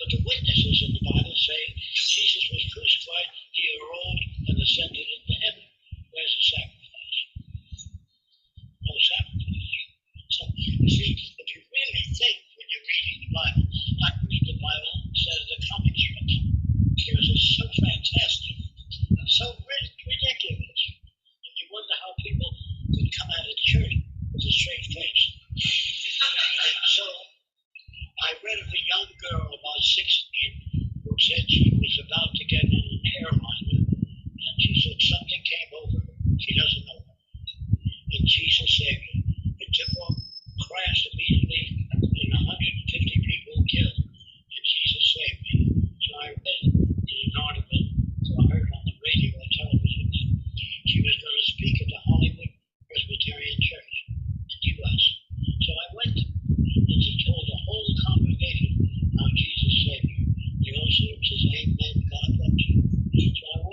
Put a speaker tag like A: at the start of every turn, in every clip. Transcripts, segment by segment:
A: But the witnesses in the Bible say Jesus was crucified, he arose and ascended into heaven. Where's the sacrifice? No sacrifice. So, you see, if you really think when you're reading the Bible, I read the Bible instead of the comic strips, because it's so fantastic and so ridiculous. And you wonder how people can come out of church with a straight face. And so, I read of a young girl about 16 who said she was about to get in an airliner, and she said something came over her. She doesn't know what. And Jesus saved her. It took off, crashed immediately, and 150 people killed. And Jesus saved me. So I read in an article, so I heard on the radio and television that she was going to speak at the Hollywood Presbyterian Church in the U.S. So I went, and she told the whole congregation how Jesus saved her. They all said, "Amen, God bless you." So I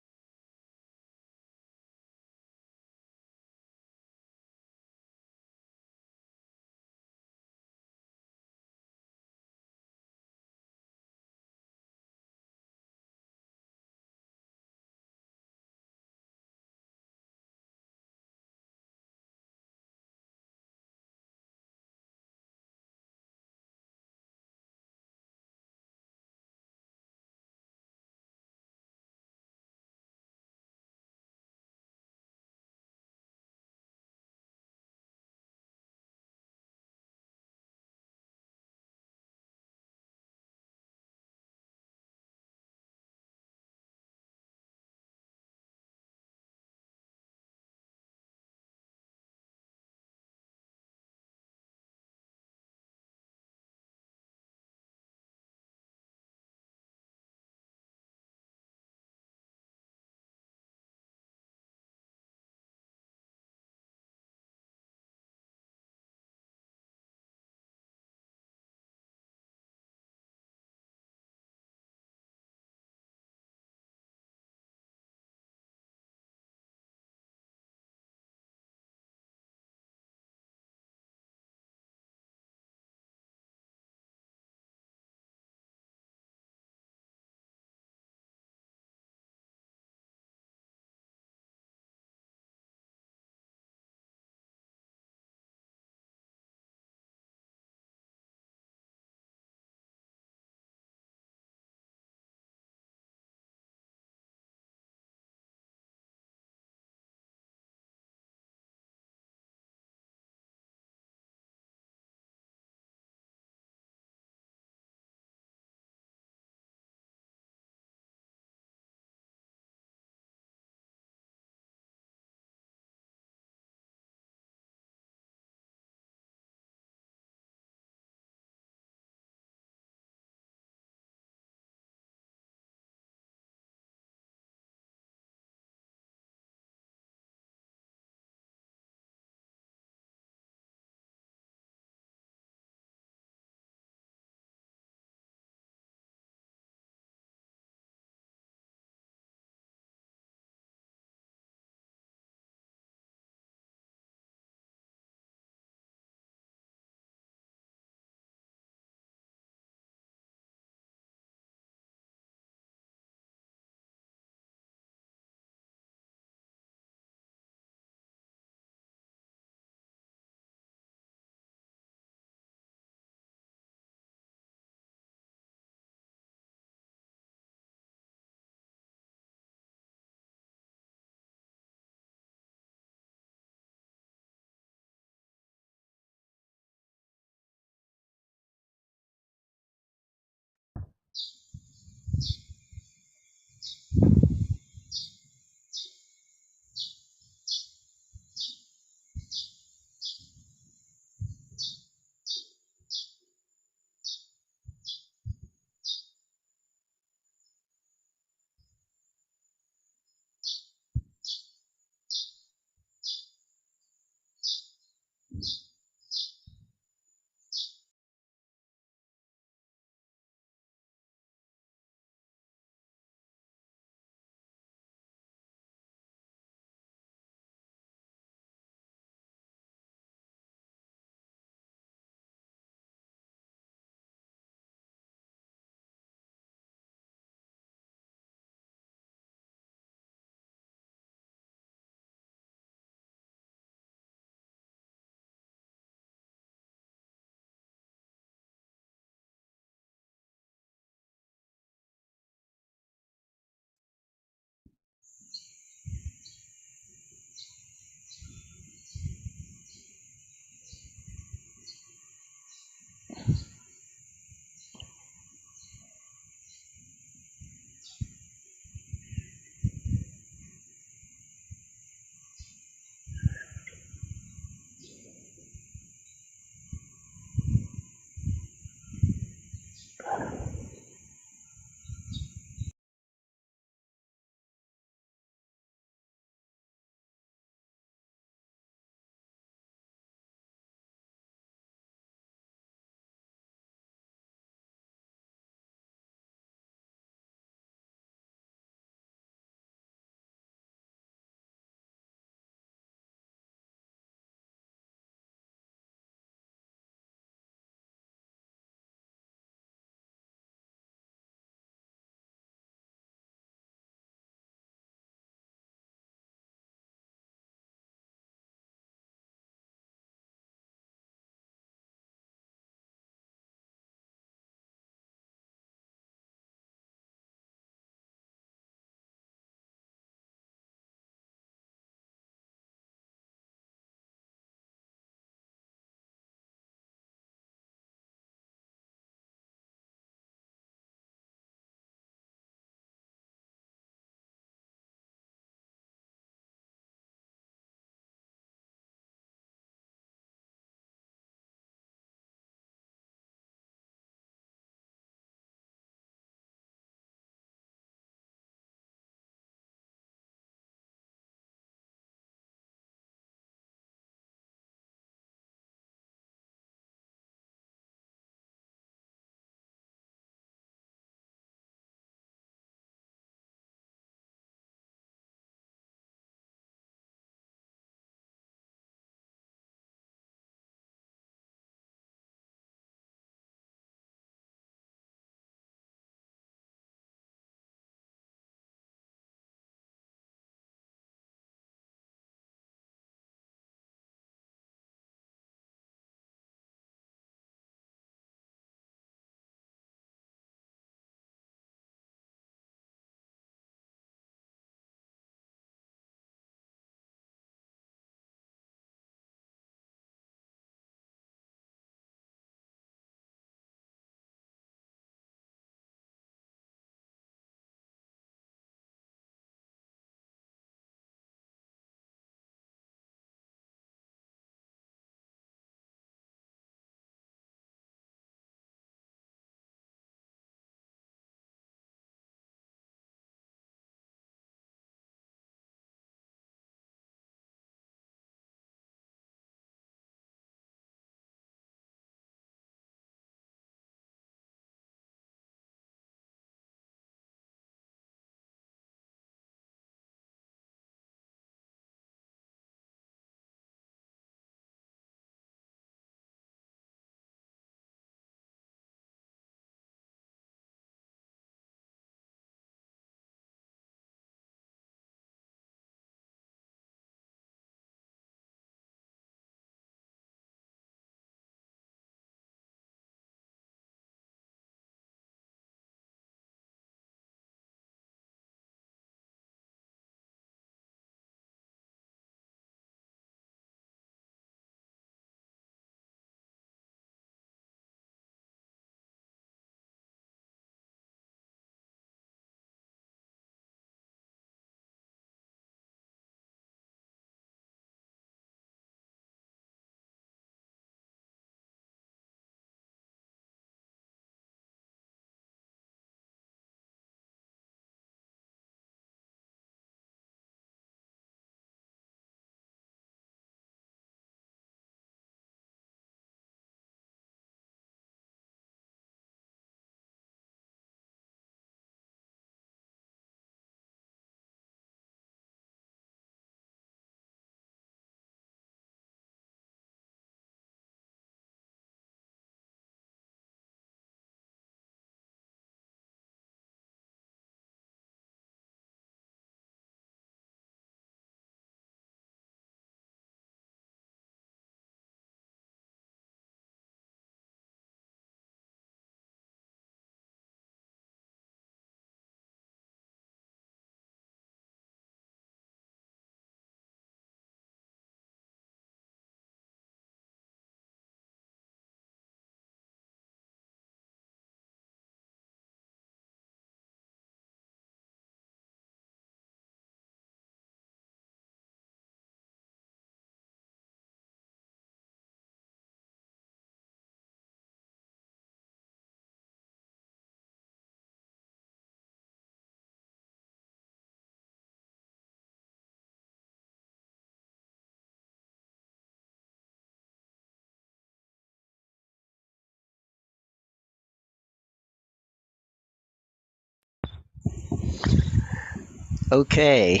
B: Okay,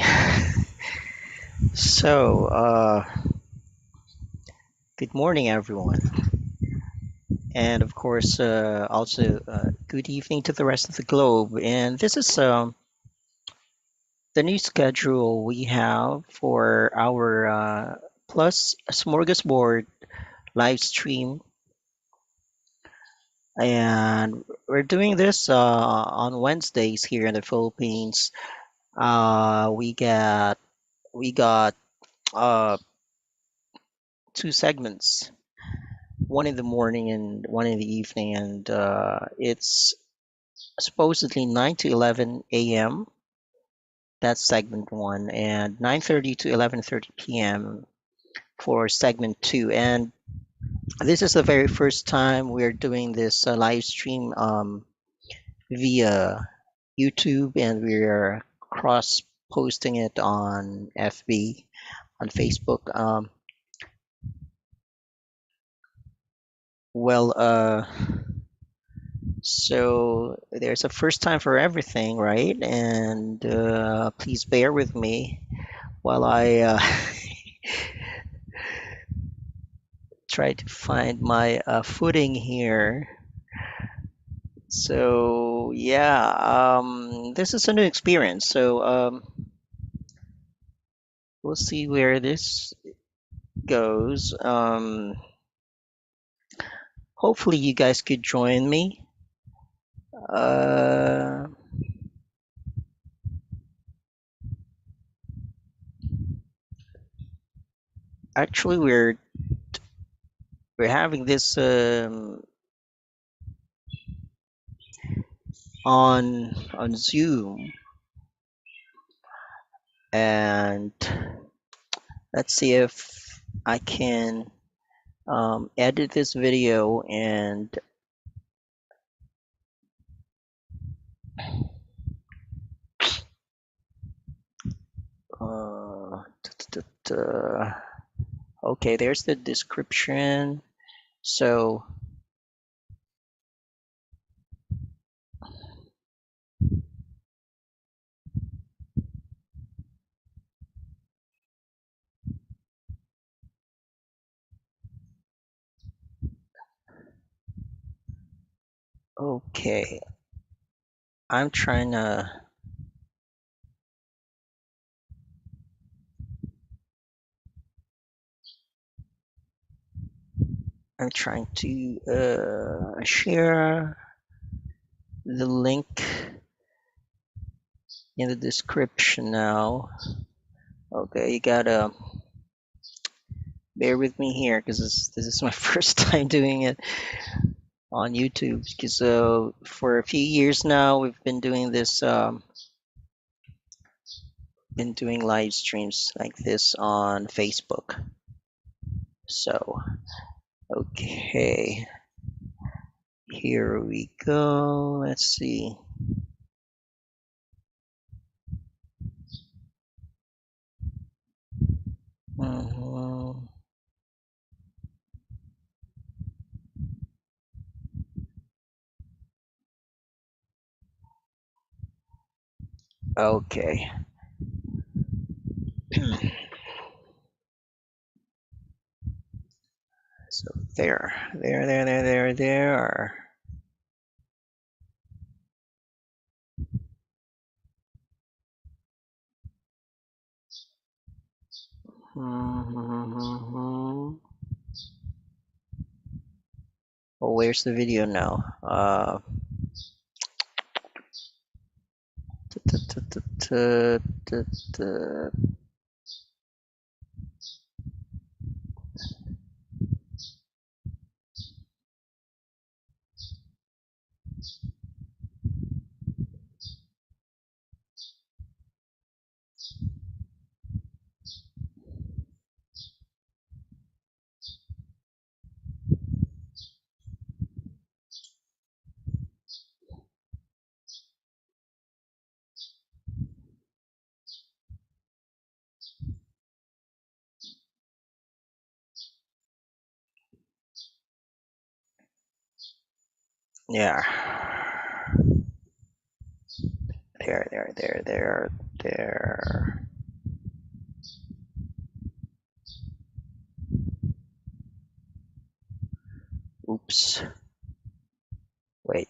B: so good morning, everyone, and of course, also good evening to the rest of the globe. And this is the new schedule we have for our plus smorgasbord live stream, and we're doing this on Wednesdays here in the Philippines. We got uh, two segments, one in the morning and one in the evening, and it's supposedly 9 to 11 a.m. That's segment one, and 9:30 to 11:30 p.m. for segment two. And this is the very first time we're doing this live stream via YouTube, and we're cross posting it on FB, on Facebook. Well, so there's a first time for everything, right? And please bear with me while I try to find my footing here. So yeah, this is a new experience. So we'll see where this goes. Hopefully you guys could join me. Uh, Actually, we're having this on Zoom, and let's see if I can edit this video and okay, there's the description. So, okay, I'm trying to I'm trying to share the link in the description now. Okay, you gotta bear with me here because this is my first time doing it on YouTube. Because for a few years now, we've been doing this, been doing live streams like this on Facebook. So, okay, here we go. Let's see. Mhm. Okay. So there. Mhm. Oh, where's the video now? Yeah. there. Oops. Wait.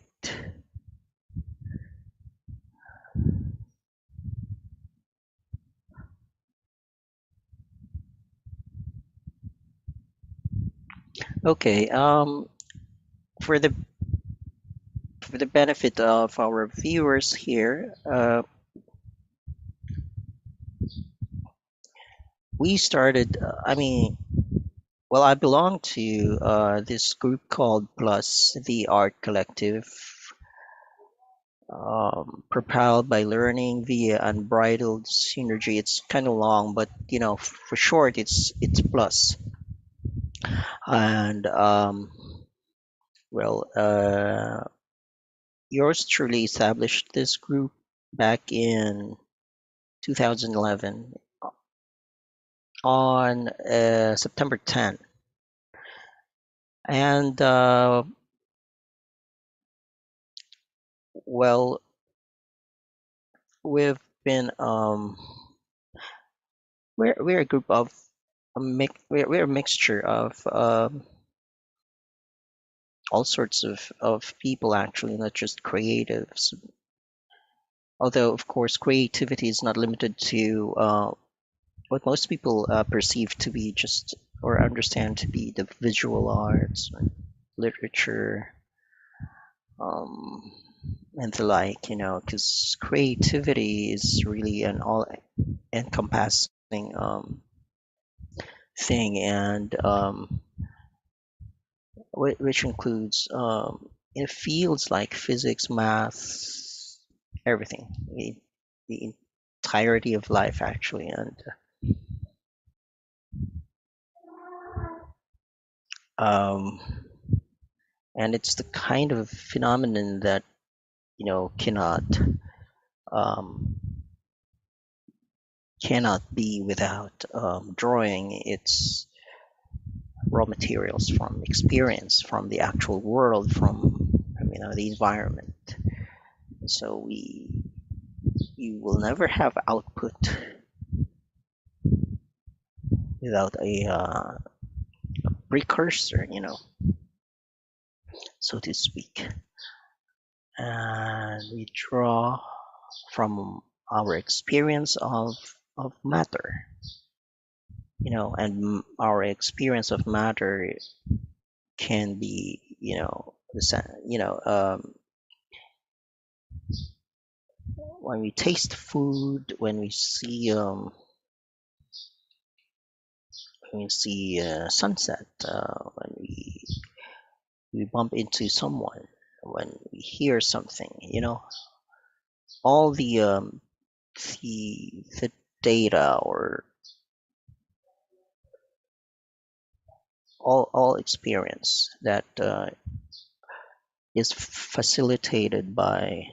B: Okay. For the benefit of our viewers here, we started. I mean, well, I belong to this group called Plus, the Art Collective, propelled by learning via unbridled synergy. It's kind of long, but for short, it's Plus. And well, yours truly established this group back in 2011 on September 10, and well, we've been we're a group of we're a mixture of all sorts of people, actually, not just creatives. Although, of course, creativity is not limited to what most people perceive to be just or understand to be the visual arts, literature, um, and the like, because creativity is really an all encompassing thing, and which includes in fields like physics, math, everything, the entirety of life, actually. Um, and it's the kind of phenomenon that um, cannot be without drawing its raw materials from experience, from the actual world, from the environment. So you will never have output without a precursor, so to speak. And we draw from our experience of matter, and our experience of matter can be, when we taste food, when we see sunset, when we bump into someone, when we hear something, all the data, or all experience that is facilitated by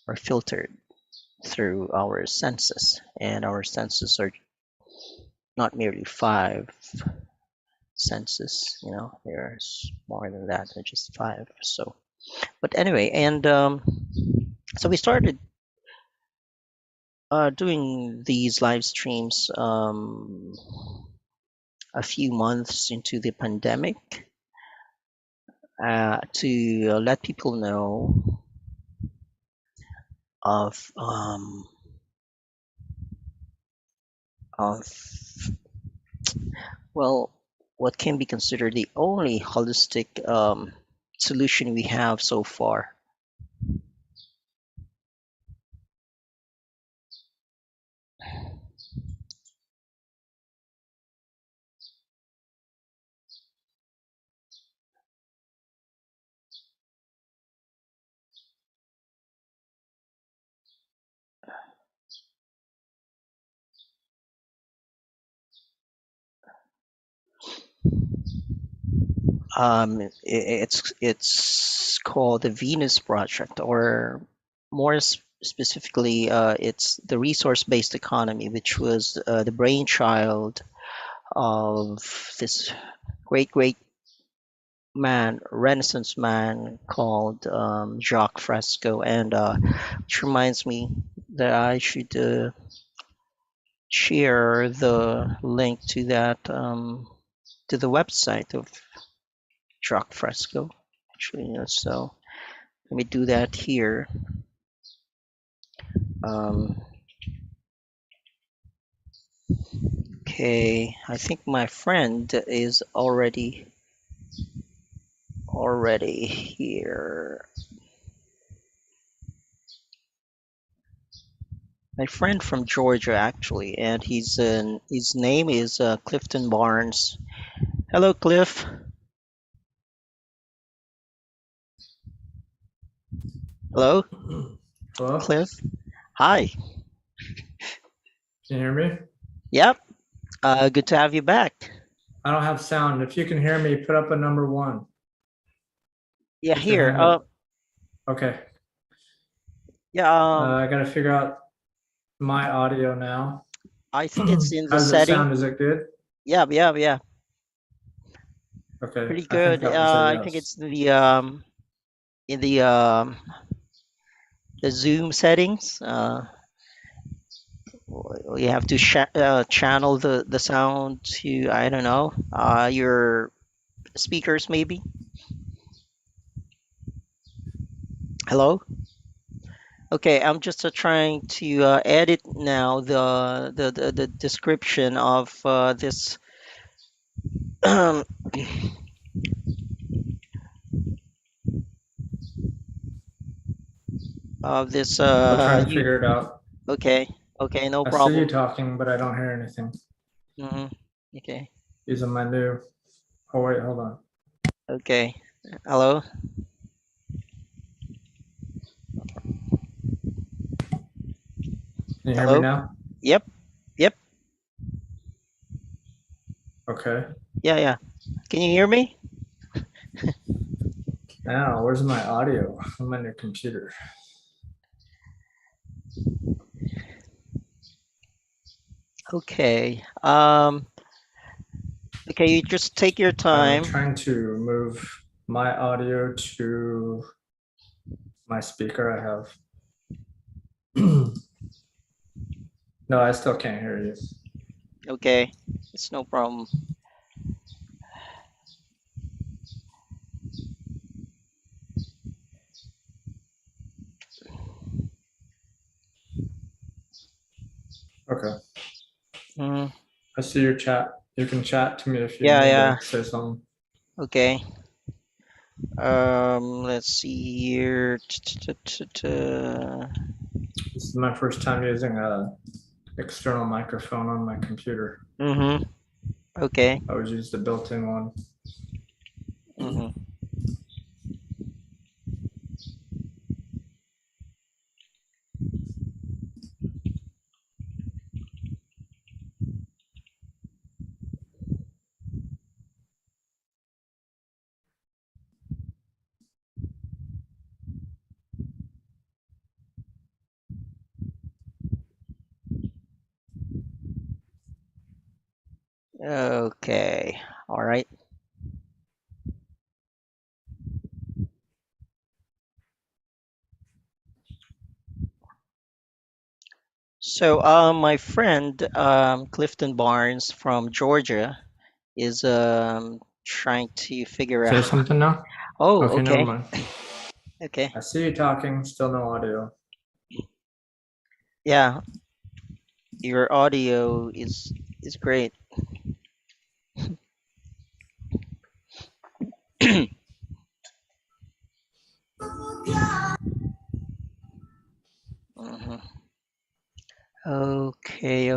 B: or filtered through our senses, and our senses are not merely five senses. There's more than that than just five. So, but anyway, and so we started doing these live streams a few months into the pandemic, to let people know of of well, what can be considered the only holistic solution we have so far. It's called the Venus Project, or more specifically, it's the resource-based economy, which was the brainchild of this great Renaissance man called Jacques Fresco, and which reminds me that I should share the link to that to the website of Jacques Fresco. Actually, so let me do that here. Um, okay, I think my friend is already here. My friend from Georgia, actually, and his name is Clifton Barnes. Hello, Cliff. Hello,
C: Hello?
B: Cliff. Hi.
C: Can you hear me?
B: Yep. Good to have you back.
C: I don't have sound. If you can hear me, put up a number 1.
B: Yeah,
C: Put your
B: here.
C: hand up. Okay.
B: Yeah.
C: I got to figure out my audio now.
B: I think it's in
C: How
B: the
C: does it
B: setting.
C: sound? Is it good?
B: Yeah.
C: Okay.
B: Pretty
C: I think
B: good.
C: that was a
B: I think
C: yes.
B: it's in the Zoom settings. You have to channel the sound to, I don't know, your speakers maybe. Hello. Okay, I'm just trying to edit now the description of this of this
C: I'll try to
B: you.
C: figure it out.
B: Okay, no
C: I see you
B: problem.
C: talking, but I don't hear anything.
B: Hmm. Okay,
C: Using my new. Oh, wait, hold on.
B: okay. Hello.
C: Can you hear me
B: Hello.
C: now?
B: Yep. Yep.
C: Okay.
B: Yeah. Can you hear me?
C: Now, where's my audio? I'm on your computer.
B: Okay. Okay, you just take your
C: I'm
B: time.
C: trying to move my audio to my speaker I have. No, I still can't hear you.
B: Okay, it's no problem.
C: Okay.
B: Mm,
C: I see your chat. You can chat to me if you
B: yeah,
C: need
B: yeah.
C: to say something.
B: Okay. Let's see here.
C: This is my first time using a external microphone on my computer.
B: Mm-hmm. Okay.
C: I always use the built-in one.
B: Mm-hmm. Okay. All right. So, my friend, Clifton Barnes from Georgia, is trying to figure
C: Say
B: out.
C: something now?
B: Oh,
C: Okay, never
B: okay.
C: mind.
B: Okay.
C: I see you talking, still no audio.
B: Yeah, your audio is great. Mhm. Okay.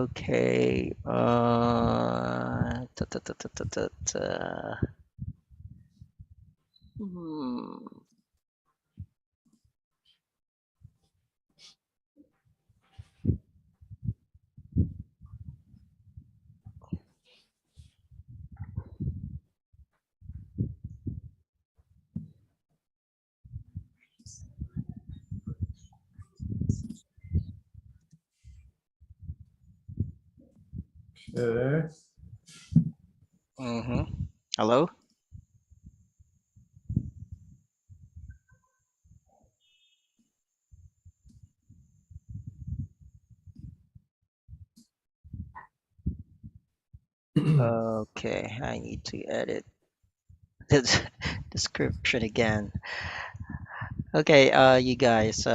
B: Hmm.
C: Okay.
B: Mm-hmm. Hello? Okay, I need to edit the description again. Okay, you guys,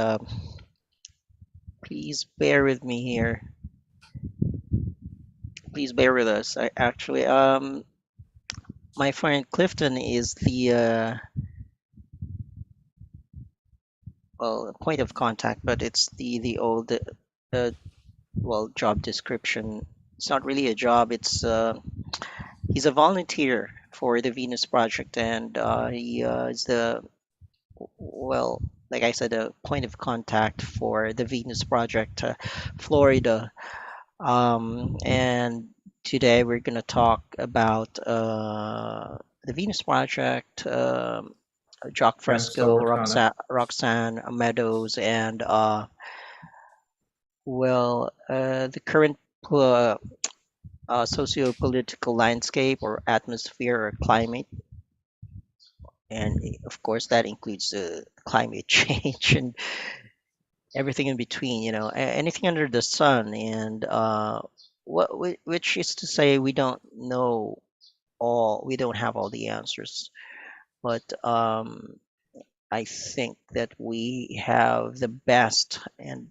B: please bear with me here. Please bear with us. I actually, my friend Clifton is the well, point of contact, but it's the old well, job description. It's not really a job. It's he's a volunteer for the Venus Project, and he is the well, like I said, a point of contact for the Venus Project, Florida. And today we're gonna talk about the Venus Project, Jock
C: Okay, so
B: Fresco,
C: we're kind of
B: Roxanne Meadows, and the current uh, socio-political landscape or atmosphere or climate, and of course that includes climate change and everything in between. You know, anything under the sun, and which is to say, we don't know all, we don't have all the answers, but I think that we have the best and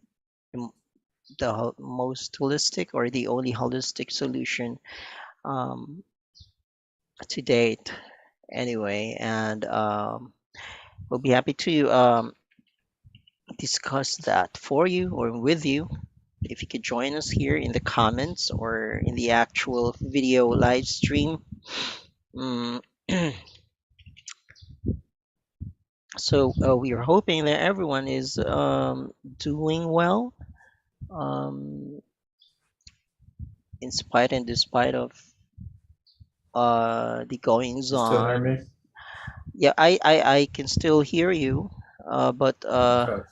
B: the most holistic or the only holistic solution um, to date anyway, and we'll be happy to discuss that for you or with you. If you could join us here in the comments or in the actual video live stream. Mm, so we are hoping that everyone is doing well, um, in spite and despite of the goings
C: you still hear me?
B: on. Yeah, I can still hear you, but
C: Okay.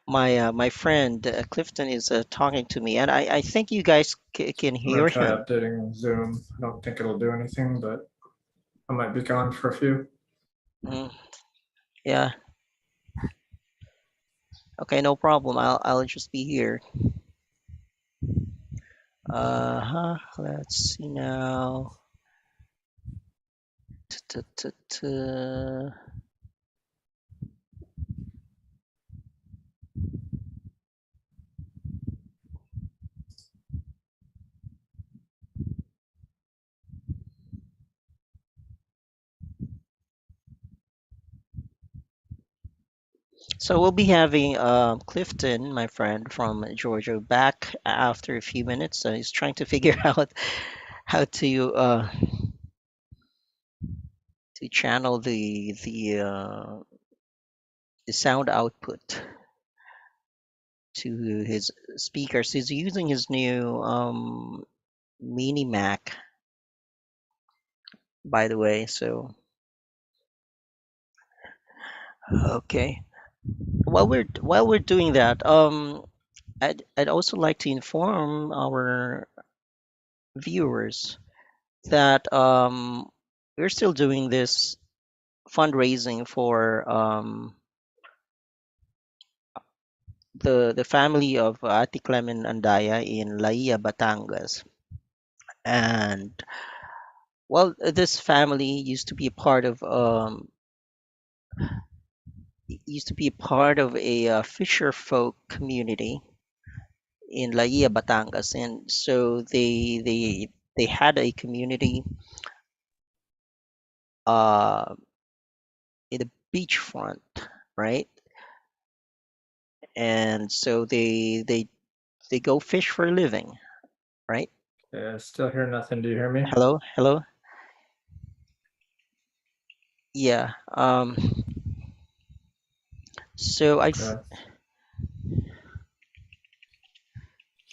B: my friend Clifton is talking to me, and I think you guys can
C: I'm gonna
B: hear
C: try
B: him.
C: updating Zoom. I don't think it'll do anything, but I might be gone for a few.
B: Mm, yeah. Okay, no problem. I'll just be here. Uh-huh. Let's see now. Ta-ta-ta-ta. So we'll be having Clifton, my friend from Georgia, back after a few minutes. So he's trying to figure out how to channel the sound output to his speakers. He's using his new mini Mac, by the way. So okay, while we're doing that, I'd also like to inform our viewers that we're still doing this fundraising for the family of Ate Clemen Andaya in Laia, Batangas. And well, this family used to be a part of a fisher folk community in Laia, Batangas, and so they had a community uh in the beachfront, right? And so they go fish for a living, right?
C: Yeah, still hear nothing. Do you hear me?
B: Hello, hello. Yeah. So I
C: Okay.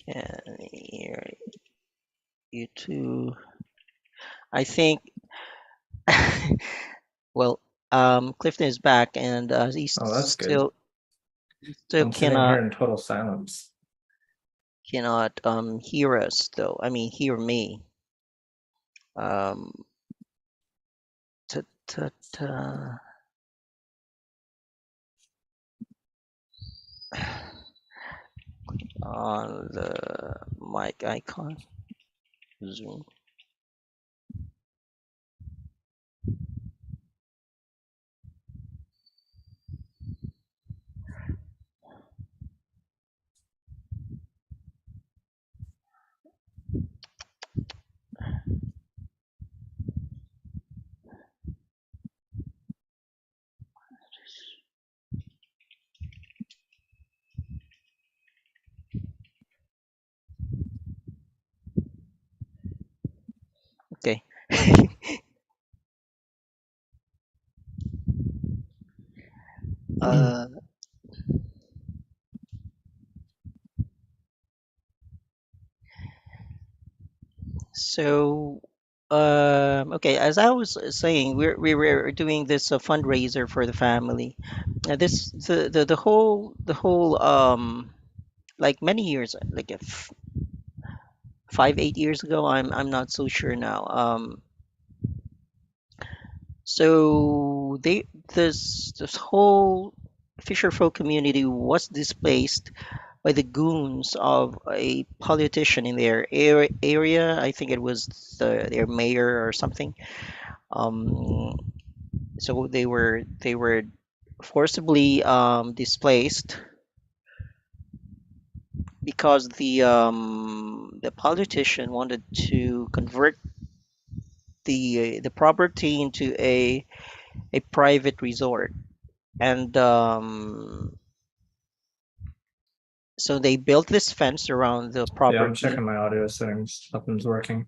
B: can hear you too. I think. Well, Clifton is back, and he
C: Oh, that's good.
B: still
C: I'm sitting here
B: cannot
C: in total silence.
B: hear us though. I mean, hear me. Um, ta, ta, ta. on the mic icon. Zoom. Okay. uh, so okay, as I was saying, we were doing this fundraiser for the family. This the whole like many years, like if 5 8 years ago, I'm not so sure now. So this whole fisher folk community was displaced by the goons of a politician in their area. I think it was their mayor or something. Um, so they were forcibly displaced because the politician wanted to convert the property into a private resort, and so they built this fence around the
C: Yeah, I'm
B: property.
C: checking my audio settings. Nothing's working.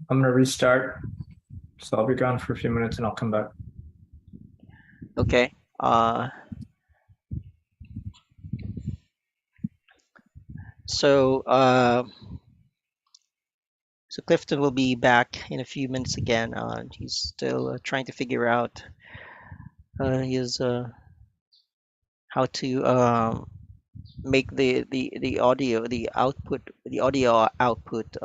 C: I'm gonna restart, so I'll be gone for a few minutes and I'll come back.
B: Okay. So so Clifton will be back in a few minutes again. He's still trying to figure out his how to make the audio the audio output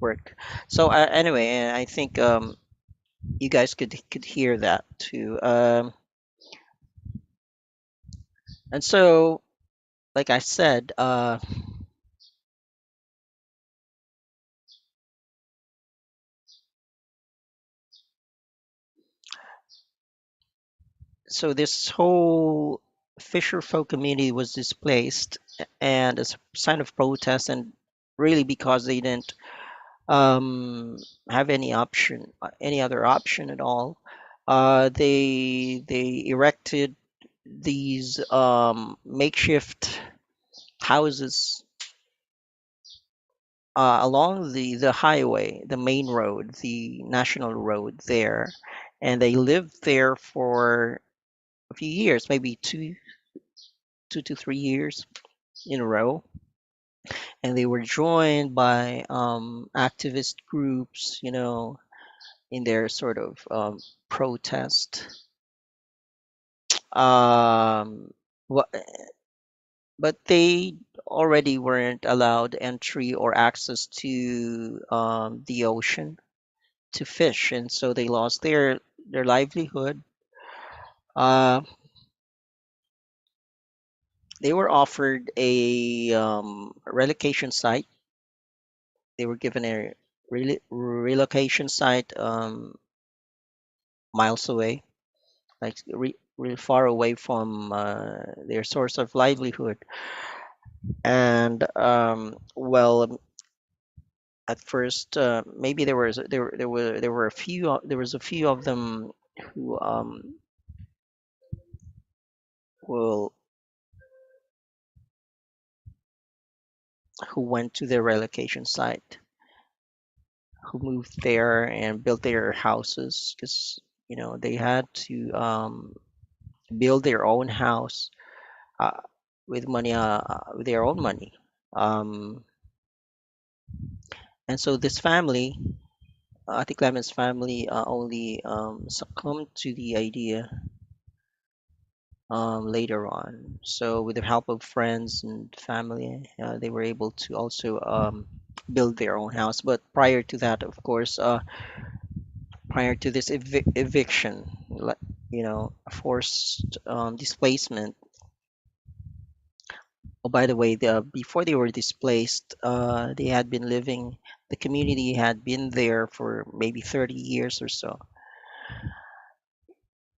B: work. So anyway, I think you guys could hear that too. And so, like I said, so this whole fisher folk community was displaced, and as a sign of protest, and really because they didn't um, have any other option at all. They erected these makeshift houses along the highway, the main road, the national road there, and they lived there for a few years, maybe 2 to 3 years in a row, and they were joined by activist groups, in their sort of protest. Um, wha- but they already weren't allowed entry or access to the ocean to fish, and so they lost their livelihood. Uh, they were offered a relocation site. They were given a relocation site miles away, like really far away from their source of livelihood. And at first, maybe there were a few there was a few of them who will who went to the relocation site, who moved there and built their houses, because they had to build their own house uh, with their own money. um, and so this family, Ate Clement's family, only succumbed to the idea later on. So, with the help of friends and family, they were able to also build their own house. But prior to that, of course, prior to this eviction, forced displacement, Oh, by the way, before they were displaced, they had been living. The community had been there for maybe 30 years or so.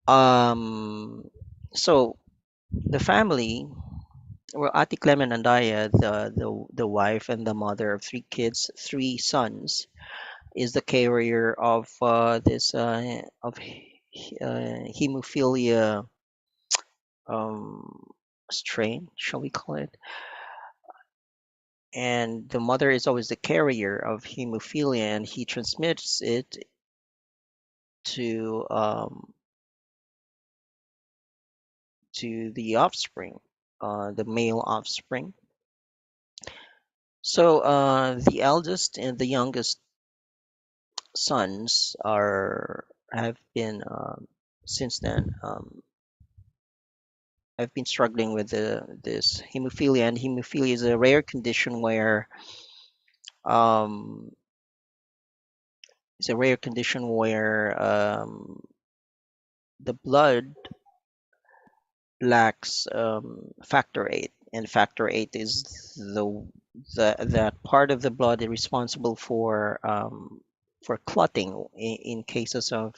B: Um, so the family, well, Ati Clement Andaya, the wife and the mother of three kids, three sons, is the carrier of this hemophilia um, strain, shall we call it? And the mother is always the carrier of hemophilia, and he transmits it to the offspring, the male offspring. So the eldest and the youngest sons are have been since then have been struggling with this hemophilia, and hemophilia is a rare condition where um, it's a rare condition where the blood lacks factor 8, and factor 8 is that part of the blood is responsible for clotting in cases of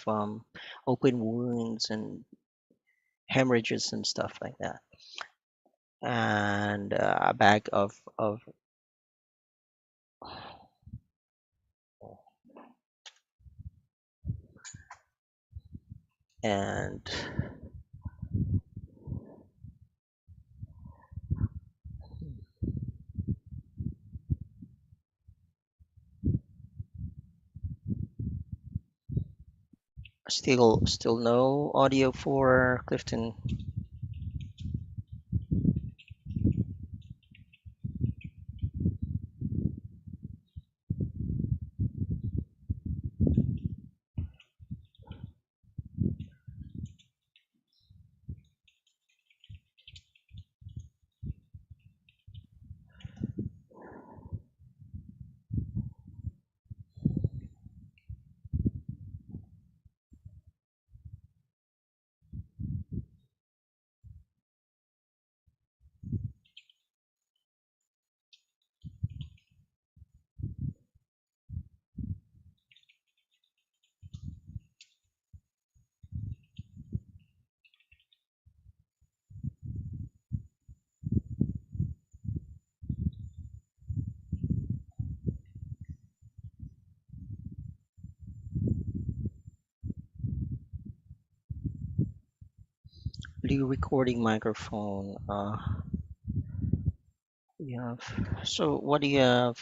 B: open wounds and hemorrhages and stuff like that. And a bag of and still no audio for Clifton. Blue recording microphone. We have. So what do you have?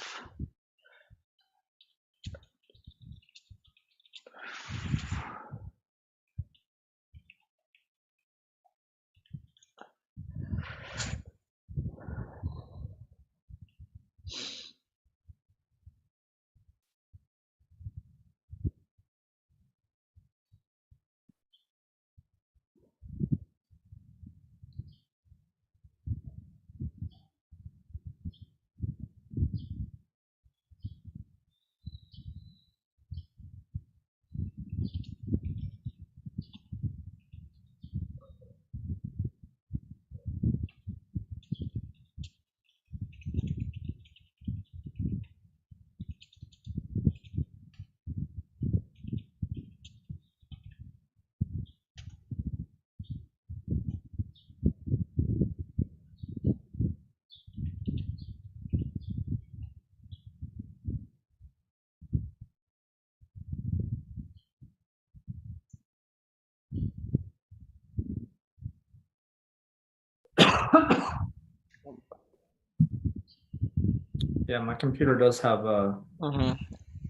C: Yeah, my computer does have
B: Mm-hmm.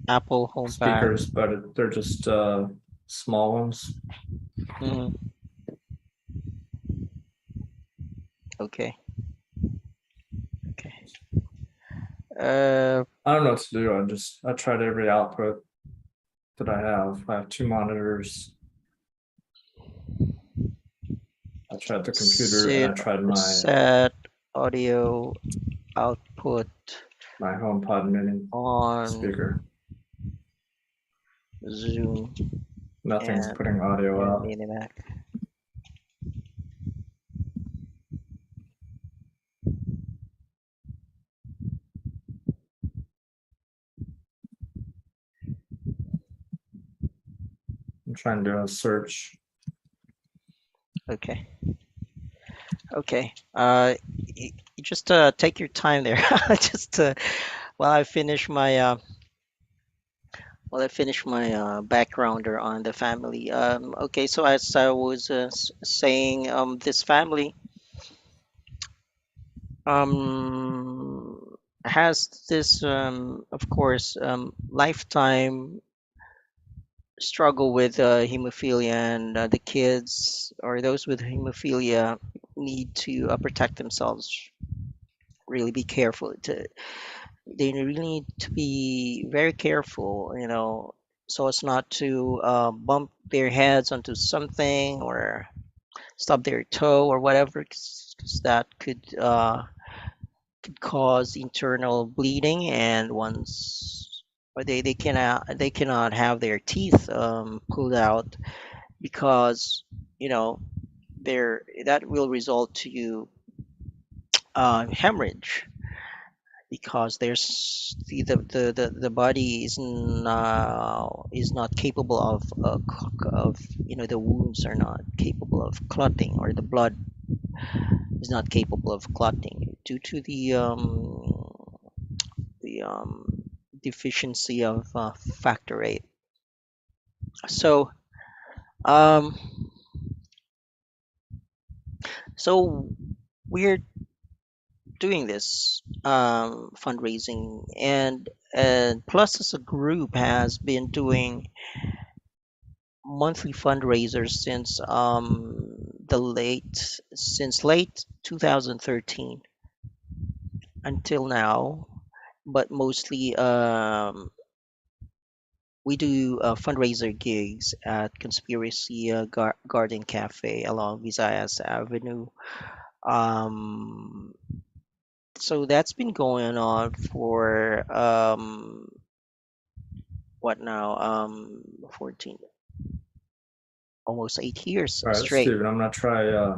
B: Apple HomePod.
C: speakers, but they're just small ones.
B: Mm-hmm. Okay. Okay.
C: I don't know what to do. I tried every output that I have. I have two monitors. I tried the computer and I tried
B: set audio output
C: my HomePod mini
B: on
C: speaker.
B: Zoom
C: Nothing's
B: and
C: putting audio out.
B: Minimac.
C: I'm trying to do a search.
B: Okay. Okay. You just take your time there. Just while I finish my backgrounder on the family. Okay, so as I was saying, this family has this, of course, lifetime struggle with hemophilia, and the kids or those with hemophilia need to protect themselves. Really be careful. They really need to be very careful, so as not to bump their heads onto something or stub their toe or whatever, 'cause that could cause internal bleeding, and once or they cannot have their teeth pulled out, because you know that will result to you hemorrhage, because there's the body is not capable of the wounds are not capable of clotting, or the blood is not capable of clotting due to the deficiency of factor 8. So um so we're doing this fundraising, and plus as a group has been doing monthly fundraisers since late 2013 until now, but mostly we do fundraiser gigs at Conspiracy Garden Cafe along Visayas Avenue. Um, so that's been going on for what now? 14, almost 8 years
C: All right,
B: straight.
C: Steven, I'm gonna try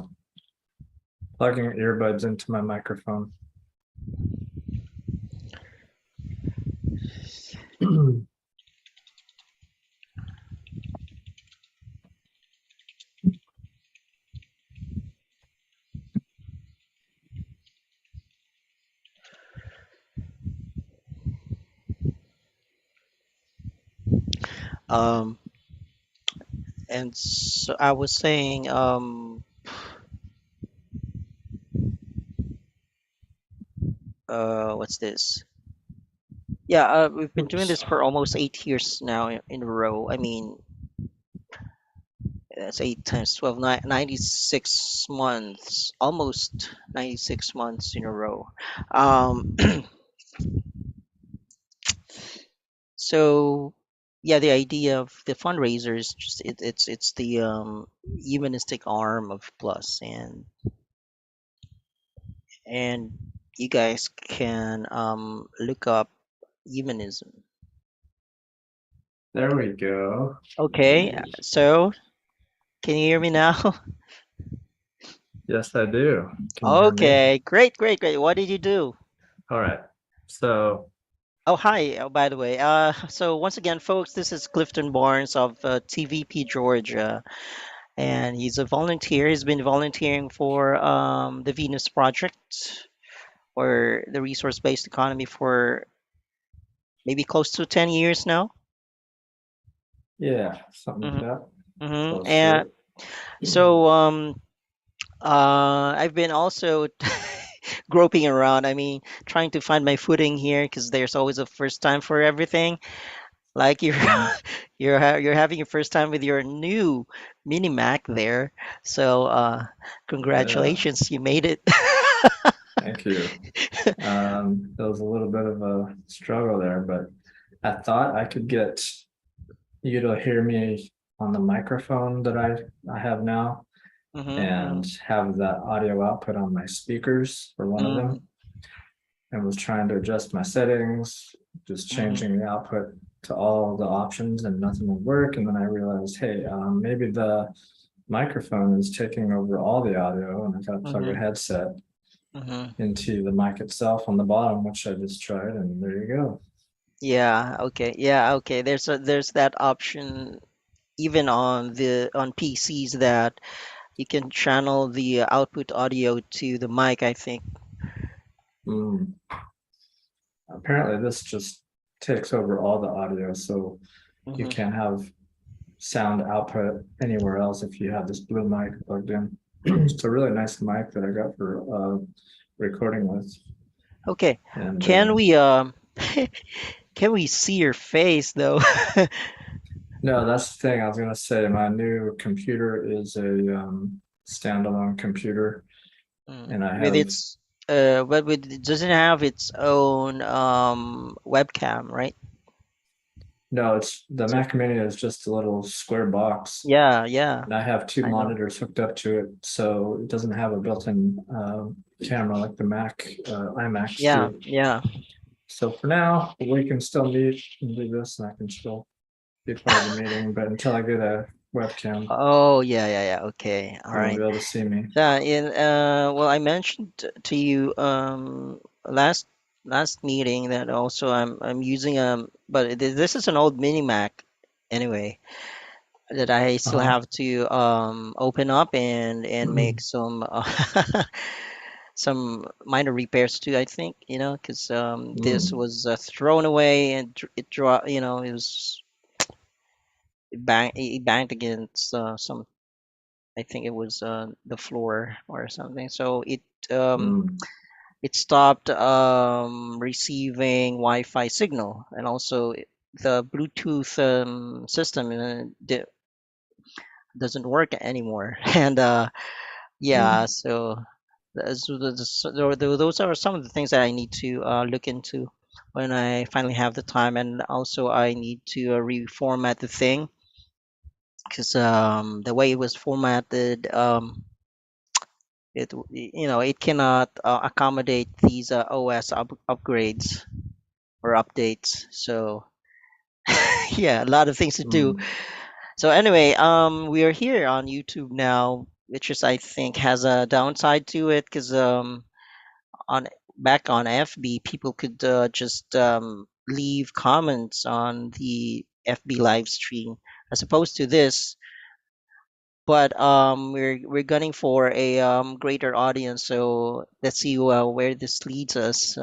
C: plugging earbuds into my microphone.
B: Um, and so I was saying, what's this? Yeah, we've been doing
C: Oops.
B: this for almost 8 years now in a row. I mean, that's 8 times 12, 96 months, almost 96 months in a row. Um, so yeah, the idea of the fundraiser is just it's the humanistic arm of Plus, and you guys can look up humanism.
C: There we go.
B: Okay, so can you hear me now?
C: Yes, I do. Can you hear me?
B: Okay, great, great, great. What did you do?
C: All right. So,
B: Oh, hi. Oh, by the way, so once again, folks, this is Clifton Barnes of TVP Georgia, and he's a volunteer. He's been volunteering for the Venus Project, or the resource-based economy, for maybe close to 10 years now.
C: yeah, something like
B: Mm-hmm.
C: that.
B: Mm-hmm.
C: Close to
B: And
C: it.
B: so I've been also groping around. I mean, trying to find my footing here, because there's always a first time for everything. Like you're
C: Mhm.
B: you're having your first time with your new mini Mac there. So
C: Yeah,
B: congratulations, you made it.
C: thank you. There was a little bit of a struggle there, but I thought I could get you to hear me on the microphone that I have now, and
B: Mm-hmm,
C: have that audio output on my speakers for one of
B: mm-hmm,
C: them, and was trying to adjust my settings, just
B: mm-hmm,
C: changing the output to all the options, and nothing would work. And then I realized, hey, maybe the microphone is taking over all the audio, and I got to plug a
B: mm-hmm,
C: headset
B: mm-hmm.
C: into the mic itself on the bottom, which I just tried, and there you go.
B: Yeah, okay. Yeah, okay. There's that option even on PCs that you can channel the output audio to the mic, I think.
C: Mm. Apparently, this just takes over all the audio, so you
B: Hmm.
C: can't have sound output anywhere else if you have this blue mic plugged in. It's a really nice mic that I got for recording with.
B: Okay,
C: And
B: can we can we see your face though?
C: no, that's the thing I was gonna say. My new computer is a standalone computer, and I
B: With
C: have
B: its but with it doesn't have its own webcam, right?
C: no, it's the
B: So
C: Mac Mini is just a little square box,
B: yeah, yeah,
C: and I have two
B: I know.
C: monitors hooked up to it, so it doesn't have a built-in camera like the Mac iMacs
B: Yeah,
C: do.
B: yeah.
C: So for now, we can still meet and do this, and I can still be part of the meeting. But until I get a webcam,
B: Oh, yeah, yeah, yeah. Okay, all
C: you won't
B: right.
C: be able to see me.
B: Yeah, well, I mentioned to you last meeting that also I'm using but this is an old mini Mac anyway that I still
C: Uh-huh.
B: have to open up and make some some minor repairs too, I think, because this
C: Mm,
B: was thrown away and it it was it banged against some. I think it was the floor or something. So um,
C: mm,
B: it stopped receiving Wi-Fi signal, and also the Bluetooth system doesn't work anymore. And yeah,
C: mm.
B: so those are some of the things that I need to look into when I finally have the time, and also I need to reformat the thing because the way it was formatted, it cannot accommodate these OS upgrades or updates. So yeah, a lot of things to do.
C: Mm.
B: So anyway, we are here on YouTube now, which is I think has a downside to it because on back on FB, people could just leave comments on the FB live stream, as opposed to this. But we're gunning for a greater audience, so let's see where this leads us.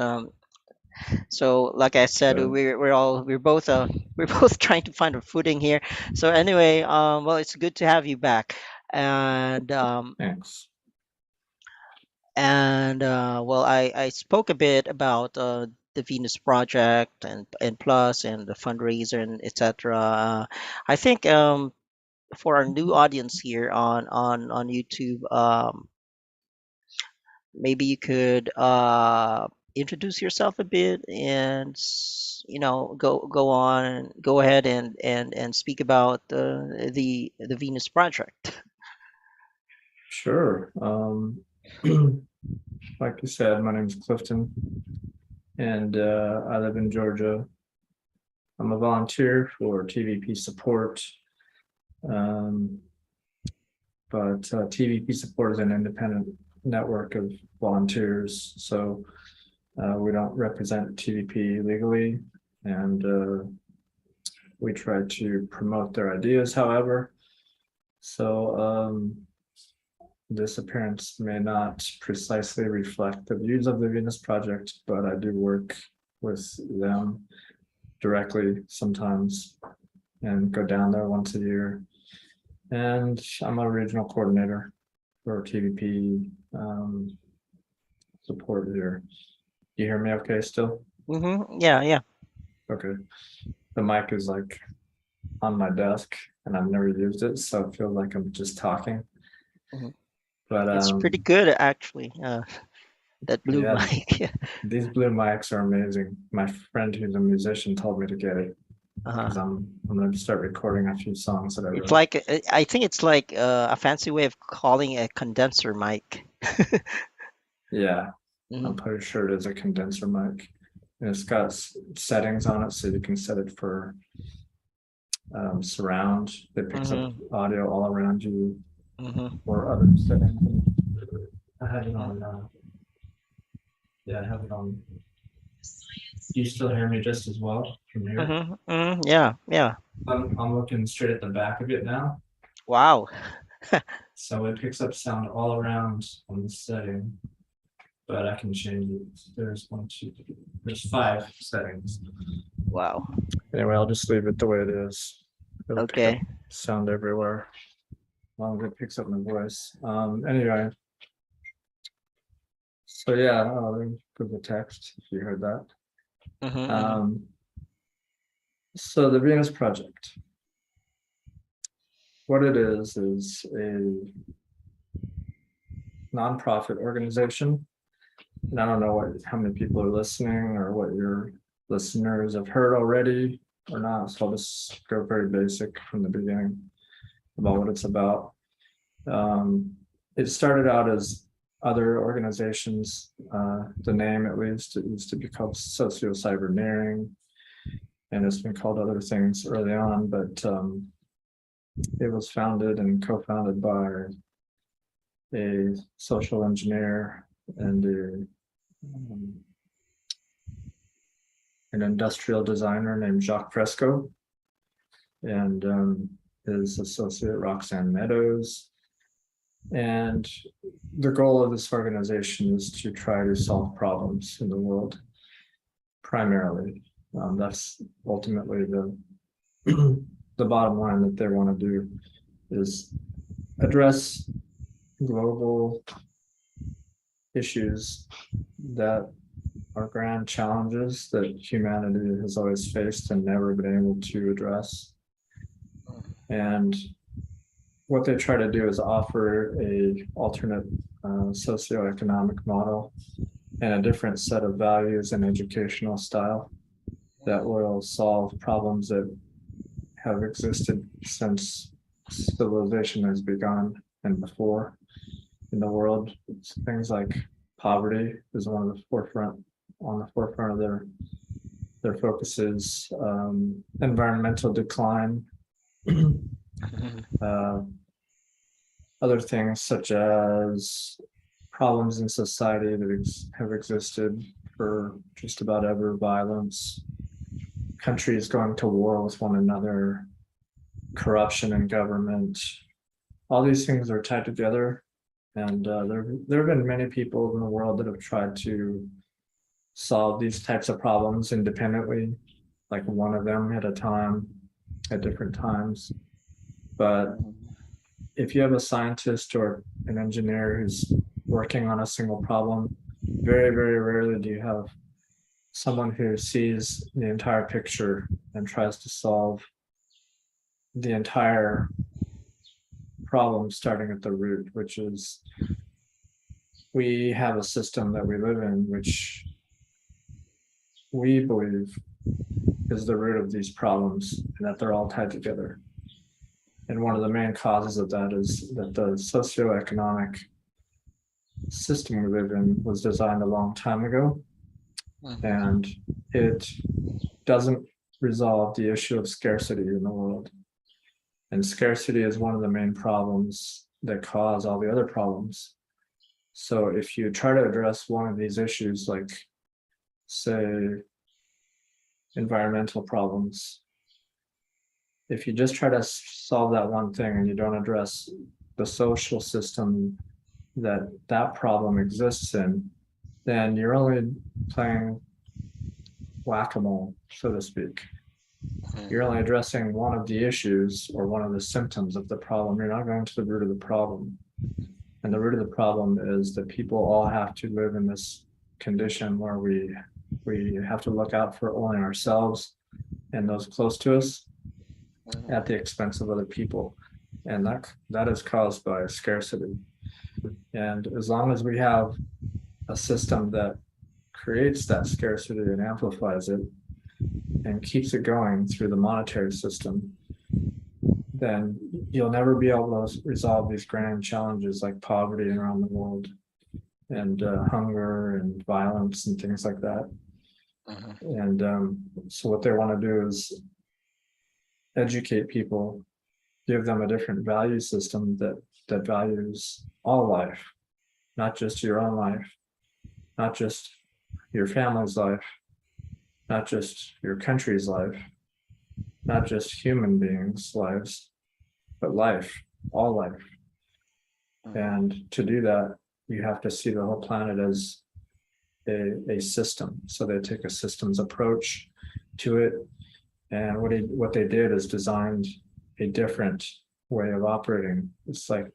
B: So, like I said,
C: Good.
B: we're both we're both trying to find a footing here. So anyway, well, it's good to have you back, and
C: Thanks.
B: well, I spoke a bit about the Venus project and plus and the fundraiser and etc. I think for our new audience here on YouTube, maybe you could introduce yourself a bit and go ahead and speak about the Venus project.
C: Sure. Like you said, my name is Clifton, and I live in Georgia. I'm a volunteer for TVP support, um, but TVP support is an independent network of volunteers, so we don't represent TVP legally, and we try to promote their ideas, however. So this appearance may not precisely reflect the views of the Venus Project, but I do work with them directly sometimes and go down there once a year. And I'm a regional coordinator for TVP support here. You hear me okay still?
B: Yeah, yeah.
C: Okay. The mic is like on my desk and I've never used it, so it feels like I'm just talking.
B: hmm
C: But
B: It's pretty good actually. That blue
C: yeah,
B: mic. Yeah.
C: these blue mics are amazing. My friend who's a musician told me to get it
B: Uh-huh.
C: because I'm going to start recording a few songs that I
B: It's
C: wrote.
B: like I think it's like a fancy way of calling a condenser mic.
C: Yeah, I'm
B: Hmm.
C: pretty sure it is a condenser mic. And it's got settings on it, so you can set it for surround. It picks up
B: Hmm.
C: audio all around you
B: Hmm.
C: or other settings. I have it
B: Hmm.
C: on. Yeah, I have it on you still hear me just as well from here?
B: Yeah, yeah.
C: I'm looking straight at the back of it now,
B: Wow.
C: so it picks up sound all around on this setting. But I can change it. There's 1, 2, 3. There's 5 settings.
B: Wow.
C: Anyway, I'll just leave it the way it is. It'll pick up
B: Okay.
C: sound everywhere, as long as it picks up my voice. Anyway. So yeah, give the text if you heard that. So the Venus Project. What it is a nonprofit organization. And I don't know how many people are listening or what your listeners have heard already or not. So I'll just go very basic from the beginning about what it's about. It started out as other organizations, the name at least, it used to be called Socio-Cyberneering, and it's been called other things early on, but it was founded and co-founded by a social engineer and an industrial designer named Jacques Fresco, and his associate Roxanne Meadows. And the goal of this organization is to try to solve problems in the world, primarily. That's ultimately the bottom line that they want to do, is address global issues that are grand challenges that humanity has always faced and never been able to address. And what they try to do is offer a alternate socioeconomic model and a different set of values and educational style that will solve problems that have existed since civilization has begun and before in the world. It's things like poverty is on the forefront of their focuses, environmental decline, other things such as problems in society that have existed for just about ever, violence, countries going to war with one another, corruption in government. All these things are tied together, and there have been many people in the world that have tried to solve these types of problems independently, like one of them at a time, at different times. But if you have a scientist or an engineer who's working on a single problem, very, very rarely do you have someone who sees the entire picture and tries to solve the entire problem starting at the root, which is we have a system that we live in, which we believe is the root of these problems, and that they're all tied together. And one of the main causes of that is that the socioeconomic system we live in was designed a long time ago, and it doesn't resolve the issue of scarcity in the world. And scarcity is one of the main problems that cause all the other problems. So if you try to address one of these issues, like, say, environmental problems, if you just try to solve that one thing and you don't address the social system that problem exists in, then you're only playing whack-a-mole, so to speak. You're only addressing one of the issues or one of the symptoms of the problem. You're not going to the root of the problem. And the root of the problem is that people all have to live in this condition where we have to look out for only ourselves and those close to us at the expense of other people. And that is caused by scarcity. And as long as we have a system that creates that scarcity and amplifies it and keeps it going through the monetary system, then you'll never be able to resolve these grand challenges like poverty around the world and hunger and violence and things like that. And so what they want to do is educate people, give them a different value system that values all life, not just your own life, not just your family's life, not just your country's life, not just human beings' lives, but life, all life. And to do that, you have to see the whole planet as a system. So they take a systems approach to it. And what they did is designed a different way of operating. It's like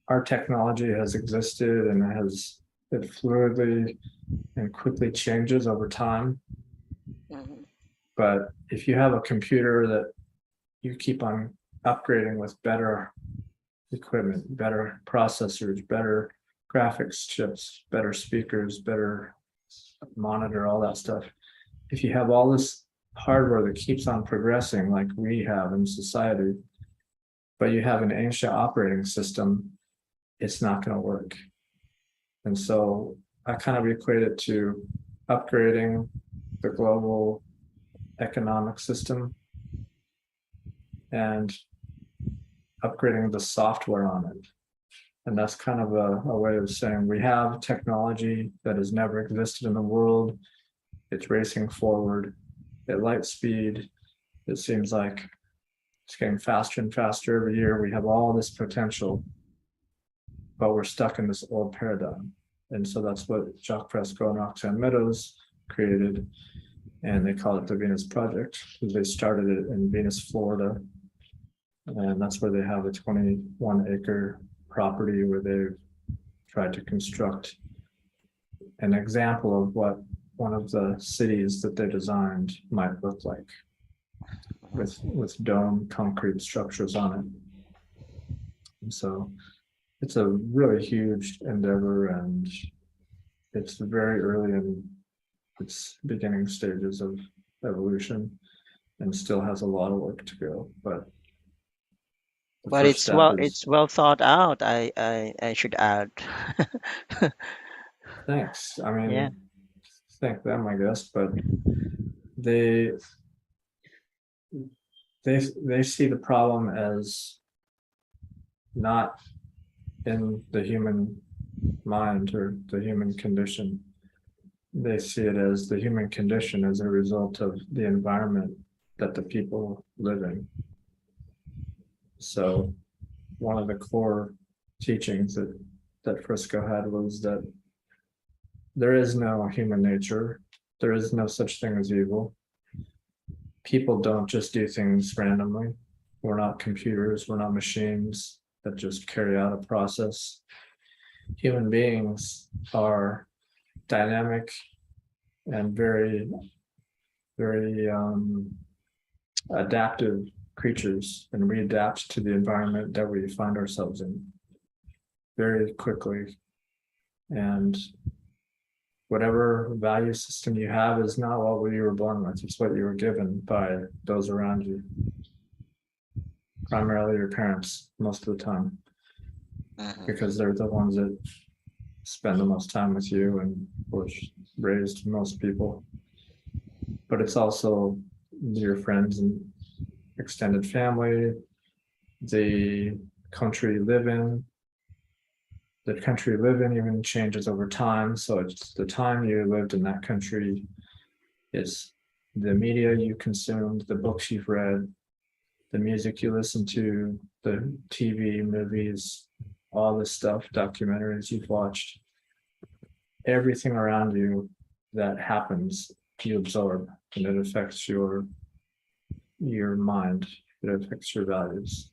C: our technology has existed and it fluidly and quickly changes over time. But if you have a computer that you keep on upgrading with better equipment, better processors, better graphics chips, better speakers, better monitor, all that stuff. If you have all this hardware that keeps on progressing like we have in society, but you have an ancient operating system, it's not going to work. And so I kind of equate it to upgrading the global economic system and upgrading the software on it. And that's kind of a way of saying we have technology that has never existed in the world. It's racing forward at light speed. It seems like it's getting faster and faster every year. We have all this potential, but we're stuck in this old paradigm. And so that's what Jacques Fresco and Roxanne Meadows created. And they call it the Venus Project because they started it in Venus, Florida. And that's where they have a 21-acre property where they've tried to construct an example of what one of the cities that they designed might look like with dome concrete structures on it. And so it's a really huge endeavor, and it's very early in its beginning stages of evolution and still has a lot of work to go. But the
B: But
C: first step is,
B: it's well thought out. I should add.
C: thanks. I
B: Yeah.
C: mean, thank them, I guess, but they they see the problem as not in the human mind or the human condition. They see it as the human condition as a result of the environment that the people live in. So one of the core teachings that Frisco had was that there is no human nature. There is no such thing as evil. People don't just do things randomly. We're not computers. We're not machines that just carry out a process. Human beings are dynamic and very, very adaptive creatures, and we adapt to the environment that we find ourselves in very quickly. And whatever value system you have is not what you were born with. It's what you were given by those around you, primarily your parents most of the time, because they're the ones that spend the most time with you and which raised most people. But it's also your friends and extended family, the country you live in. The country you live in even changes over time. So it's the time you lived in that country, it's the media you consumed, the books you've read, the music you listen to, the TV, movies, all this stuff, documentaries you've watched. Everything around you that happens, you absorb, and it affects your mind. It affects your values.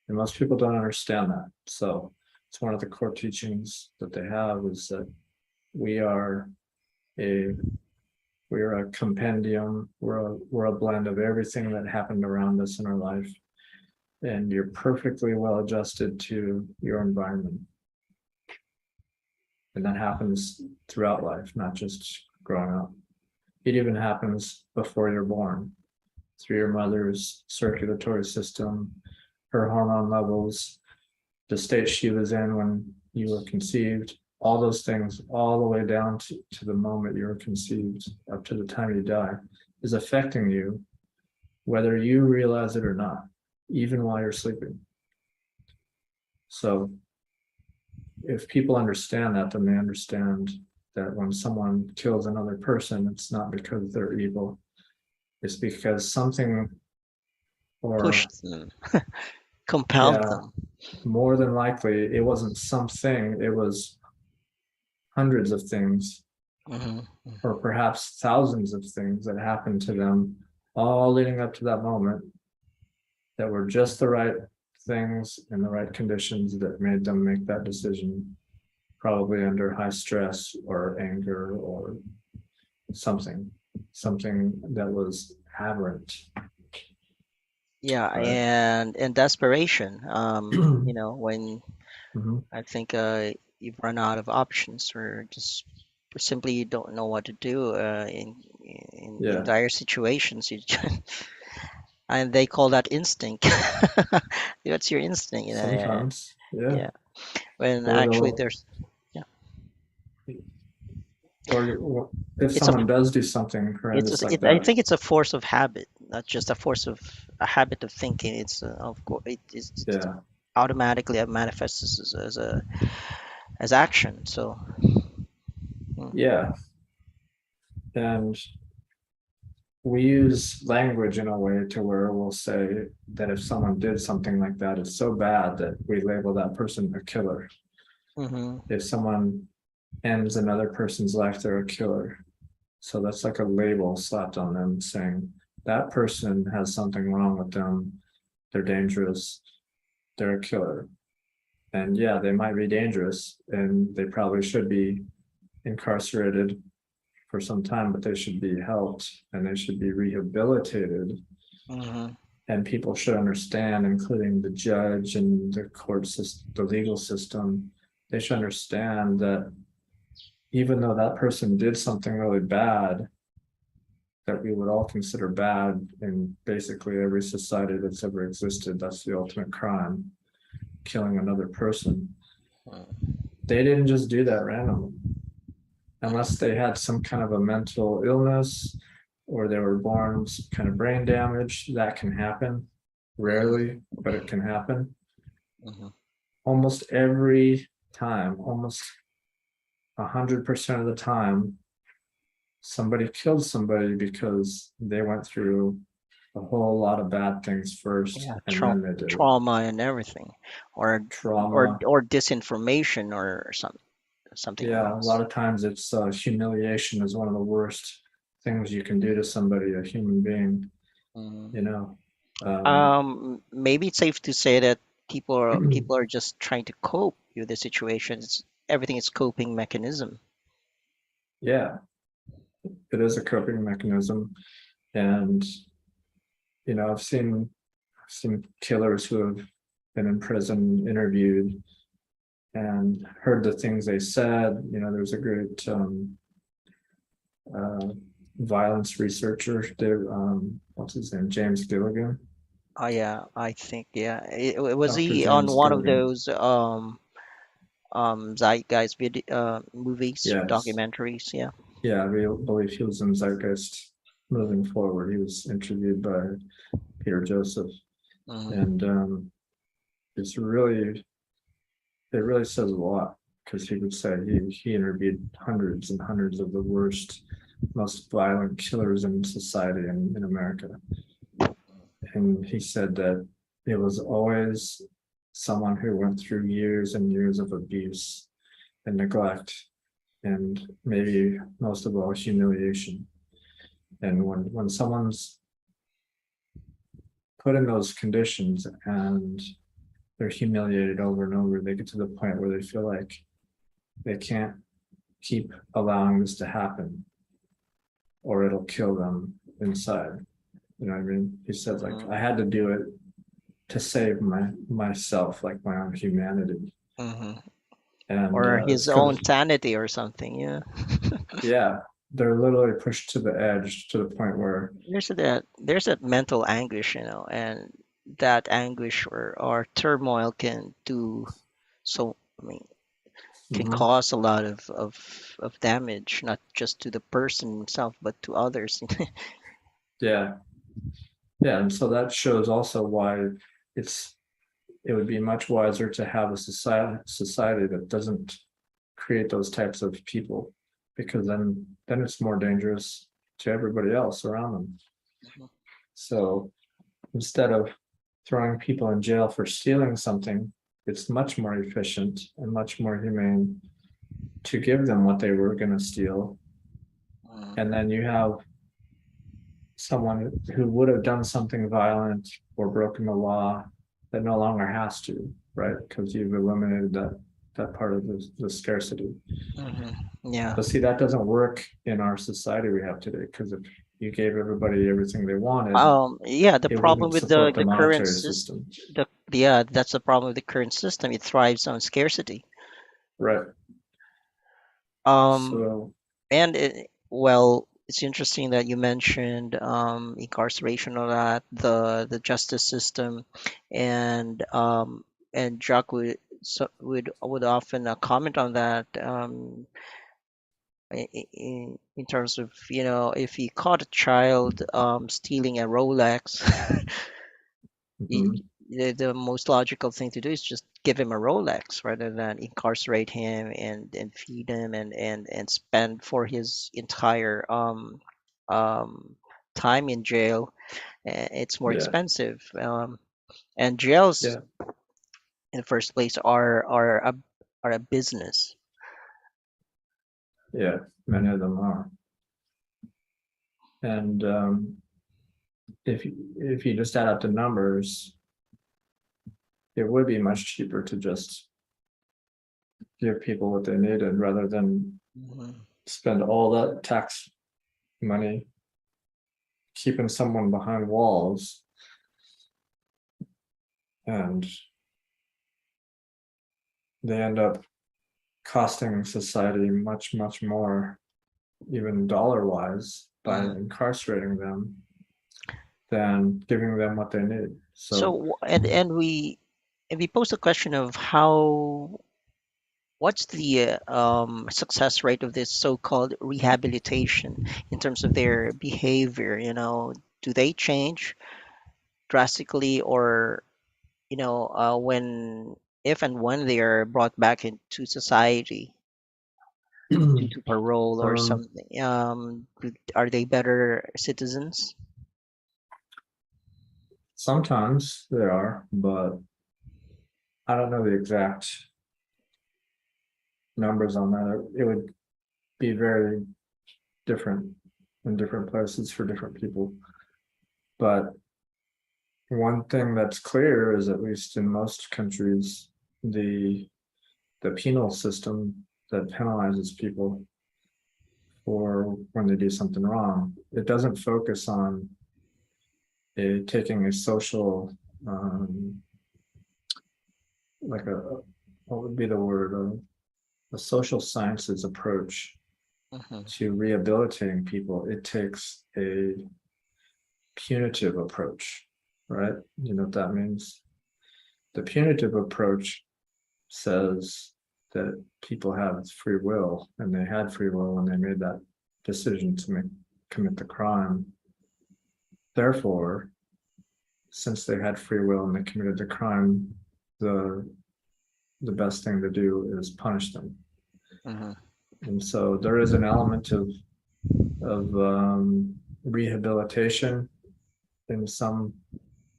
C: And most people don't understand that. So it's one of the core teachings that they have is that we are a compendium. We're a blend of everything that happened around us in our life, and you're perfectly well adjusted to your environment. And that happens throughout life, not just growing up. It even happens before you're born, through your mother's circulatory system, her hormone levels, the state she was in when you were conceived, all those things, all the way down to the moment you were conceived, up to the time you die, is affecting you, whether you realize it or not, even while you're sleeping. So if people understand that, then they understand that when someone kills another person, it's not because they're evil. It's because something, or
B: Pushed them, compelled
C: yeah,
B: them.
C: more than likely, it wasn't something, it was hundreds of things,
B: Hmm.
C: or perhaps thousands of things that happened to them, all leading up to that moment, that were just the right things and the right conditions that made them make that decision, probably under high stress or anger or something that was aberrant.
B: Yeah,
C: Right.
B: and desperation.
C: Mhm.
B: When I think you've run out of options, or just simply you don't know what to do in
C: Yeah,
B: dire situations. And they call that instinct. That's your instinct,
C: sometimes. Yeah.
B: yeah. When
C: Or
B: actually
C: they'll,
B: there's, yeah,
C: or if
B: it's a
C: someone does do something horrendous like
B: I
C: that.
B: think it's a force of habit, not just a habit of thinking. It's of course it is
C: Yeah.
B: automatically manifests as action. So, mm,
C: Yeah. And we use language in a way to where we'll say that if someone did something like that, it's so bad that we label that person a killer.
B: mm-hmm,
C: If someone ends another person's life, they're a killer. So that's like a label slapped on them saying that person has something wrong with them. They're dangerous. They're a killer. And yeah, they might be dangerous and they probably should be incarcerated for some time, but they should be helped and they should be rehabilitated.
B: mm-hmm,
C: And people should understand, including the judge and the court system, the legal system, they should understand that even though that person did something really bad, that we would all consider bad in basically every society that's ever existed, that's the ultimate crime, killing another person. They didn't just do that randomly, unless they had some kind of a mental illness or they were born with some kind of brain damage. That can happen, rarely, but it can happen.
B: mm-hmm.
C: Almost every time, almost 100% of the time, somebody killed somebody because they went through a whole lot of bad things first
B: Yeah,
C: and then they did it.
B: trauma and everything, or
C: Trauma.
B: disinformation or something
C: Yeah, a
B: else.
C: lot of times it's humiliation is one of the worst things you can do to somebody, a human being,
B: Mhm.
C: you know. Um,
B: Maybe it's safe to say that people are just trying to cope with the situation. Everything is coping mechanism.
C: yeah, it is a coping mechanism. And, I've seen killers who have been in prison interviewed and heard the things they said. There's a great uh, violence researcher there, what's his name, James Gilligan,
B: Oh yeah, I think yeah. Was
C: Dr.
B: he on
C: James
B: one of
C: Gilligan.
B: those zeitgeist movies,
C: Yes.
B: documentaries? Yeah.
C: Yeah, I believe he was in Zeitgeist moving forward. He was interviewed by Peter Joseph.
B: Hmm.
C: And it's really, it really says a lot, because he would say he interviewed hundreds and hundreds of the worst, most violent killers in society in America. And he said that it was always someone who went through years and years of abuse and neglect, and maybe most of all humiliation. And when someone's put in those conditions and they're humiliated over and over, they get to the point where they feel like they can't keep allowing this to happen, or it'll kill them inside. You know what I mean? He said, like,
B: Hmm.
C: I had to do it to save myself, like my own humanity.
B: Hmm.
C: And
B: Or
C: it's
B: his own
C: because,
B: sanity or something. Yeah.
C: yeah, they're literally pushed to the edge to the point where,
B: There's that mental anguish, and that anguish or turmoil can do so. I mean, can
C: mhm,
B: cause a lot of damage, not just to the person himself, but to others.
C: yeah, yeah. And so that shows also why it's it would be much wiser to have a society that doesn't create those types of people, because then it's more dangerous to everybody else around them.
B: Mhm.
C: So instead of throwing people in jail for stealing something, it's much more efficient and much more humane to give them what they were going to steal. And then you have someone who would have done something violent or broken the law that no longer has to, right? Because you've eliminated that part of the scarcity.
B: Yeah.
C: But see, that doesn't work in our society we have today, because if you gave everybody everything they wanted,
B: Yeah, the
C: it
B: problem
C: wouldn't
B: with
C: support the
B: the current
C: monetary
B: system,
C: system.
B: yeah, that's the problem with the current system. It thrives on scarcity.
C: Right.
B: Um,
C: So
B: and well, it's interesting that you mentioned incarceration or that the justice system, and Jacques would often comment on that in terms of, if he caught a child stealing a Rolex, y-
C: mhm,
B: the most logical thing to do is just give him a Rolex rather than incarcerate him and feed him and spend for his entire um, time in jail. It's more
C: yeah,
B: expensive. And jails
C: yeah,
B: in the first place are a business.
C: yeah, many of them are. And if you just add up the numbers, it would be much cheaper to just give people what they needed rather than
B: Mhm.
C: spend all that tax money keeping someone behind walls, and they end up costing society much, much more, even dollar wise, by
B: Mhm.
C: incarcerating them than giving them what they need. So
B: And we pose the question of what's the success rate of this so-called rehabilitation in terms of their behavior? Do they change drastically, or when, if and when they are brought back into society due to parole or
C: um,
B: something, are they better citizens?
C: sometimes they are, but I don't know the exact numbers on that. It would be very different in different places for different people. But one thing that's clear is, at least in most countries, the the penal system that penalizes people for when they do something wrong, it doesn't focus on taking a social, like what would be the word, a social sciences approach
B: Hmm.
C: to rehabilitating people. It takes a punitive approach, right? You know what that means? The punitive approach says that people have free will, and they had free will when they made that decision to commit the crime. Therefore, since they had free will and they committed the crime, the the best thing to do is punish them.
B: Hmm.
C: And so there is an element of rehabilitation in some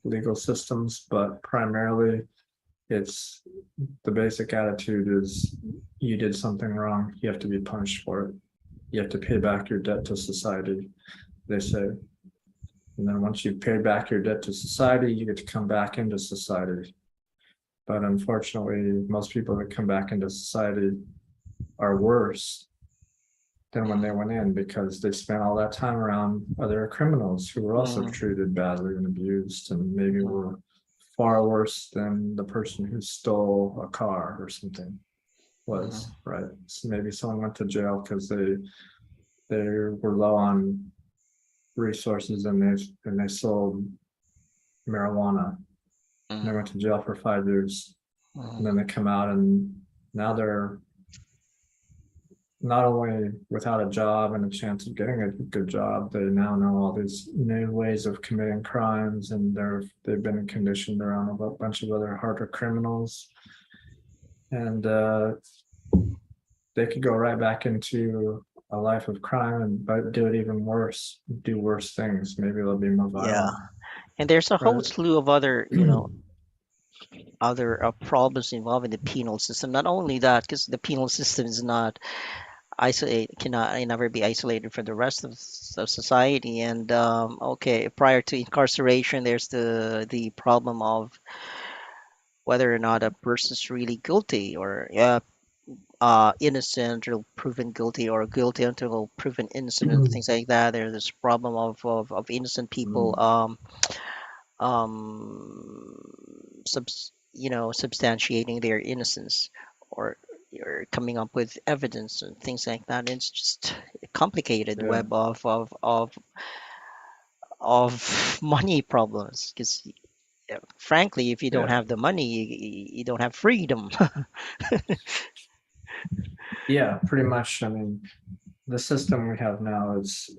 C: legal systems, but primarily it's the basic attitude is, you did something wrong, you have to be punished for it. You have to pay back your debt to society, they say. And then once you've paid back your debt to society, you get to come back into society. But unfortunately, most people that come back into society are worse than when they went in, because they spent all that time around other criminals who were also
B: Hmm.
C: treated badly and abused, and maybe were far worse than the person who stole a car or something was,
B: Hmm.
C: right? So maybe someone went to jail because they were low on resources, and they sold marijuana, and they went to jail for 5 years, and then they come out, and now they're not only without a job and a chance of getting a good job, they now know all these new ways of committing crimes, and they've been conditioned around a bunch of other harder criminals, and they could go right back into a life of crime and but do it even worse, do worse things. Maybe they'll be more
B: Yeah.
C: violent,
B: And there's a whole
C: right?
B: slew of other, other problems involving the penal system. Not only that, because the penal system is not cannot never be isolated from the rest of society. And okay, prior to incarceration, there's the problem of whether or not a person's really guilty or innocent or proven guilty or guilty until proven innocent and things like that. There's this problem of innocent people um substantiating their innocence or coming up with evidence and things like that. It's just a complicated
C: Yeah,
B: web of money problems because frankly, if you don't
C: yeah,
B: have the money, you don't have freedom.
C: yeah. Pretty much. I mean, the system we have now is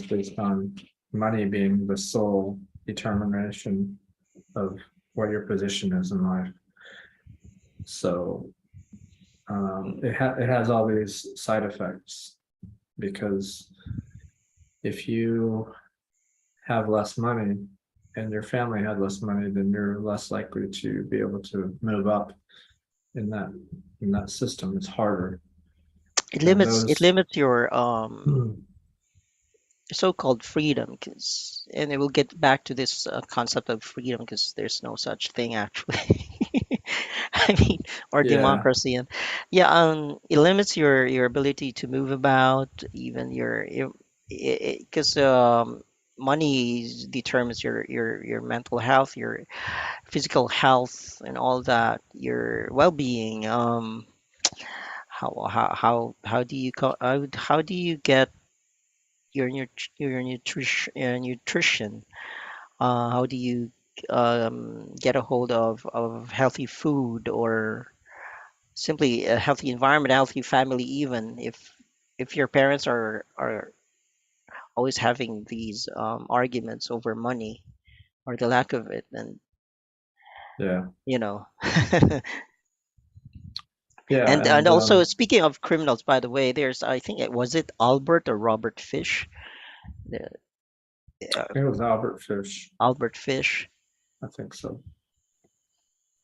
C: based on money being the sole determination of what your position is in life. So it has all these side effects because if you have less money and your family had less money, then you're less likely to be able to move up in that in that system. It's harder. And
B: It
C: those
B: limits your so-called freedom, because and it will get back to this concept of freedom because there's no such thing actually. I mean, or
C: yeah,
B: democracy. And yeah, it limits your ability to move about, even your because money determines your mental health, your physical health, and all that, your well-being. How do you how do you get your nutrition? How do you get a hold of healthy food or simply a healthy environment, healthy family, even if your parents are always having these arguments over money or the lack of it, then
C: yeah,
B: you know.
C: yeah,
B: And
C: and
B: also speaking of criminals, by the way, there's I think it was it Albert or Robert Fish. The,
C: I think it was Albert Fish.
B: Albert Fish.
C: I think so.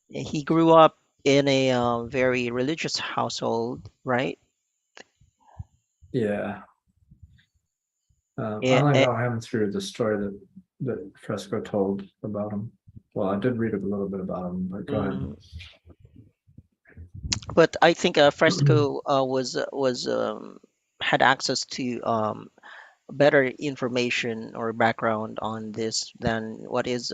B: He grew up in a very religious household, right?
C: Yeah, I
B: Eh,
C: only
B: eh,
C: know him through the story that Fresco told about him. Well, I did read a little bit about him, but go ahead.
B: mm, but I think Fresco was had access to better information or background on this than what is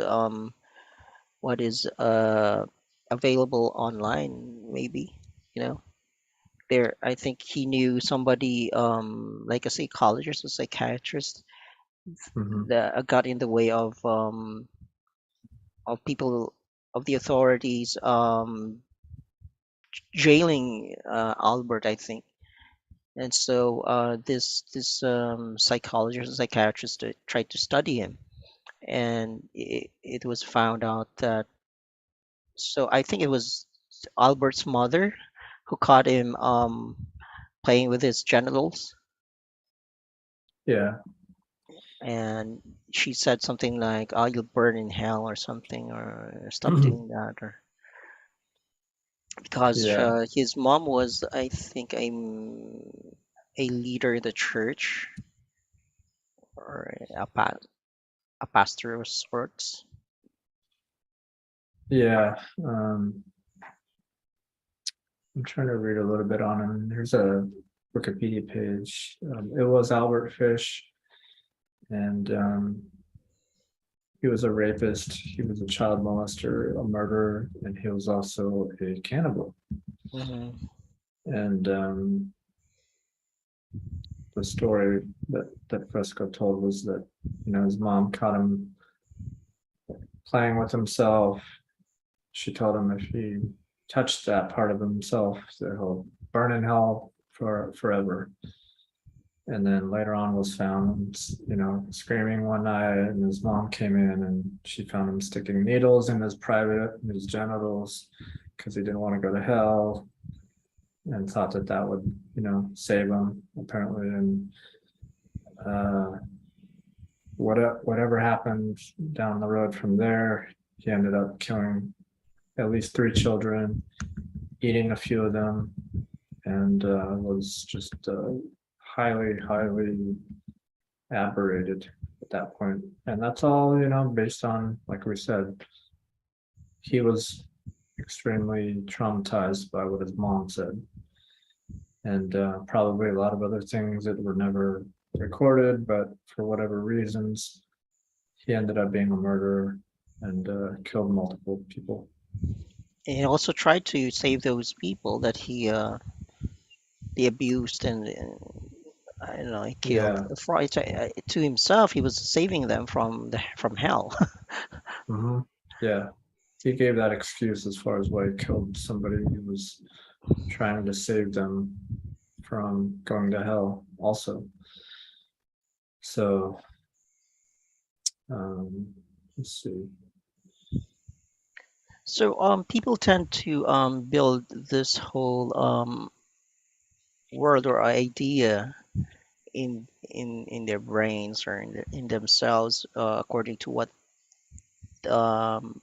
B: available online, maybe. You know, there I think he knew somebody like a psychologist or psychiatrist
C: Mhm.
B: that got in the way of people of the authorities jailing Albert, I think. And so this psychologist and psychiatrist tried to study him, and it was found out that, so I think it was Albert's mother who caught him playing with his genitals,
C: Yeah.
B: and she said something like, "Oh, you'll burn in hell" or something, or "Stop doing that," or because
C: Yeah.
B: his mom was, I think, a leader in the church or a pastor of sorts.
C: Yeah. I'm trying to read a little bit on him. There's a Wikipedia page. It was Albert Fish, and he was a rapist. He was a child molester, a murderer, and he was also a cannibal.
B: Hmm.
C: And the story that Fresco told was that his mom caught him playing with himself. She told him if he touched that part of himself, that he'll burn in hell for forever. And then later on was found, screaming one night, and his mom came in and she found him sticking needles in his genitals because he didn't want to go to hell. and thought that that would, save him apparently. And uh, whatever happened down the road from there, he ended up killing at least 3 children, eating a few of them, and was just highly, highly aberrated at that point. And that's all, based on, like we said, he was extremely traumatized by what his mom said. And probably a lot of other things that were never recorded, but for whatever reasons, he ended up being a murderer and killed multiple people.
B: And he also tried to save those people that he abused and I don't know, he killed.
C: Yeah.
B: To himself, he was saving them from hell.
C: Hmm. Yeah. He gave that excuse as far as why he killed somebody. He was trying to save them from going to hell also. So let's see.
B: So people tend to build this whole world or idea in their brains or in themselves um,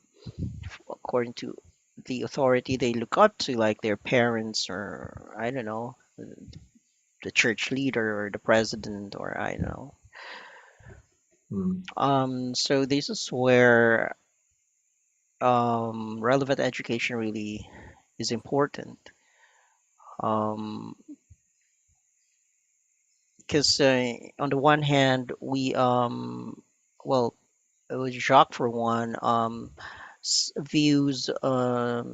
B: according to the authority they look up to, like their parents or I don't know, the church leader or the president or I don't know.
C: Hmm.
B: So this is where relevant education really is important. Um, because on the one hand, well, Jacques for one, views uh,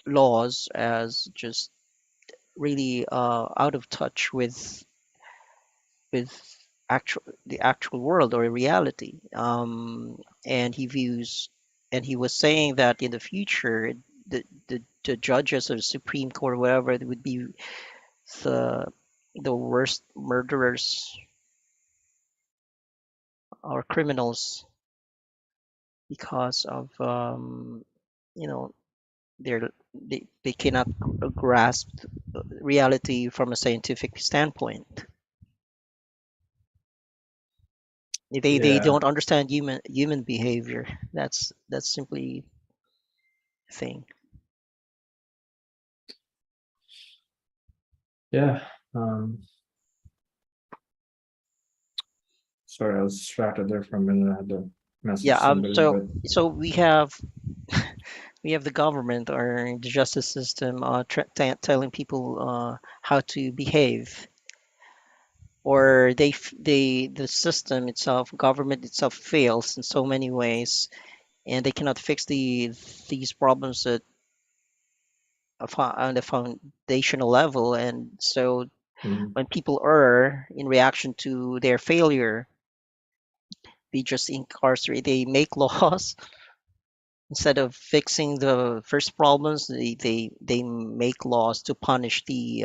B: laws as just really out of touch with the actual world or reality. And he was saying that in the future, the judges of the Supreme Court, or whatever, it would be the the worst murderers or criminals because of you know they cannot grasp reality from a scientific standpoint. They
C: Yeah.
B: don't understand human behavior. That's simply the thing.
C: Yeah. Um, Sorry, I was distracted there for a minute. I had to
B: Yeah.
C: message somebody,
B: So
C: but
B: so we have the government or the justice system telling people how to behave, or the system itself, government itself, fails in so many ways, and they cannot fix these problems on the foundational level. And so
C: mm,
B: when people err in reaction to their failure, they just incarcerate, they make laws instead of fixing the first problems. They make laws to punish the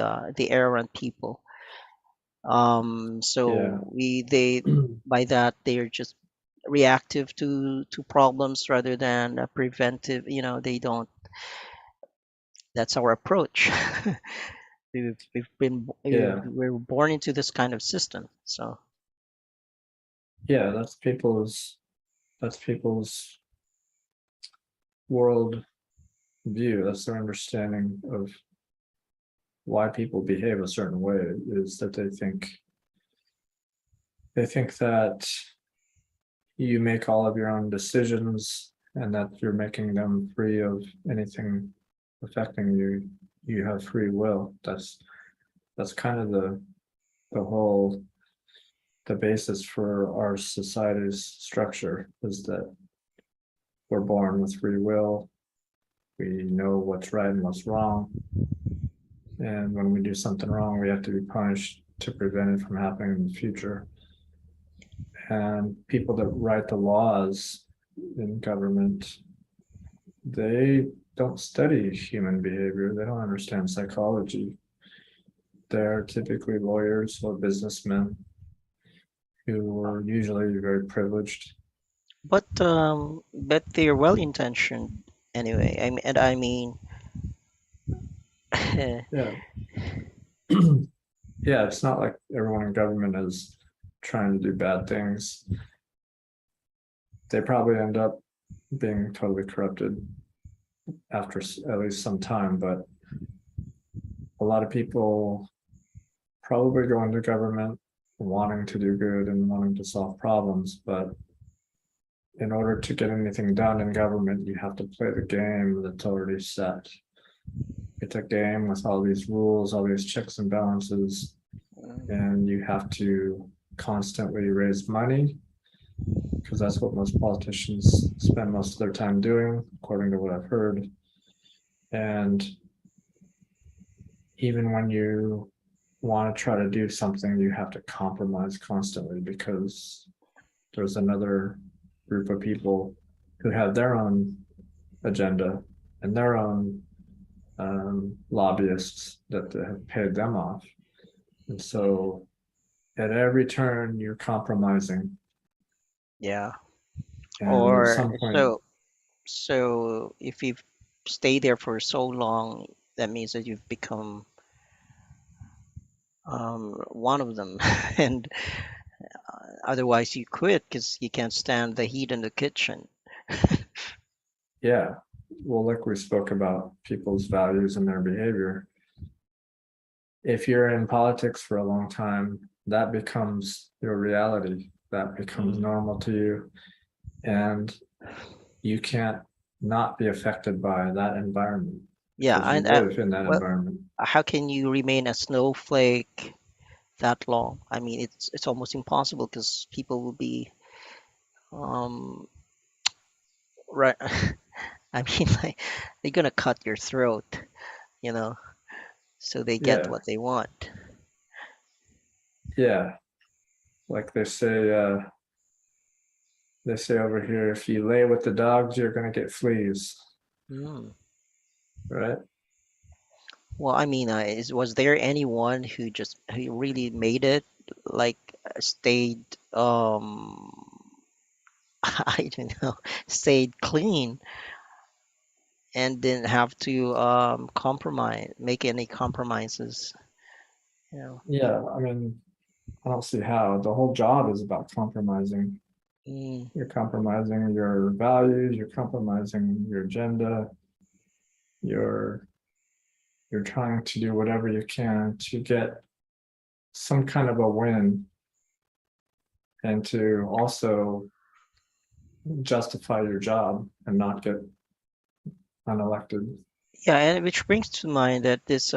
B: errant people.
C: yeah,
B: So we they by that they're just reactive to problems rather than preventive. They don't. That's our approach.
C: yeah,
B: We're born into this kind of system. So
C: yeah. That's people's world view. That's their understanding of why people behave a certain way. Is that they think that you make all of your own decisions and that you're making them free of anything affecting you. You have free will. That's kind of the basis for our society's structure, is that we're born with free will. We know what's right and what's wrong. And when we do something wrong, we have to be punished to prevent it from happening in the future. And people that write the laws in government, they don't study human behavior. They don't understand psychology. They're typically lawyers or businessmen who are usually very privileged.
B: but they're well intentioned anyway. I mean,
C: Yeah. Yeah, it's not like everyone in government is trying to do bad things. They probably end up being totally corrupted after at least some time, but a lot of people probably go into government wanting to do good and wanting to solve problems, but in order to get anything done in government, you have to play the game that's already set. It's a game with all these rules, all these checks and balances, and you have to constantly raise money because that's what most politicians spend most of their time doing, according to what I've heard. And even when you want to try to do something, you have to compromise constantly because there's another group of people who have their own agenda and their own lobbyists that have paid them off. And so at every turn, you're compromising.
B: Yeah.
C: And at
B: Or
C: some point,
B: so if you've stayed there for so long, that means that you've become one of them, and otherwise you quit because you can't stand the heat in the kitchen.
C: yeah, well, like we spoke about people's values and their behavior. If you're in politics for a long time, that becomes your reality. That becomes
B: Mm.
C: normal to you. And you can't not be affected by that environment
B: Yeah,
C: because you live in that
B: well,
C: environment.
B: how can you remain a snowflake that long? I mean, it's almost impossible because people will be um right. I mean, like they're gonna cut your throat, you know, so they get
C: Yeah,
B: what they want.
C: yeah. Like they say over here, if you lay with the dogs, you're gonna get fleas,
B: Mm.
C: right?
B: Well, I mean, was there anyone who really made it, like stayed I don't know, stayed clean and didn't have to make any compromises, you know?
C: Yeah, I mean, I don't see how. The whole job is about compromising.
B: Mm.
C: You're compromising your values, you're compromising your agenda, you're you're trying to do whatever you can to get some kind of a win and to also justify your job and not get unelected.
B: Yeah, and which brings to mind that this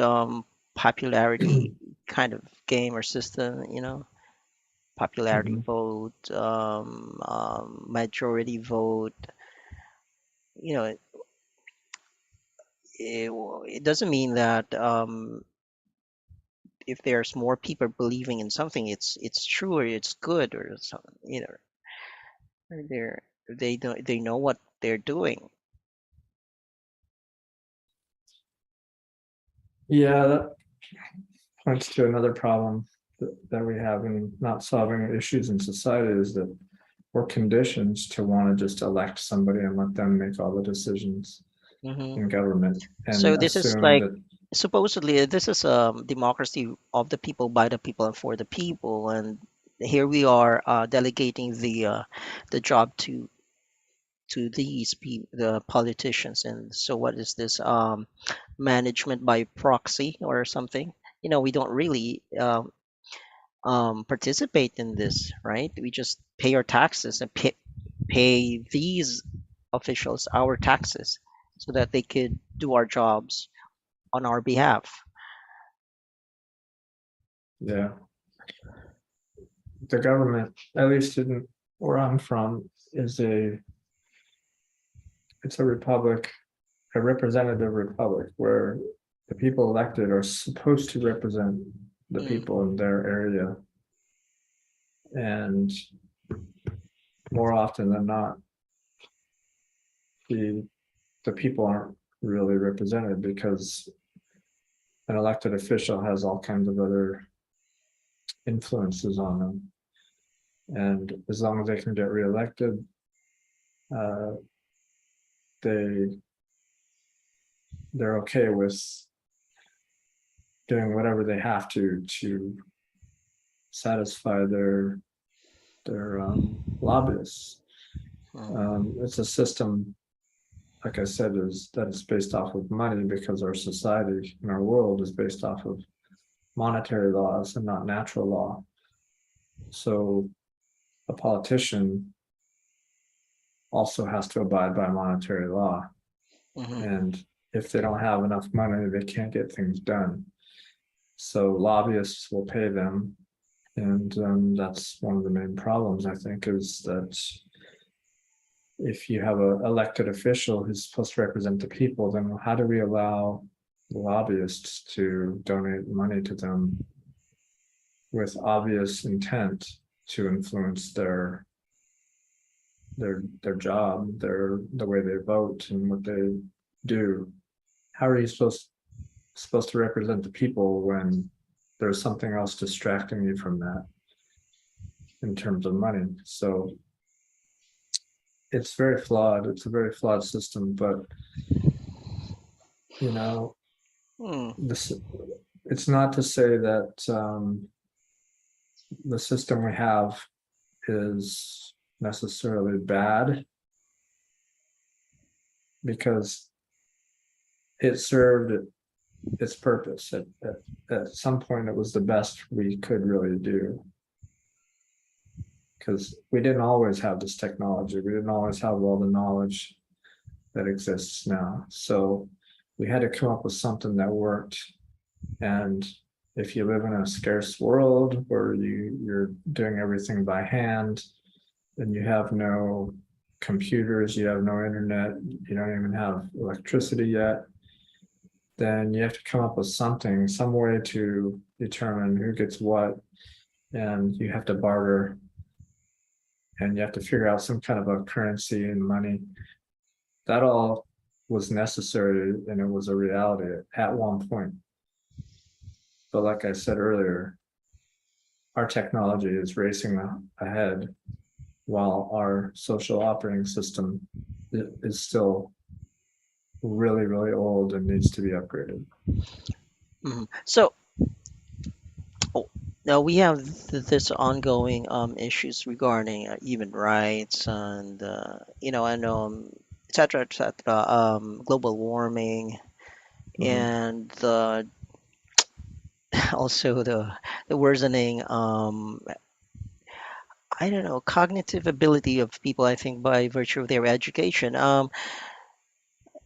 B: popularity kind of game or system, popularity
C: Mhm.
B: vote, majority vote, you know, it doesn't mean that if there's more people believing in something, it's true or it's good or something, or they know what they're doing.
C: Yeah, that points to another problem that we have in not solving issues in society is that we're conditioned to want to just elect somebody and let them make all the decisions
B: Hmm.
C: in government and
B: So this is
C: assume
B: like
C: that,
B: supposedly this is democracy of the people by the people and for the people, and here we are delegating the job to the politicians. And so what is this management by proxy or something? We don't really participate in this, right? We just pay our taxes and pay these officials our taxes so that they could do our jobs on our behalf.
C: yeah, the government, at least in where I'm from, is it's a republic, a representative republic where the people elected are supposed to represent the
B: Mm.
C: people in their area. And more often than not, the the people aren't really represented because an elected official has all kinds of other influences on them. And as long as they can get reelected, uh, they they're okay with doing whatever they have to satisfy their lobbyists. It's a system, like I said, that is based off of money, because our society and our world is based off of monetary laws and not natural law. So a politician also has to abide by monetary law. And if they don't have enough money, they can't get things done. So lobbyists will pay them. And that's one of the main problems, I think, is that if you have an elected official who's supposed to represent the people, then how do we allow lobbyists to donate money to them with obvious intent to influence their job, the way they vote and what they do? How are you supposed to represent the people when there's something else distracting you from that in terms of money? So it's very flawed. It's a very flawed system, but this, it's not to say that the system we have is necessarily bad, because it served its purpose. At some point, it was the best we could really do, because we didn't always have this technology. We didn't always have all the knowledge that exists now. So we had to come up with something that worked. And if you live in a scarce world where you're doing everything by hand, and you have no computers, you have no internet, you don't even have electricity yet, then you have to come up with something, some way to determine who gets what, and you have to barter, and you have to figure out some kind of a currency and money. That all was necessary, and it was a reality at one point. But like I said earlier, our technology is racing ahead, while our social operating system is still really, really old and needs to be upgraded.
B: So now we have this ongoing issues regarding human rights and et cetera, global warming, and also the worsening I don't know, cognitive ability of people, I think, by virtue of their education,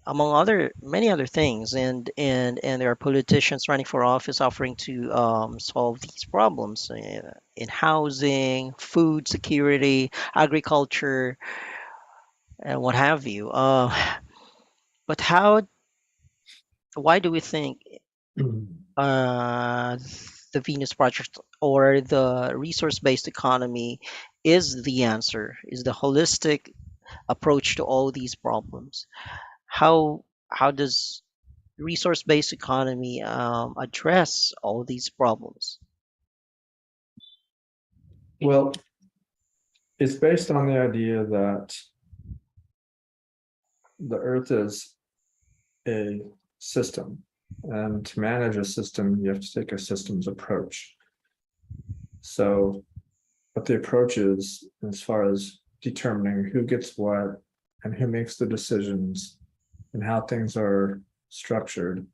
B: among many other things, and there are politicians running for office offering to solve these problems in housing, food security, agriculture, and what have you. But why do we think uh, the Venus Project or the resource-based economy is the answer, is the holistic approach to all these problems? How does resource-based economy address all these problems?
C: Well, it's based on the idea that the Earth is a system, and to manage a system, you have to take a systems approach. So what the approach is, as far as determining who gets what and who makes the decisions and how things are structured,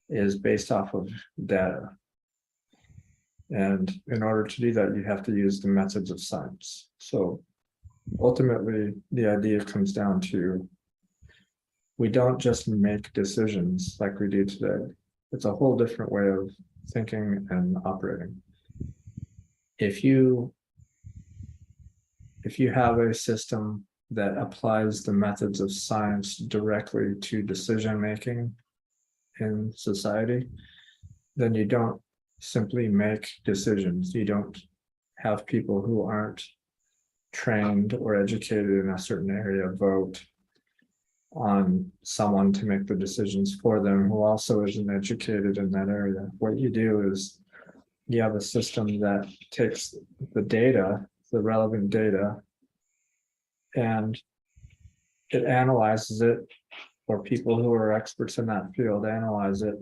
C: is based off of data. And in order to do that, you have to use the methods of science. So ultimately, the idea comes down to, we don't just make decisions like we do today. It's a whole different way of thinking and operating. If you have a system that applies the methods of science directly to decision making in society, then you don't simply make decisions. You don't have people who aren't trained or educated in a certain area vote on someone to make the decisions for them who also isn't educated in that area. What you do is you have a system that takes the data, the relevant data, and it analyzes it, or people who are experts in that field analyze it,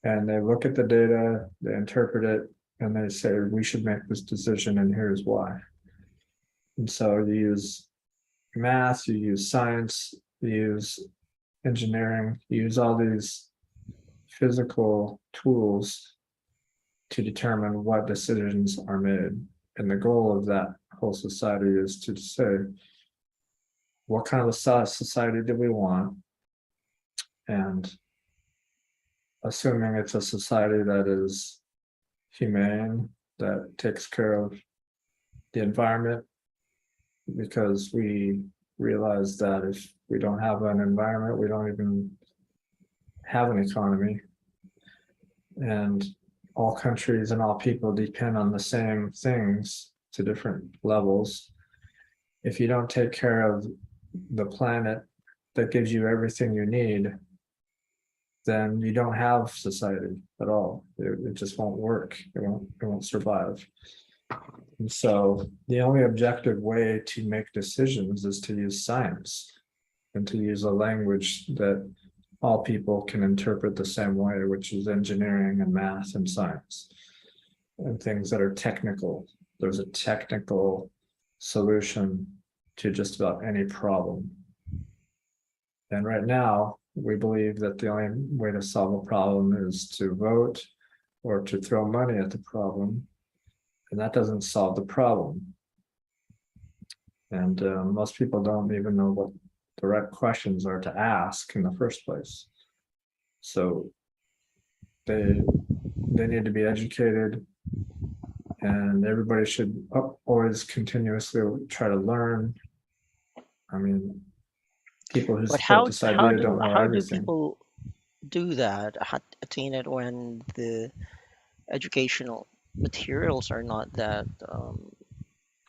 C: and they look at the data, they interpret it, and they say, we should make this decision, and here's why. And so you use math, you use science, you use engineering, you use all these physical tools to determine what decisions are made. And the goal of that whole society is to say, what kind of a society do we want? And assuming it's a society that is humane, that takes care of the environment, because we realize that if we don't have an environment, we don't even have an economy. And all countries and all people depend on the same things to different levels. If you don't take care of the planet that gives you everything you need, then you don't have society at all. It just won't work. It won't survive. And so the only objective way to make decisions is to use science and to use a language that all people can interpret the same way, which is engineering and math and science and things that are technical. There's a technical solution to just about any problem. And right now, we believe that the only way to solve a problem is to vote or to throw money at the problem. And that doesn't solve the problem. And most people don't even know what the right questions are to ask in the first place. So they need to be educated, and everybody should always continuously try to learn. I mean, people who
B: But
C: support this idea don't know
B: how do
C: everything.
B: people do that, attain it when the educational materials are not that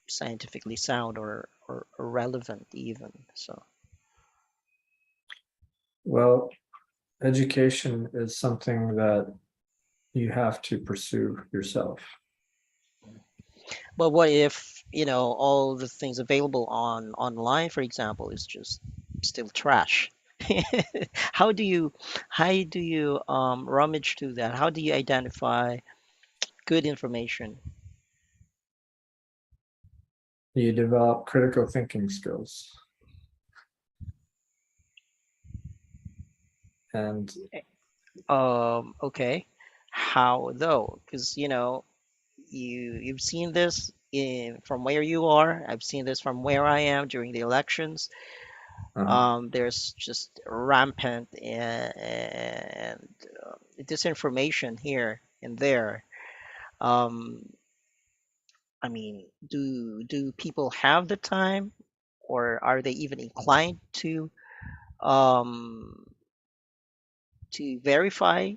B: scientifically sound or relevant even? So,
C: Well, education is something that you have to pursue yourself.
B: but what if, all the things available online, for example, is just still trash? How do you rummage through that? How do you identify good information?
C: You develop critical thinking skills. And
B: Okay. How though? Because you've seen this from where you are. I've seen this from where I am during the elections. There's just rampant and disinformation here and there. Um, I mean, do people have the time, or are they even inclined um, to verify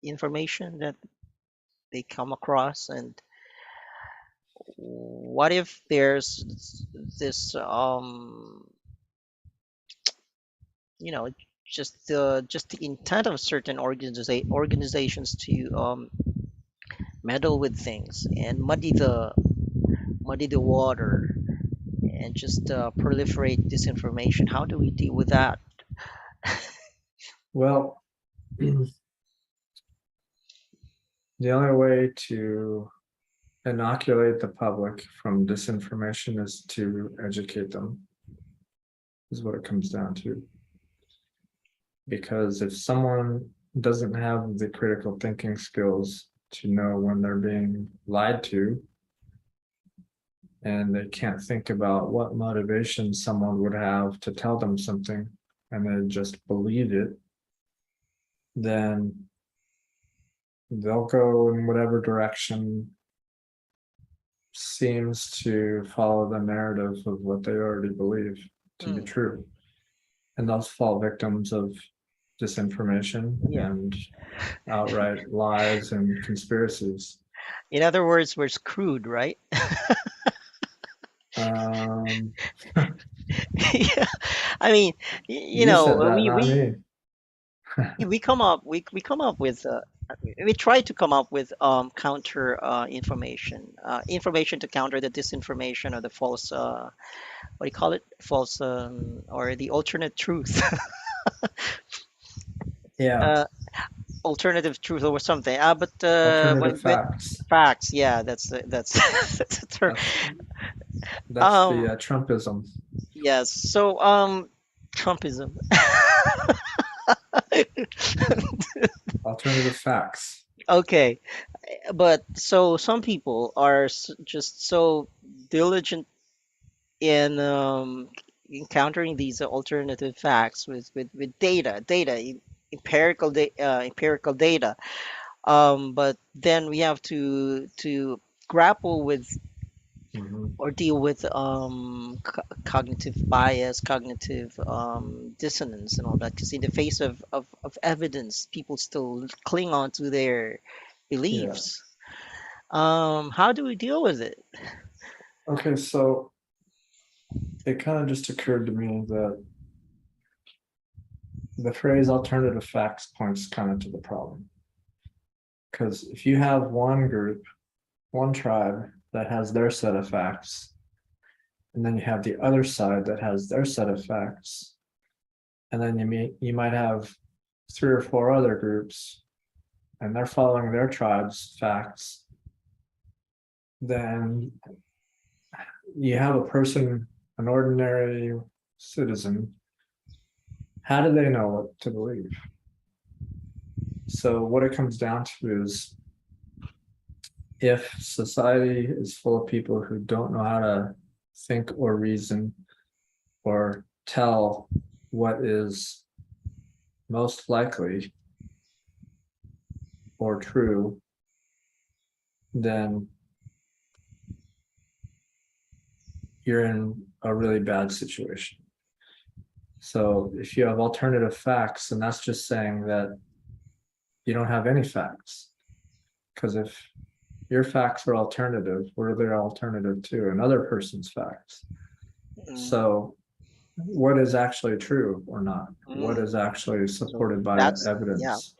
B: information that they come across? And what if there's this you know just the intent of certain organizations to meddle with things and muddy the water and just proliferate disinformation? How do we deal with that?
C: well, the only way to inoculate the public from disinformation is to educate them, is what it comes down to. Because if someone doesn't have the critical thinking skills to know when they're being lied to, and they can't think about what motivation someone would have to tell them something, and they just believe it, then they'll go in whatever direction seems to follow the narrative of what they already believe to be
B: Hmm,
C: true. And they'll fall victims of disinformation
B: yeah.
C: and outright lies and conspiracies.
B: In other words, we're screwed, right?
C: Um,
B: Yeah. I mean,
C: you said that,
B: we
C: not me.
B: we come up with we try to come up with counter information to counter the disinformation or the false what do you call it, false or the alternate truth.
C: Yeah.
B: uh, alternative truth or something. But
C: Alternative
B: with
C: facts.
B: facts, yeah, that's that's a term.
C: That's that's the
B: Um,
C: Trumpism.
B: yes. So Trumpism.
C: Alternative facts.
B: Okay, but so some people are just so diligent in encountering these alternative facts with empirical data. But then we have to grapple with
C: Mhm.
B: or deal with cognitive bias, cognitive dissonance, and all that. Because in the face of evidence, people still cling on to their
C: Yeah.
B: beliefs. How do we deal with it?
C: Okay, so it kind of just occurred to me that the phrase alternative facts points kind of to the problem. Because if you have one group, one tribe that has their set of facts, and then you have the other side that has their set of facts, and then you might have 3 or 4 other groups, and they're following their tribe's facts, then you have a person, an ordinary citizen. How do they know what to believe? So what it comes down to is, if society is full of people who don't know how to think or reason or tell what is most likely or true, then you're in a really bad situation. So if you have alternative facts, and that's just saying that you don't have any facts. Because if your facts are alternative, what are they alternative to? Another person's facts.
B: Mm,
C: So what is actually true or not? What is
B: mm.
C: actually
B: So
C: supported by
B: that's yeah,
C: evidence?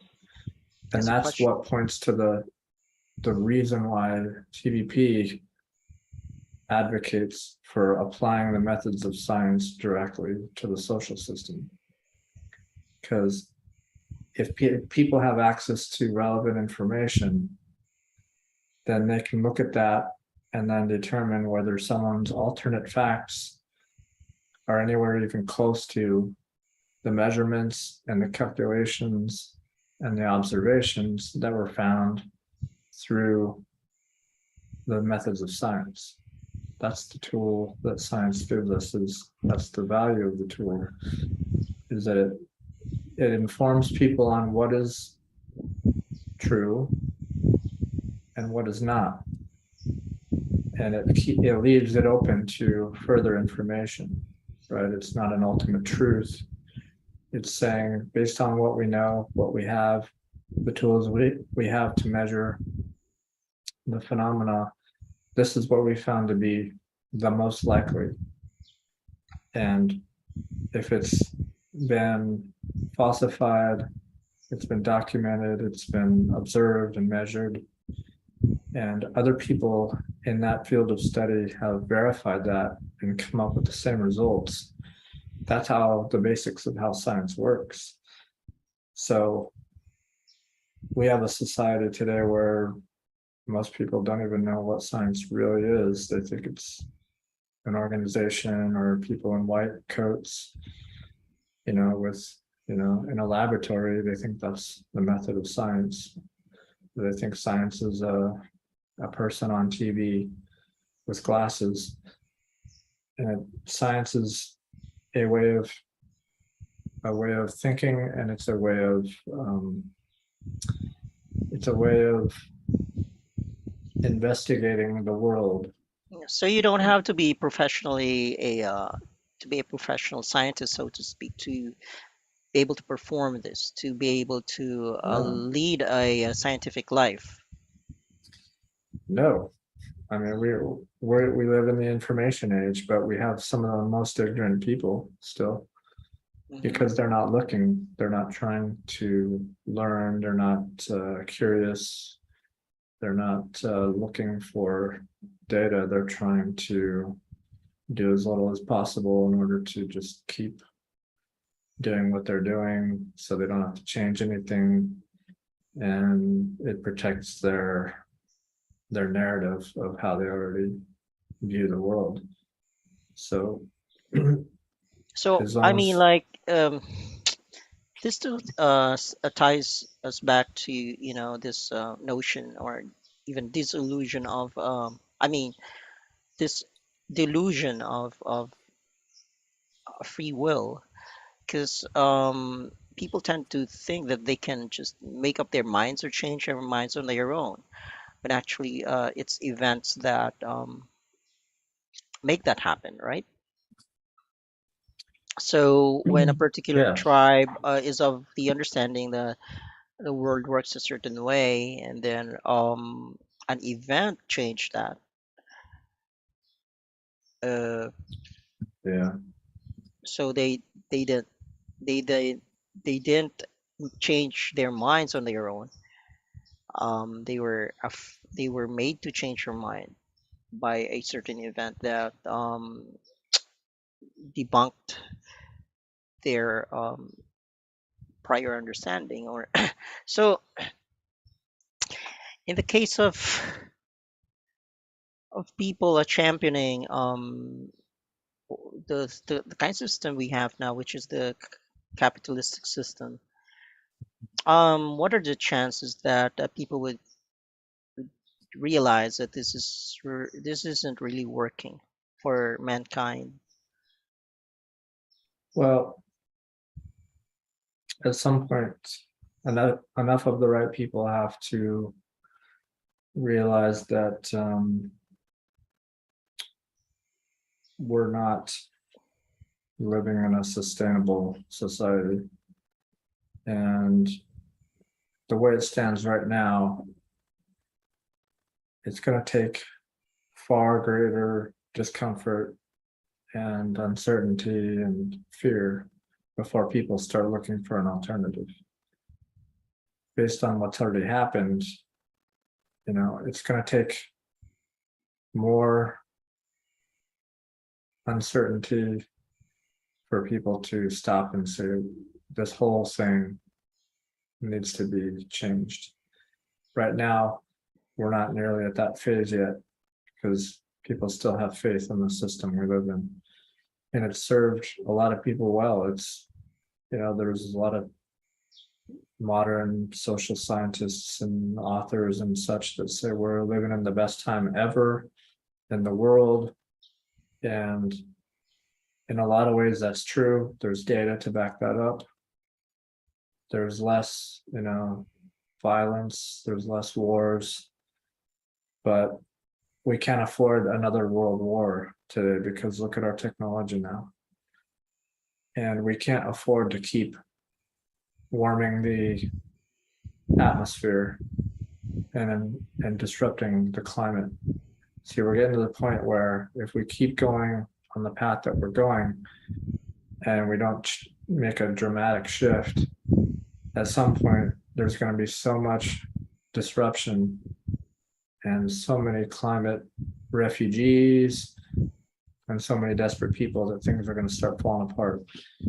C: And
B: that's a
C: that's
B: question.
C: what points to the reason why TVP advocates for applying the methods of science directly to the social system. Because if people have access to relevant information, then they can look at that and then determine whether someone's alternate facts are anywhere even close to the measurements and the calculations and the observations that were found through the methods of science. That's the tool that science gives us. That's the value of the tool, is that it informs people on what is true and what is not, and it leaves it open to further information. Right? It's not an ultimate truth. It's saying, based on what we know, what we have, the tools we have to measure the phenomena, this is what we found to be the most likely. And if it's been falsified, it's been documented, it's been observed and measured, and other people in that field of study have verified that and come up with the same results, that's how the basics of how science works. So we have a society today where most people don't even know what science really is. They think it's an organization or people in white coats, with, in a laboratory. They think that's the method of science. They think science is a person on TV with glasses. And science is a way of thinking, and it's a way of investigating the world.
B: So you don't have to be to be a professional scientist, so to speak, to be able to perform this, to be able to
C: No,
B: lead a scientific life.
C: no. I mean, we live in the information age, but we have some of the most ignorant people still,
B: Mhm.
C: because they're not looking, they're not trying to learn, they're not curious, they're not looking for data. They're trying to do as little as possible in order to just keep doing what they're doing, so they don't have to change anything. and it protects their narrative of how they already view the world. So
B: So
C: as
B: I
C: long
B: mean,
C: as
B: like, this still ties us back to, this notion, or even disillusion of, I mean, this delusion of free will, because people tend to think that they can just make up their minds or change their minds on their own, but actually, it's events that make that happen, right? So when a particular
C: yeah,
B: tribe is of the understanding that the world works a certain way, and then an event changed that, uh,
C: yeah,
B: so they didn't they they they didn't change their minds on their own. They were made to change their mind by a certain event that debunked their prior understanding, or so in the case of people championing the kind of system we have now, which is the capitalistic system. What are the chances that people would realize that this isn't really working for mankind?
C: well, at some point, enough of the right people have to realize that we're not living in a sustainable society. And the way it stands right now, it's going to take far greater discomfort and uncertainty and fear before people start looking for an alternative. Based on what's already happened, it's going to take more uncertainty for people to stop and say, this whole thing needs to be changed. Right now, we're not nearly at that phase yet because people still have faith in the system we live in. And it's served a lot of people well. There's a lot of modern social scientists and authors and such that say we're living in the best time ever in the world. And in a lot of ways, that's true. There's data to back that up. There's less, violence, there's less wars, but we can't afford another world war today because look at our technology now. And we can't afford to keep warming the atmosphere and disrupting the climate. See, we're getting to the point where if we keep going on the path that we're going and we don't make a dramatic shift, at some point there's going to be so much disruption and so many climate refugees and so many desperate people that things are going to start falling apart.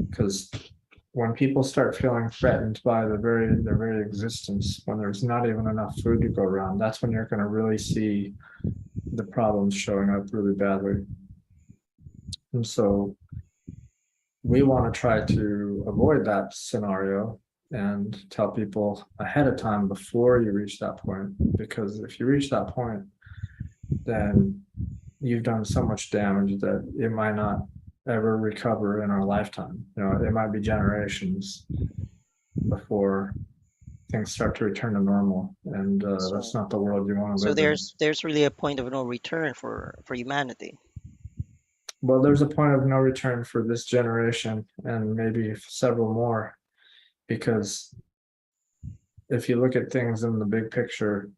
C: Because when people start feeling threatened by their very existence, when there's not even enough food to go around, that's when you're going to really see the problems showing up really badly. And so we want to try to avoid that scenario and tell people ahead of time before you reach that point, because if you reach that point, then you've done so much damage that it might not ever recover in our lifetime. It might be generations before things start to return to normal, and that's
B: So
C: not the world you want to
B: so
C: live in.
B: there's really a point of no return for humanity.
C: Well, there's a point of no return for this generation and maybe several more, because if you look at things in the big picture,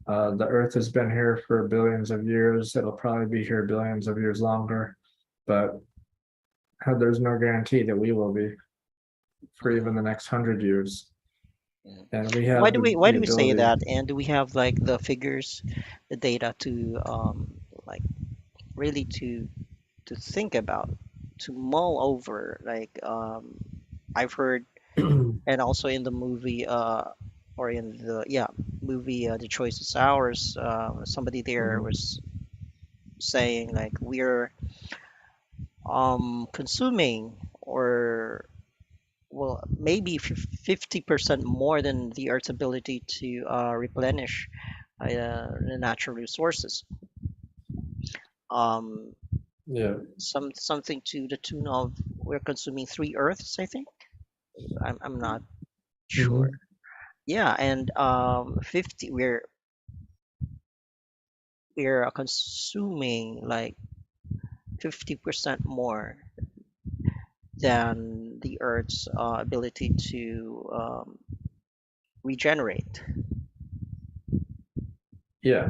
C: the Earth has been here for billions of years. It'll probably be here billions of years longer, but there's no guarantee that we will be for even the next 100 years.
B: Mhm.
C: And we
B: Why
C: have
B: do
C: the,
B: we why
C: the
B: do we say
C: ability.
B: that? And do we have like the figures, the data to like really to think about, to mull over? Like I've heard, and also in the movie or in the movie The Choice Is Ours, somebody there
C: Mhm.
B: was saying like we're consuming, or well, maybe 50% more than the Earth's ability to replenish the natural resources. Um,
C: Yeah.
B: something to the tune of we're consuming 3 Earths, I think. I'm not sure.
C: Hmm.
B: Yeah, and 50 we're consuming like 50% more than the Earth's ability to regenerate.
C: Yeah.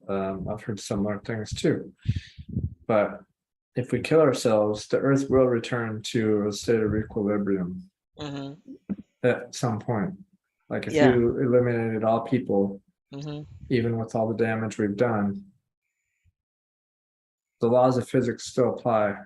C: I've heard similar things too. But if we kill ourselves, the Earth will return to a state of equilibrium
B: Hmm.
C: at some point. Like if
B: Yeah.
C: you eliminated all people,
B: Hmm.
C: even with all the damage we've done, the laws of physics still apply,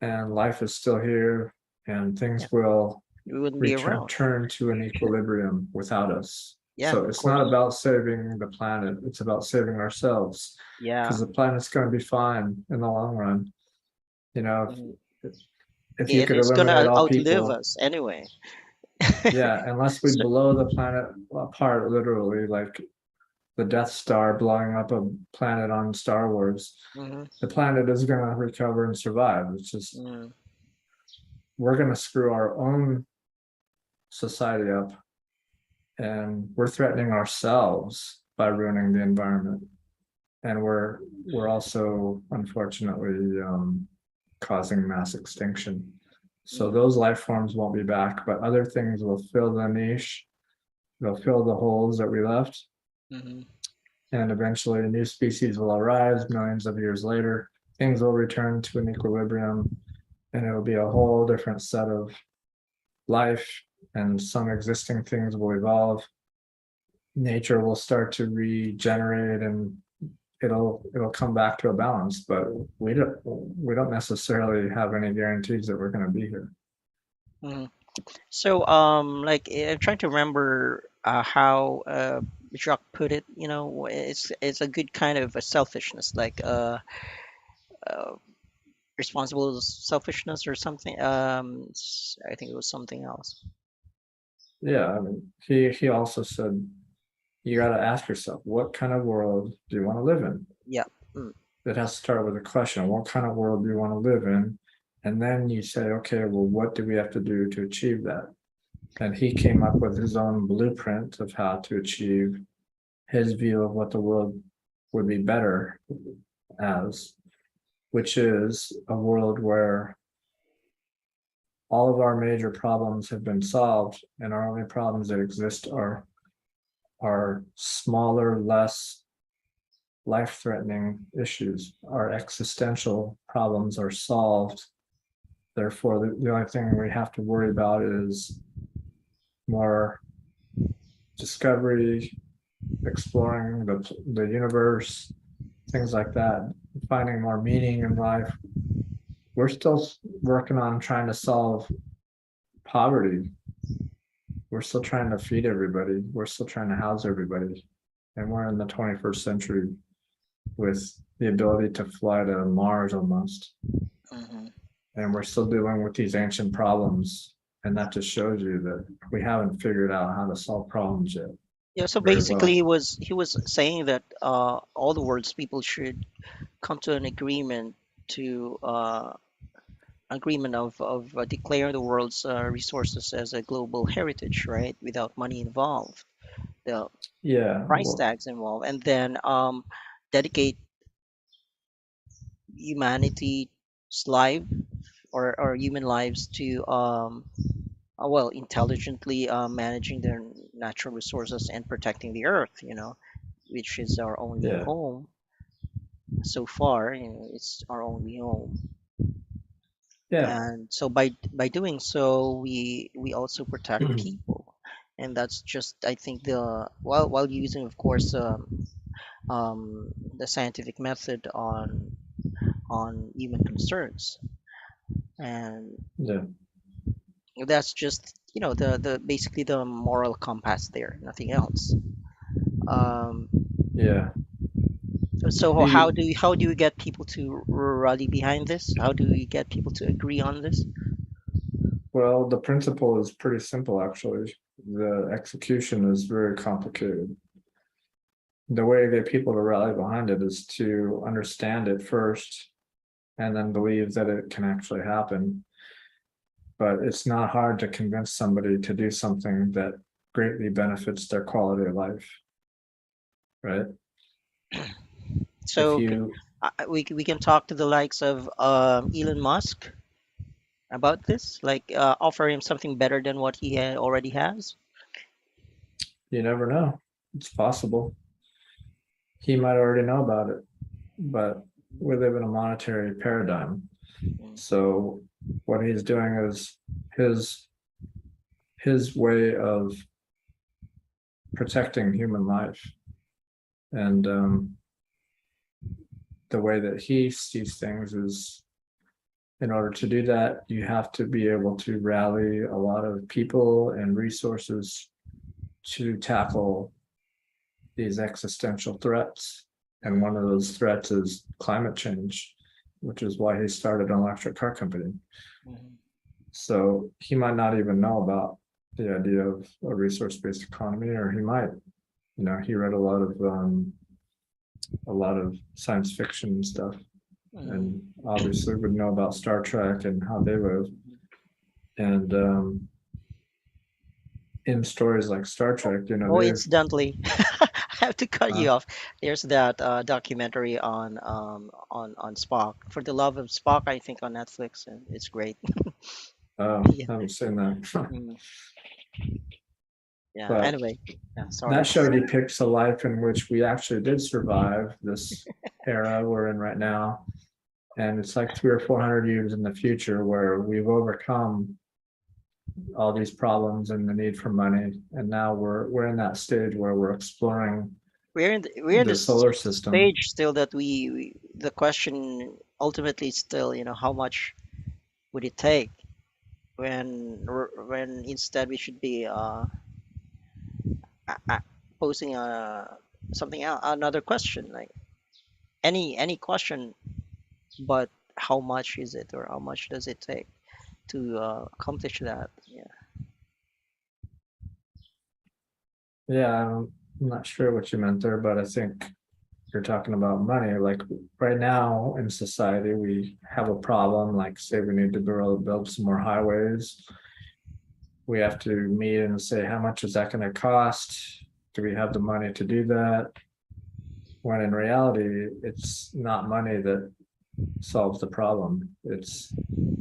C: and life is still here, and
B: Yeah.
C: things will
B: We wouldn't be around.
C: return to an equilibrium without us.
B: Yeah,
C: So
B: of
C: it's not
B: course.
C: about saving the planet, it's about saving ourselves,
B: Yeah.
C: because the planet's going to be fine in the long run. You know,
B: Mhm.
C: if you could
B: It's gonna
C: eliminate all
B: outlive
C: people,
B: us anyway.
C: yeah, unless we
B: So,
C: blow the planet apart, literally, like the Death Star blowing up a planet on Star Wars,
B: mhm,
C: the planet is going to recover and survive. It's just,
B: mm,
C: we're going to screw our own society up, and we're threatening ourselves by ruining the environment. And we're also unfortunately causing mass extinction. So
B: mm,
C: those life forms won't be back, but other things will fill the niche. They'll fill the holes that we left,
B: mhm,
C: and eventually a new species will arise millions of years later. Things will return to an equilibrium, and it'll be a whole different set of life, and some existing things will evolve. Nature will start to regenerate, and it'll come back to a balance, but we don't necessarily have any guarantees that we're going to be here.
B: mhm. So, like I'm trying to remember how Jacques put it. It's a good kind of a selfishness, like uh, responsible selfishness or something. I think it was something else.
C: Yeah, I mean, he also said you got to ask yourself, what kind of world do you want to live in?
B: Yeah. Mm,
C: It has to start with a question: what kind of world do you want to live in? And then you say, okay, well, what do we have to do to achieve that? And he came up with his own blueprint of how to achieve his view of what the world would be better as, which is a world where all of our major problems have been solved, and our only problems that exist are smaller, less life-threatening issues. Our existential problems are solved. Therefore, the only thing we have to worry about is more discovery, exploring the universe, things like that, finding more meaning in life. We're still working on trying to solve poverty. We're still trying to feed everybody. We're still trying to house everybody. And we're in the 21st century with the ability to fly to Mars almost.
B: mhm.
C: And we're still dealing with these ancient problems. And that just shows you that we haven't figured out how to solve problems yet
B: Yeah. So
C: very
B: basically,
C: well.
B: he was saying that all the world's people should come to an agreement of declaring the world's resources as a global heritage, right? Without money involved, the
C: Yeah.
B: price
C: Well,
B: tags involved, and then dedicate humanity's life, or human lives to well, intelligently managing their natural resources and protecting the earth, which is our only
C: yeah.
B: home so far. It's our only home.
C: Yeah.
B: And so by doing so, we also protect people. And that's just, I think, the while using, of course, the scientific method on human concerns. And
C: Yeah.
B: that's just the basically the moral compass there, nothing else. Um,
C: Yeah.
B: so
C: The
B: how do you get people to rally behind this? How do you get people to agree on this?
C: Well, the principle is pretty simple, actually. The execution is very complicated. The way to get people to rally behind it is to understand it first and then believe that it can actually happen. But it's not hard to convince somebody to do something that greatly benefits their quality of life, right? If
B: So
C: you,
B: we can talk to the likes of Elon Musk about this, like offer him something better than what he already has.
C: you never know, it's possible. He might already know about it, but we live in a monetary paradigm.
B: Mm,
C: So what he's doing is his his way of protecting human life. And the way that he sees things is, in order to do that, you have to be able to rally a lot of people and resources to tackle these existential threats. And one of those threats is climate change, which is why he started an electric car company.
B: mhm.
C: So he might not even know about the idea of a resource-based economy, or he might. He read a lot of science fiction stuff, and
B: Mm.
C: obviously would know about Star Trek and how they live. And in stories like Star Trek,
B: Oh,
C: they
B: incidentally, I have to cut
C: uh,
B: you off. There's that documentary on Spock. For the Love of Spock, I think on Netflix, and it's great. Yeah.
C: I haven't seen that.
B: Mm, yeah.
C: But
B: Anyway, yeah.
C: that
B: Sorry.
C: show depicts a life in which we actually did survive this era we're in right now. And it's like 300 or 400 years in the future where we've overcome all these problems and the need for money. And now we're in that stage where we're exploring
B: We're in
C: the
B: this
C: solar system.
B: stage still that the question ultimately is still, how much would it take when instead we should be posing something else, another question, like any question, but how much is it, or how much does it take to accomplish that? Yeah.
C: Yeah, I'm not sure what you meant there, but I think you're talking about money. Like right now in society, we have a problem. Like, say, we need to build some more highways. We have to meet and say, how much is that going to cost? Do we have the money to do that? When in reality, it's not money that solves the problem. It's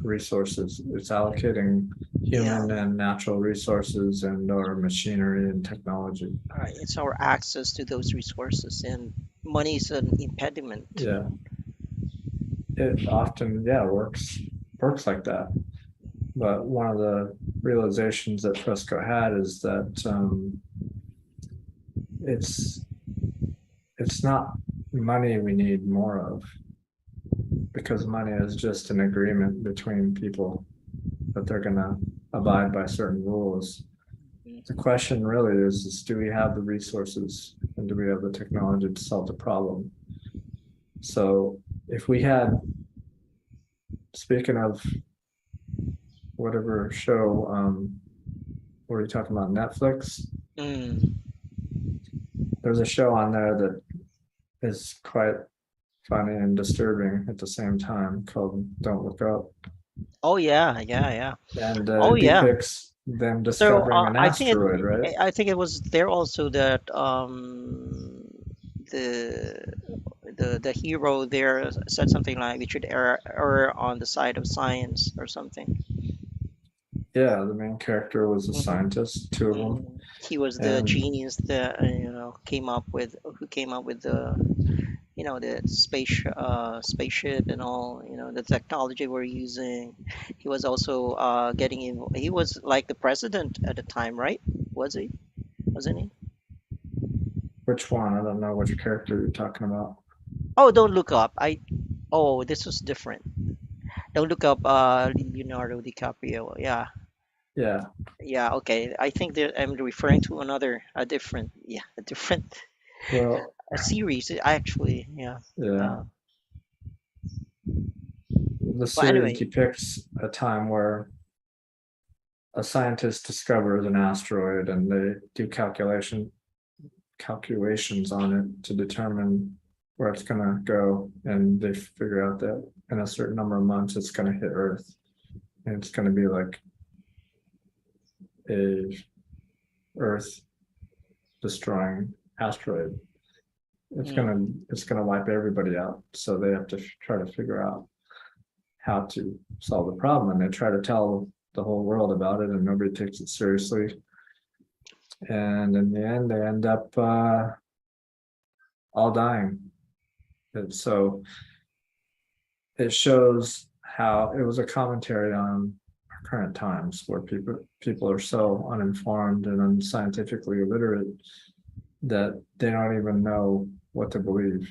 C: resources. It's allocating
B: Yeah.
C: human and natural resources and or machinery and technology.
B: All right, it's our access to those resources, and money is an impediment.
C: Yeah, it often, yeah, works like that. But one of the realizations that Fresco had is that it's it's not money we need more of, because money is just an agreement between people that they're going to abide by certain rules. The question really is do we have the resources and do we have the technology to solve the problem? So if we had, speaking of whatever show, what are you talking about, Netflix?
B: Mm.
C: There's a show on there that is quite funny and disturbing at the same time called Don't Look Up.
B: Oh yeah, yeah, yeah.
C: And
B: Oh
C: it
B: yeah.
C: depicts them
B: So
C: discovering an asteroid, right?
B: I think it was there also that the the hero there said something like we should err on the side of science or something.
C: Yeah, the main character was a
B: Hmm.
C: scientist, two of them.
B: He was the
C: And
B: genius that came up with the spaceship and all, the technology we're using. He was also getting in. He was like the president at the time, right? Was he? Wasn't he?
C: which one? I don't know which character you're talking about.
B: Oh, don't look up. Oh, this was different. Don't look up Leonardo DiCaprio. Yeah.
C: Yeah.
B: Yeah, okay. I think that I'm referring to a different
C: Well,
B: a series actually. Yeah.
C: yeah.
B: Uh,
C: The
B: but
C: series
B: anyway,
C: depicts a time where a scientist discovers an asteroid and they do calculations on it to determine where it's going to go, and they figure out that in a certain number of months it's going to hit Earth, and it's going to be like a Earth destroying asteroid.
B: mm,
C: It's gonna wipe everybody out. So they have to try to figure out how to solve the problem, and they try to tell the whole world about it, and nobody takes it seriously. And in the end, they end up all dying. And so it shows how it was a commentary on our current times, where people are so uninformed and unscientifically illiterate that they don't even know what to believe.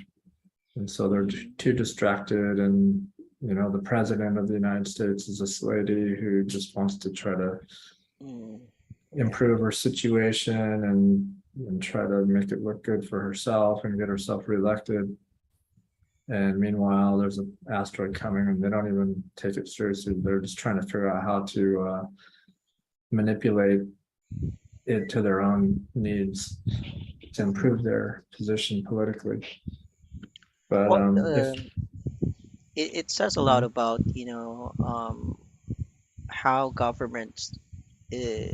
C: And so they're
B: mm,
C: too distracted. And the president of the United States is this lady who just wants to try to
B: mm, yeah.
C: improve her situation and try to make it look good for herself and get herself reelected. And meanwhile, there's an asteroid coming and they don't even take it seriously. They're just trying to figure out how to manipulate it to their own needs to improve their position politically. But
B: Well,
C: if
B: it says a lot about, how governments uh,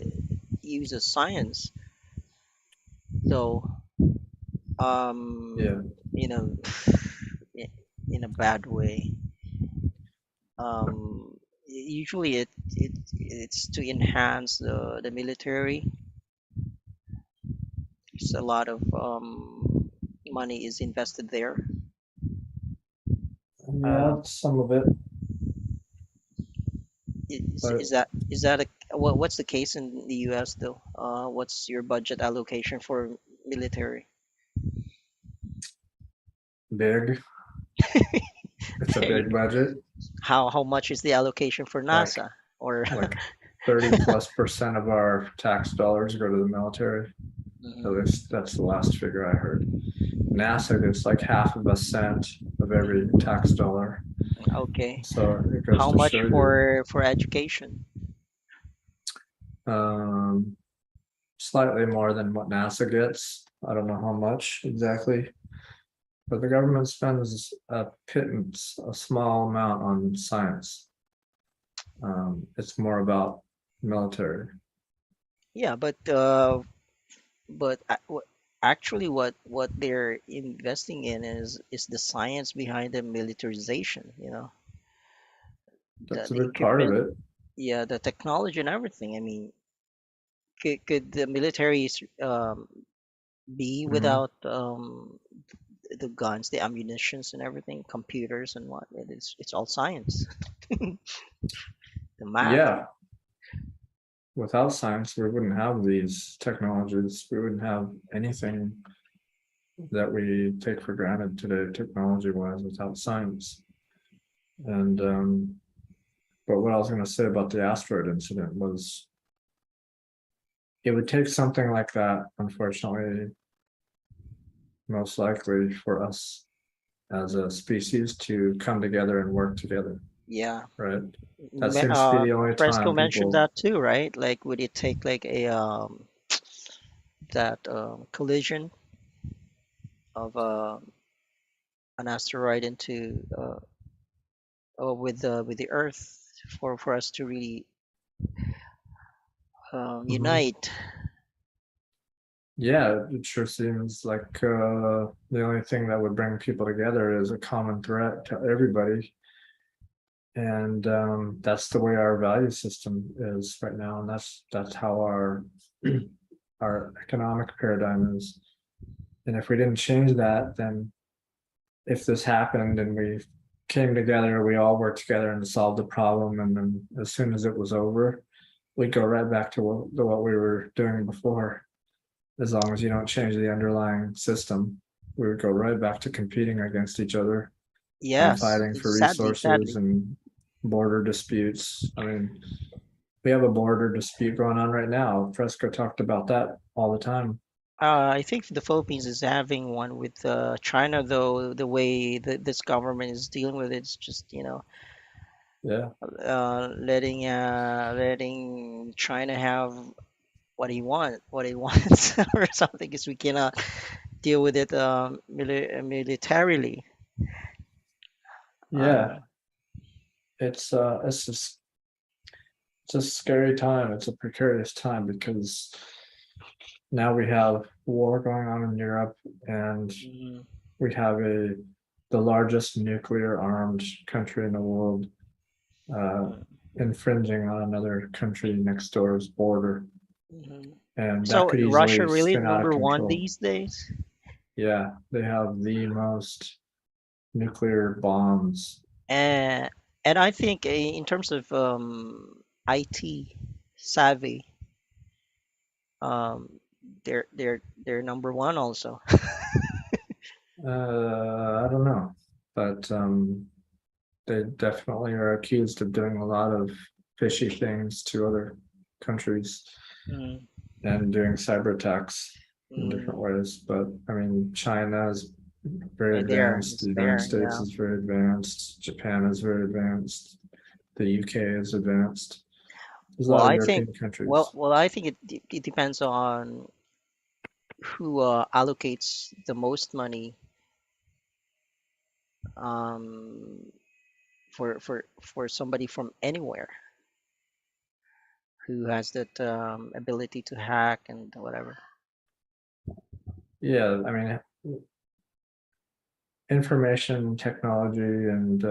B: uses science. So,
C: yeah,
B: you know, i- in a bad way. Usually, it's to enhance the military. There's a lot of money is invested there.
C: yeah,
B: Um,
C: some of it,
B: is
C: but
B: that what's the case in the U.S. though? What's your budget allocation for military?
C: big. It's a
B: There you
C: big
B: go.
C: budget,
B: How much is the allocation for
C: like
B: NASA? Or
C: like 30+% of our tax dollars go to the military. At
B: Mhm.
C: least that's the last figure I heard. NASA gets like half of a cent of every tax dollar.
B: Okay.
C: So it goes
B: How
C: to
B: much
C: show you,
B: for education?
C: um, slightly more than what NASA gets. I don't know how much exactly, but the government spends a pittance, a small amount on science. It's more about military.
B: Yeah, but actually, what they're investing in is the science behind the militarization.
C: That's a
B: The
C: big part of
B: equipment,
C: it.
B: yeah, the technology and everything. I mean, could the militaries be
C: Mhm.
B: without the guns, the ammunitions, and everything, computers and what? It's all science, the math.
C: Yeah, without science, we wouldn't have these technologies. We wouldn't have anything that we take for granted today, technology-wise, without science. And but what I was going to say about the asteroid incident was, it would take something like that, unfortunately, most likely for us as a species to come together and work together,
B: Yeah.
C: right? That seems to be the only
B: Fresco
C: time
B: mentioned
C: people.
B: that too, right? Like, would it take like a that collision of an asteroid into with the Earth for us to really
C: Mhm.
B: unite?
C: Yeah, it sure seems like the only thing that would bring people together is a common threat to everybody. And that's the way our value system is right now, and that's how our economic paradigm is. And if we didn't change that, then if this happened and we came together, we all worked together and solved the problem, and then as soon as it was over, we'd go right back to what we were doing before. As long as you don't change the underlying system, we would go right back to competing against each other and
B: Yes,
C: fighting for
B: sadly,
C: resources
B: sadly.
C: and border disputes. I mean, we have a border dispute going on right now. Fresco talked about that all the time.
B: I think the Philippines is having one with China, though the way that this government is dealing with it is just,
C: Yeah,
B: letting China have what he wants, or something, because we cannot deal with it militarily.
C: yeah.
B: Uh,
C: It's just it's a scary time. It's a precarious time because now we have war going on in Europe, and
B: mm,
C: we have the largest nuclear armed country in the world uh,
B: mm,
C: infringing on another country next door's border,
B: mhm.
C: and that
B: So
C: could
B: Russia
C: easily
B: really
C: spin out of
B: number one
C: control.
B: these days?
C: Yeah, they have the most nuclear bombs.
B: And I think in terms of IT savvy, um, they're number one also.
C: I don't know, but they definitely are accused of doing a lot of fishy things to other countries
B: Mm,
C: and doing cyber attacks in different
B: mm,
C: ways. But I mean, China is very
B: there,
C: advanced,
B: it's
C: the United
B: there,
C: States
B: yeah.
C: is very advanced, Japan is very advanced, the UK is advanced. There's a
B: Well,
C: lot of
B: I think,
C: European countries.
B: I think it depends on who allocates the most money um, for somebody from anywhere who has that ability to hack and whatever.
C: Yeah, I mean, information technology and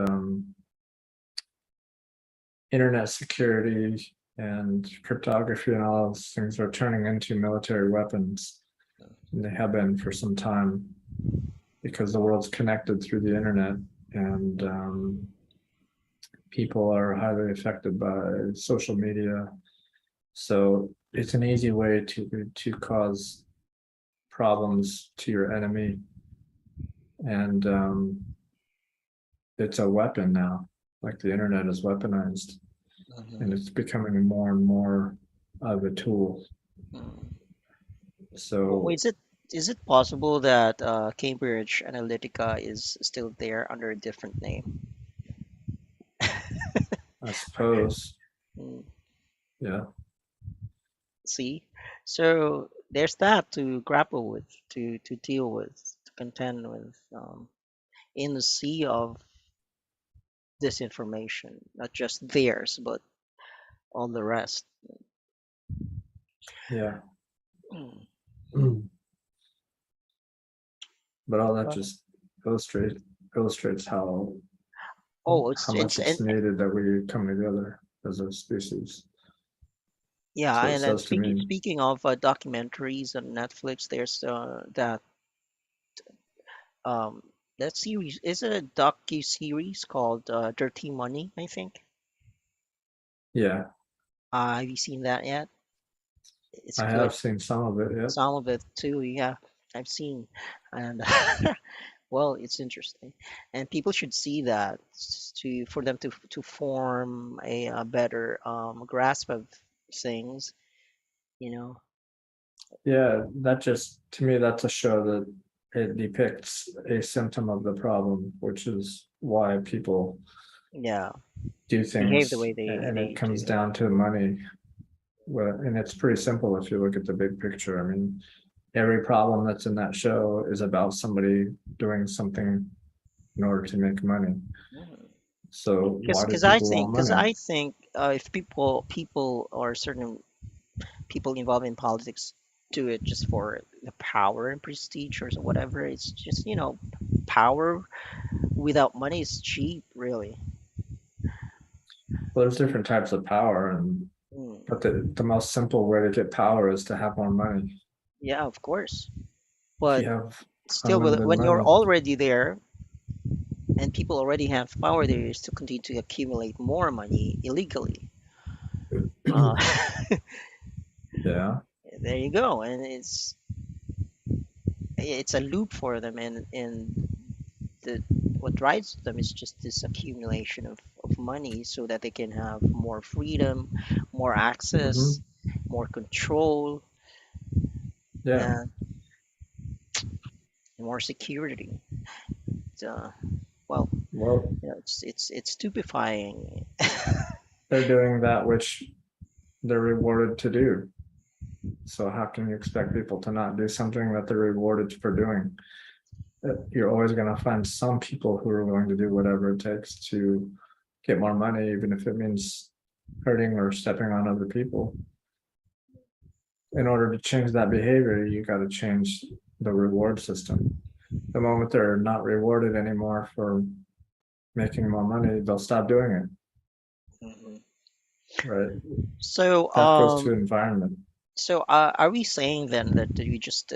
C: internet security and cryptography and all those things are turning into military weapons. And they have been for some time because the world's connected through the internet, and people are highly affected by social media. So it's an easy way to cause problems to your enemy, and it's a weapon now. Like the internet is weaponized, and
B: Mhm.
C: it's becoming more and more of a tool.
B: Mm.
C: So
B: Is it possible that Cambridge Analytica is still there under a different name?
C: I suppose,
B: Mm,
C: yeah,
B: see, so there's that to grapple with, to deal with, to contend with, in the sea of disinformation, not just theirs, but all the rest.
C: yeah.
B: Mm.
C: But all that
B: But,
C: just illustrates
B: oh,
C: how
B: it's
C: much it's
B: and
C: needed that we come together as a species.
B: yeah,
C: That's what it
B: and then
C: says to me.
B: speaking of documentaries on Netflix, there's um that series. Is it a docu series called Dirty Money? I think.
C: Yeah,
B: Have you seen that yet? It's
C: I
B: good.
C: have seen some of it. Yep.
B: Some of it too. Yeah, I've seen, and well, it's interesting, and people should see that to for them to form a better grasp of things. You know.
C: Yeah, that just to me that's a show that it depicts a symptom of the problem, which is why people
B: Yeah,
C: do
B: behave the
C: things,
B: way
C: and it
B: they
C: comes
B: do.
C: down to money. Well, and it's pretty simple if you look at the big picture. I mean, every problem that's in that show is about somebody doing something in order to make money. So why do people want
B: Because
C: money?
B: I think if people or certain people involved in politics do it just for the power and prestige or whatever, it's just power without money is cheap, really.
C: Well, there's different types of power, and
B: Mm,
C: but the most simple way to get power is to have more money.
B: yeah, of course,
C: If
B: but
C: you have
B: still,
C: unlimited
B: when you're
C: money,
B: already there and people already have power, they still continue to accumulate more money illegally. Uh,
C: yeah,
B: there you go, and it's a loop for them, and the what drives them is just this accumulation of money so that they can have more freedom, more access,
C: Hmm.
B: more control,
C: Yeah.
B: and more security. Uh, well,
C: Well,
B: it's stupefying.
C: they're doing that which they're rewarded to do. So how can you expect people to not do something that they're rewarded for doing? You're always going to find some people who are willing to do whatever it takes to get more money, even if it means hurting or stepping on other people. In order to change that behavior, you got to change the reward system. The moment they're not rewarded anymore for making more money, they'll stop doing it.
B: Mhm.
C: Right.
B: So,
C: That goes to environment.
B: are we saying then that you just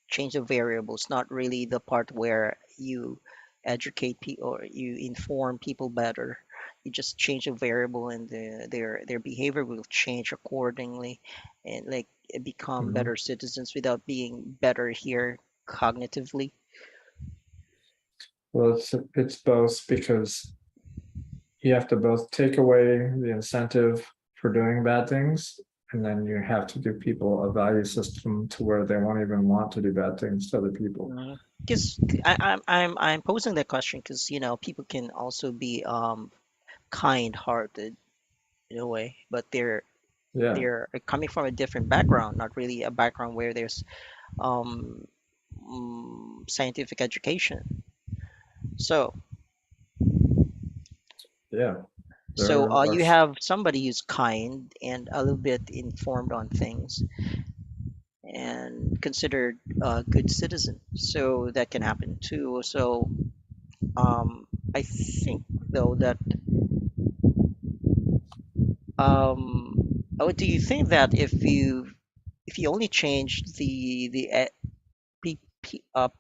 B: change the variables, not really the part where you educate people or you inform people better? You just change a variable, and their behavior will change accordingly, and like become
C: Mhm.
B: better citizens without being better here cognitively.
C: Well, it's both because you have to both take away the incentive for doing bad things, and then you have to give people a value system to where they won't even want to do bad things to other people.
B: Because I'm posing that question because people can also be kind-hearted in a way, but
C: Yeah,
B: they're coming from a different background, not really a background where there's um, scientific education. So,
C: yeah. There are
B: you have somebody who's kind and a little bit informed on things and considered a good citizen. So that can happen too. So, I think though that oh, do you think that if you only change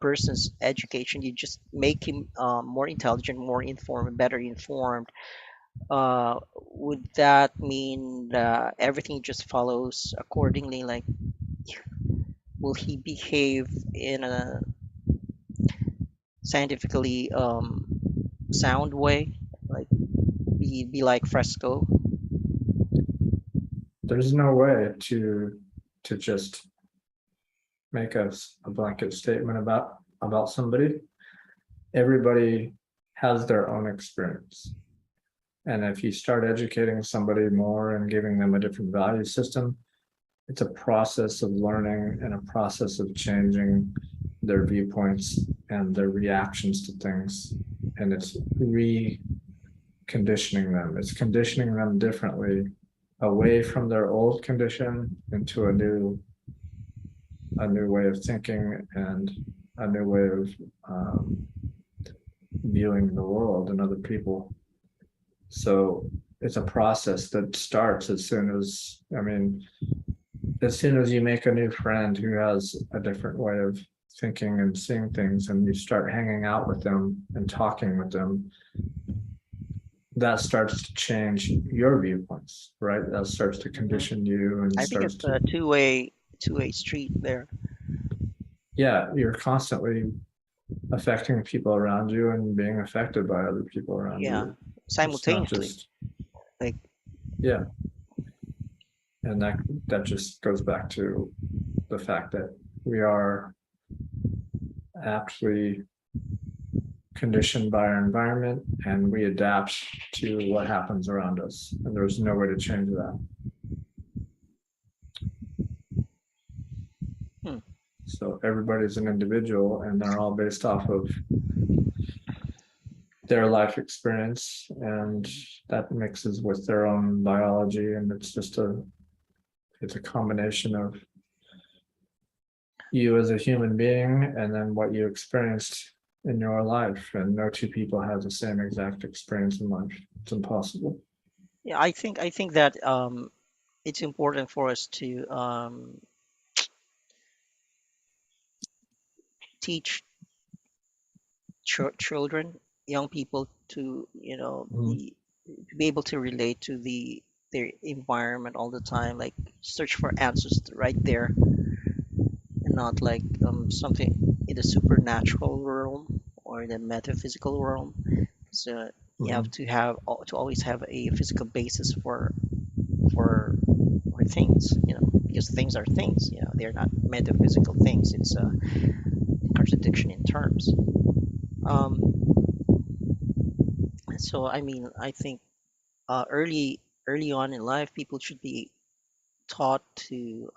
B: person's education, you just make him more intelligent, more informed, better informed. Would that mean everything just follows accordingly? Like, will he behave in a scientifically sound way? Like, be like Fresco?
C: there's no way to just make a blanket statement about somebody. Everybody has their own experience. And if you start educating somebody more and giving them a different value system, it's a process of learning and a process of changing their viewpoints and their reactions to things. And it's reconditioning them. It's conditioning them differently away from their old condition into a new way of thinking and a new way of um, viewing the world and other people. So it's a process that starts as soon as, I mean, as soon as you make a new friend who has a different way of thinking and seeing things, and you start hanging out with them and talking with them, that starts to change your viewpoints, right? That starts to
B: Hmm.
C: condition you and
B: I think
C: starts
B: it's
C: to,
B: a two-way street there.
C: yeah, you're constantly affecting people around you and being affected by other people around
B: Yeah,
C: you. It's not
B: simultaneously.
C: just,
B: Like,
C: yeah. And that just goes back to the fact that we are aptly conditioned by our environment and we adapt to what happens around us. And there's no way to change that.
B: hmm.
C: So everybody's an individual and they're all based off of their life experience and that mixes with their own biology. And it's a combination of you as a human being and then what you experienced in your life. And no two people have the same exact experience in life. It's impossible.
B: Yeah, I think that it's important for us to teach children, young people to
C: Mhm.
B: be able to relate to their environment all the time, like search for answers right there, and not like something in the supernatural realm, or the metaphysical realm. So you have
C: Mhm.
B: to always have a physical basis for things, because things are things, they're not metaphysical things. It's a contradiction in terms. Um, so I mean, I think early on in life, people should be taught to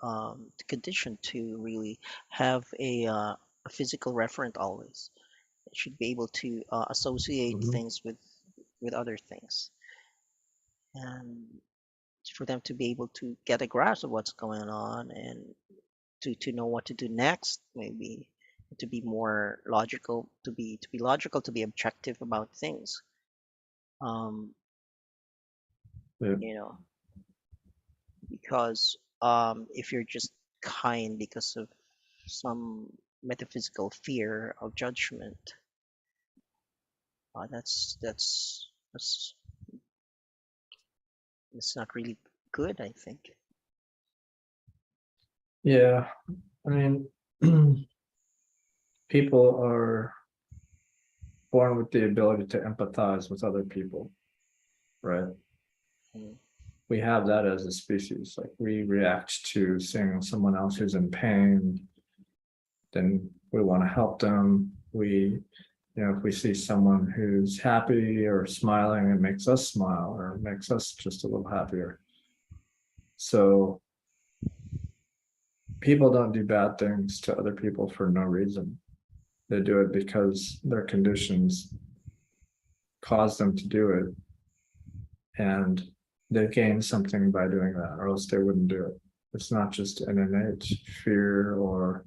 B: condition to really have a physical referent always. It should be able to associate
C: Mhm.
B: things with other things, and for them to be able to get a grasp of what's going on, and to know what to do next, maybe to be more logical, to be logical, to be objective about things. um
C: Yeah.
B: you know because if you're just kind because of some metaphysical fear of judgment, that's it's not really good, I think.
C: Yeah. I mean, people are born with the ability to empathize with other people, right?
B: Mm.
C: We have that as a species. Like we react to seeing someone else who's in pain, then we want to help them. If we see someone who's happy or smiling, it makes us smile or makes us just a little happier. So people don't do bad things to other people for no reason. They do it because their conditions cause them to do it, and they gain something by doing that, or else they wouldn't do it. It's not just an innate fear, or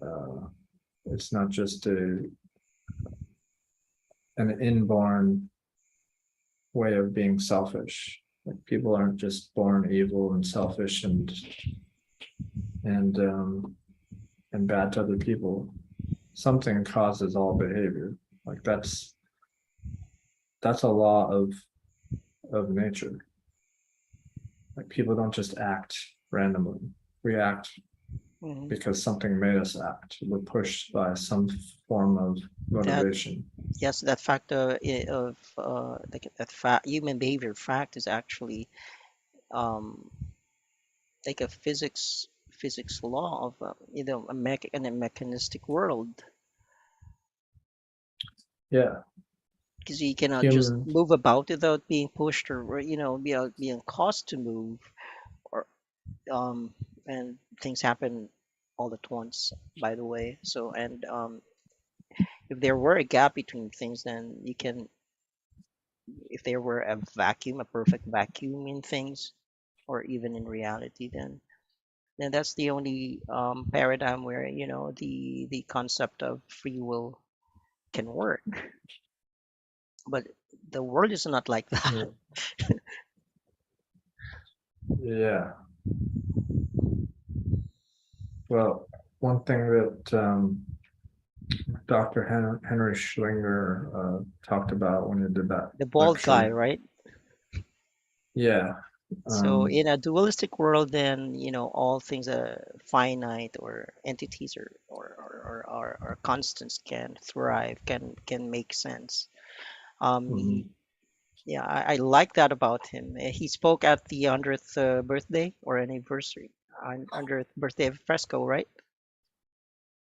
C: uh, it's not just an inborn way of being selfish. Like people aren't just born evil and selfish and and bad to other people. Something causes all behavior. Like that's a law of nature. Like people don't just act randomly. We act
B: Mhm.
C: because something made us act. We're pushed by some form of
B: That
C: motivation.
B: Yes, that fact of like that fact, human behavior fact is actually um like a physics law of in a mechanistic world,
C: Yeah,
B: because you cannot just
C: human.
B: move about without being pushed, or being caused to move, or um and things happen all at once, by the way. So, and if there were a gap between things, then you can, if there were a vacuum, a perfect vacuum in things, or even in reality, then that's the only paradigm where the concept of free will can work. But the world is not like that.
C: Yeah. Well, one thing that Dr. Henry Schlinger talked about when he did that
B: The bald guy,
C: lecture.
B: right?
C: Yeah.
B: So
C: Um,
B: in a dualistic world, then all things are finite, or entities, or constants can thrive, can make sense. He,
C: mhm.
B: yeah, I like that about him. He spoke at the 100th birthday or anniversary, 100th birthday of Fresco, right?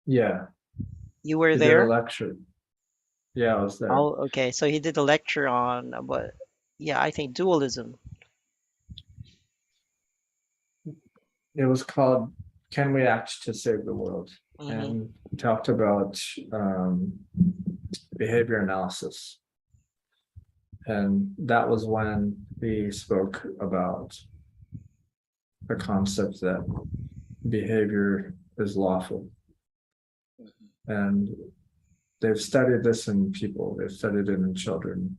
C: Yeah,
B: You were
C: he did a
B: there?
C: lecture. Yeah, I was there.
B: Oh, okay. So he did a lecture on what? Yeah, I think dualism.
C: It was called "Can We Act to Save the World?"
B: Mm-hmm.
C: And he talked about behavior analysis. And that was when he spoke about the concept that behavior is lawful. And they've studied this in people, they've studied it in children.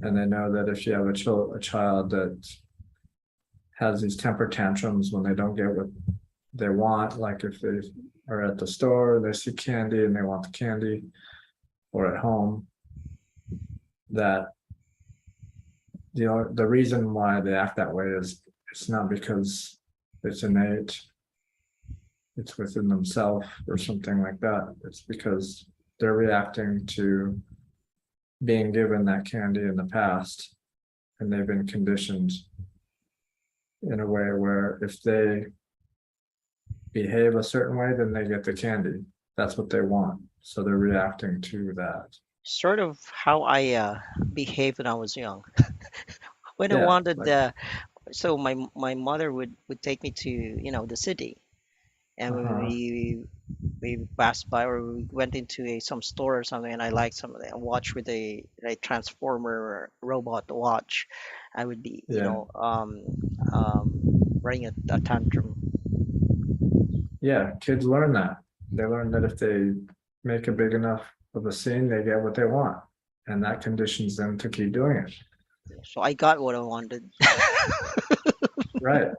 C: And they know that if you have a child that has these temper tantrums when they don't get what they want, like if they are at the store, they see candy and they want the candy, or at home, that the reason why they act that way is it's not because it's innate, it's within themselves or something like that. It's because they're reacting to being given that candy in the past, and they've been conditioned in a way where if they behave a certain way, then they get the candy. That's what they want. So they're reacting to that.
B: Sort of how I behaved when I was young. When I
C: Yeah,
B: wanted
C: like,
B: so my mother would take me to, the city, and
C: uh-huh.
B: we passed by, or we went into some store or something, and I liked some of the watch with a transformer robot watch. I would be,
C: Yeah.
B: um, running a tantrum.
C: Yeah, kids learn that. They learn that if they make a big enough of a scene, they get what they want. And that conditions them to keep doing it.
B: So I got what I wanted.
C: Right.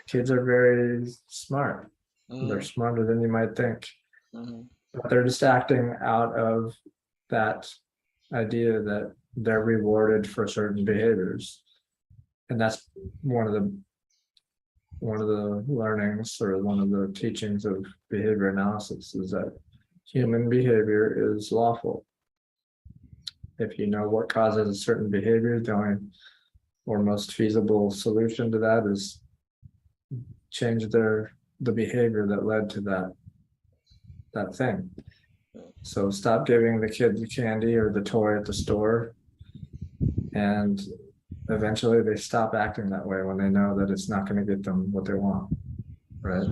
C: Kids are very smart. They're
B: Hmm.
C: smarter than you might think.
B: Hmm.
C: But they're just acting out of that idea that they're rewarded for certain behaviors. And that's one of the one of the learnings or one of the teachings of behavior analysis is that human behavior is lawful. If you know what causes a certain behavior, the only or most feasible solution to that is change the behavior that led to that thing. So stop giving the kid the candy or the toy at the store, and eventually they stop acting that way when they know that it's not going to get them what they want. Right?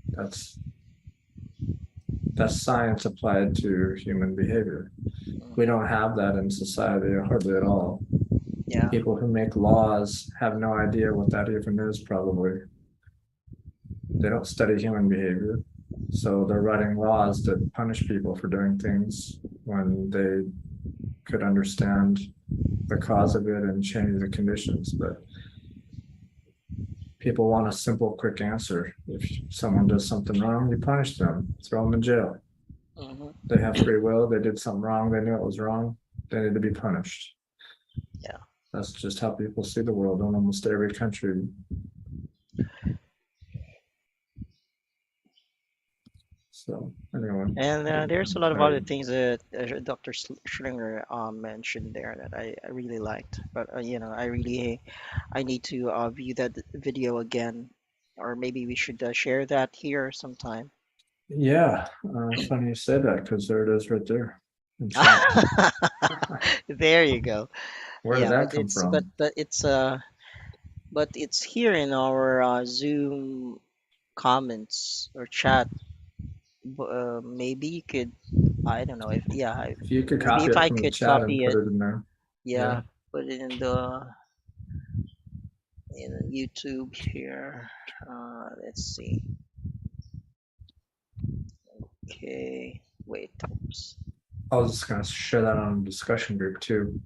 C: That's that's science applied to human behavior. We don't have that in society hardly at all.
B: Yeah.
C: People who make laws have no idea what that even is, probably. They don't study human behavior. So they're writing laws that punish people for doing things when they could understand the cause of it and change the conditions. But people want a simple, quick answer. If someone does something wrong, you punish them, throw them in jail.
B: Hmm.
C: They have free will. They did something wrong. They knew it was wrong. They need to be punished.
B: Yeah.
C: That's just how people see the world in almost every country. So anyway,
B: And there's a
C: I'm
B: lot of other
C: tired.
B: things that Dr. Schlinger mentioned there that I really liked. But I need to view that video again, or maybe we should share that here sometime.
C: Yeah, funny you say that because there it is right there in chat.
B: There you go.
C: Where did
B: Yeah,
C: that come from?
B: but it's here in our Zoom comments or chat. Maybe you could, I don't know if,
C: If you could
B: maybe
C: copy
B: if
C: it
B: I
C: from the
B: could
C: chat and
B: copy
C: put
B: it,
C: it in there. Yeah.
B: yeah, put it in YouTube here. Let's see. Okay, wait, oops.
C: I was just gonna share that on a discussion group too.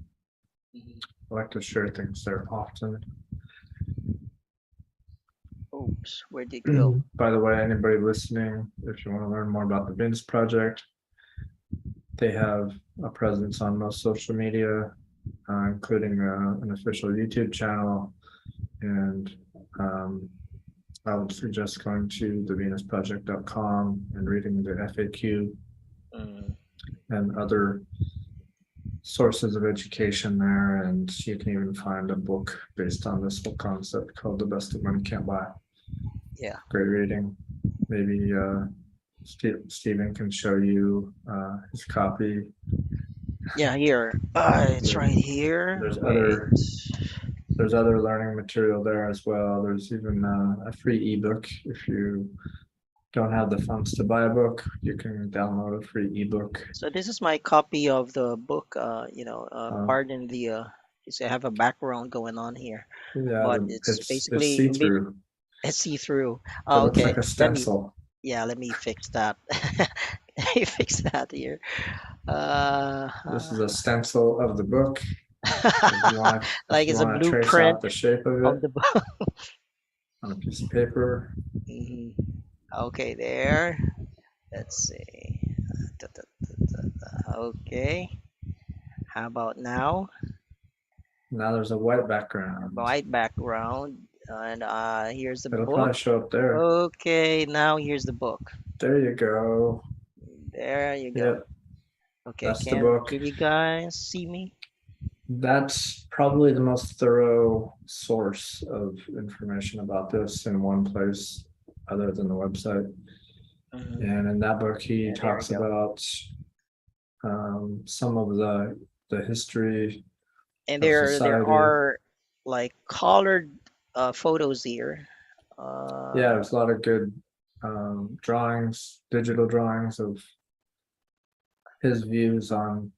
B: Mhm.
C: I like to share things there often.
B: Oops, where'd it go?
C: By the way, anybody listening, if you want to learn more about the Bins Project, they have a presence on most social media, including an official YouTube channel. And I would suggest going to thevenusproject.com and reading the FAQ
B: Mm,
C: and other sources of education there. And you can even find a book based on this whole concept called The Best That Money Can't Buy.
B: yeah,
C: Great reading. Maybe Stephen can show you his copy.
B: yeah. Here, it's right here.
C: There's
B: Wait.
C: other learning material there as well. There's even a free ebook. If you don't have the funds to buy a book, you can download a free ebook.
B: So this is my copy of the book.
C: Uh,
B: Pardon the I have a background going on here,
C: yeah,
B: but it's
C: it's
B: basically a bit
C: see-through.
B: see through.
C: It
B: Oh,
C: looks like
B: okay.
C: a stencil.
B: Let me fix that. Let me fix that here.
C: This is a stencil of the book. If
B: Like
C: you
B: it's a
C: want to trace
B: blueprint
C: out the shape of
B: of
C: it
B: the book.
C: on a piece of paper.
B: Mhm. Okay, there. Let's see. Da, da, da. Okay. How about now?
C: Now there's a white background.
B: White background, and here's the
C: It'll
B: book.
C: probably show up there.
B: Okay, now here's the book.
C: There you go.
B: There you go.
C: Yep,
B: Okay,
C: that's the
B: can
C: book.
B: you guys see me?
C: That's probably the most thorough source of information about this in one place other than the website.
B: Mhm.
C: And in that book, he
B: Yeah, there we
C: talks
B: go.
C: about some of the history
B: And
C: of
B: there
C: society.
B: are like colored photos here.
C: Yeah,
B: Uh,
C: there's a lot of good drawings, digital drawings of his views on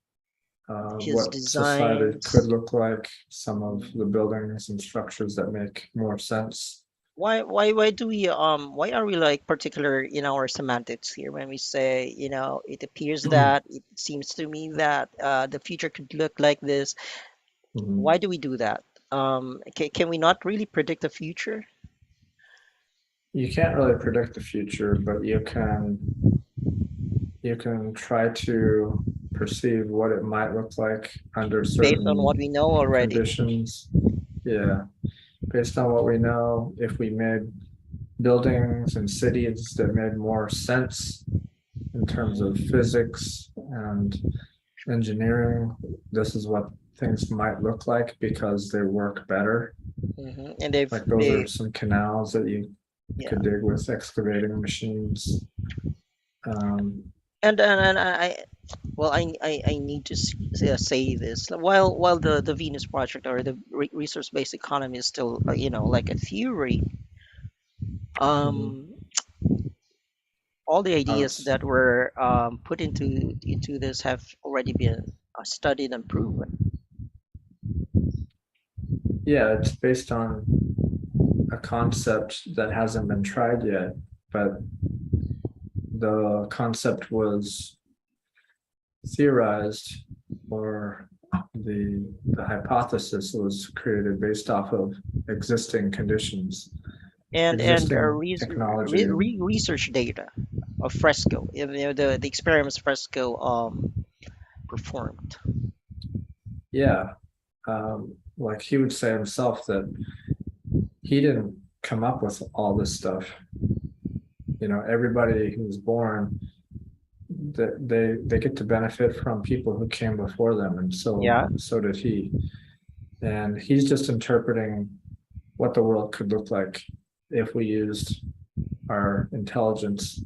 B: his
C: what society could
B: designs.
C: look like, some of
B: Mm.
C: the buildings and structures that make more sense.
B: Why do we why are we like particular in our semantics here when we say, it appears that, it seems to me that the future could look like this.
C: Mhm.
B: Why do we do that? Can we not really predict the future
C: You can't really predict the future, but you can try to perceive what it might look like under
B: based on what
C: certain
B: we know already?
C: conditions. Yeah, based on what we know, if we made buildings and cities that made more sense in terms of
B: Mhm,
C: physics and engineering, this is what things might look like because they work better.
B: And they've
C: Like those are
B: they
C: some canals that you
B: yeah.
C: could dig with excavating machines. Um,
B: And well, I need to say this. While the Venus project or the resource-based economy is still, like a theory,
C: mhm.
B: um all the
C: I would,
B: ideas that were put into this have already been studied and proven.
C: yeah, it's based on a concept that hasn't been tried yet, but the concept was theorized, or the hypothesis was created based off of existing conditions,
B: And
C: existing technology, and
B: research data of Fresco, the experiments Fresco performed.
C: yeah, like he would say himself that he didn't come up with all this stuff. Everybody who was born, that they get to benefit from people who came before them, and so
B: Yeah.
C: so did he. And he's just interpreting what the world could look like if we used our intelligence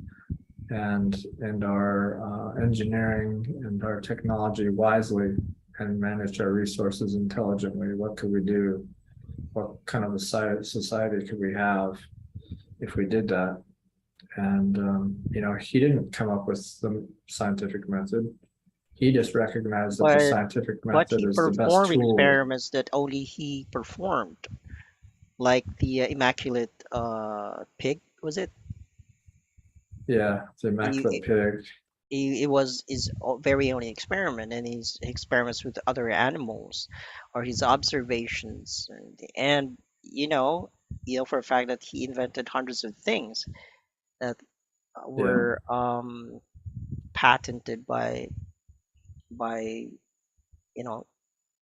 C: and our engineering and our technology wisely and managed our resources intelligently. What could we do? What kind of a society could we have if we did that? And he didn't come up with the scientific method. He just recognized that the
B: but
C: scientific
B: but
C: method
B: he
C: is the best
B: performed
C: tool.
B: experiments that only he performed, like the immaculate pig, was it?
C: Yeah, the immaculate
B: He,
C: pig.
B: it was his very own experiment, and his experiments with other animals, or his observations, and for a fact that he invented hundreds of things that
C: Yeah.
B: were patented by you know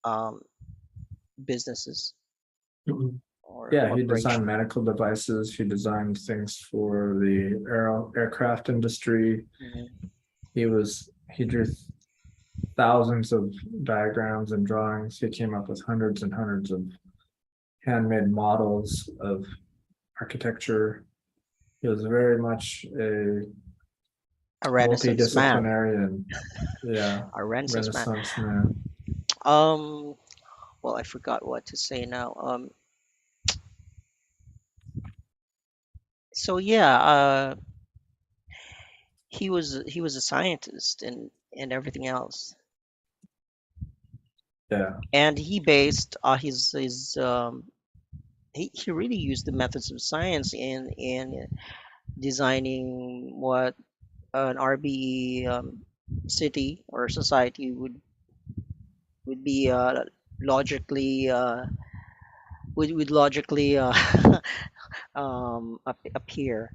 B: um, businesses or
C: Yeah, he designed
B: corporations.
C: medical devices. He designed things for the aircraft industry.
B: Mhm.
C: He drew thousands of diagrams and drawings. He came up with hundreds and hundreds of handmade models of architecture. He was very much a
B: A Renaissance man,
C: multidisciplinary and, yeah,
B: a Renaissance man.
C: Renaissance man.
B: Um, well, I forgot what to say now. So yeah, he was a scientist and everything else,
C: Yeah,
B: and he based his he really used the methods of science in designing what an RBE city or society would be logically would logically appear,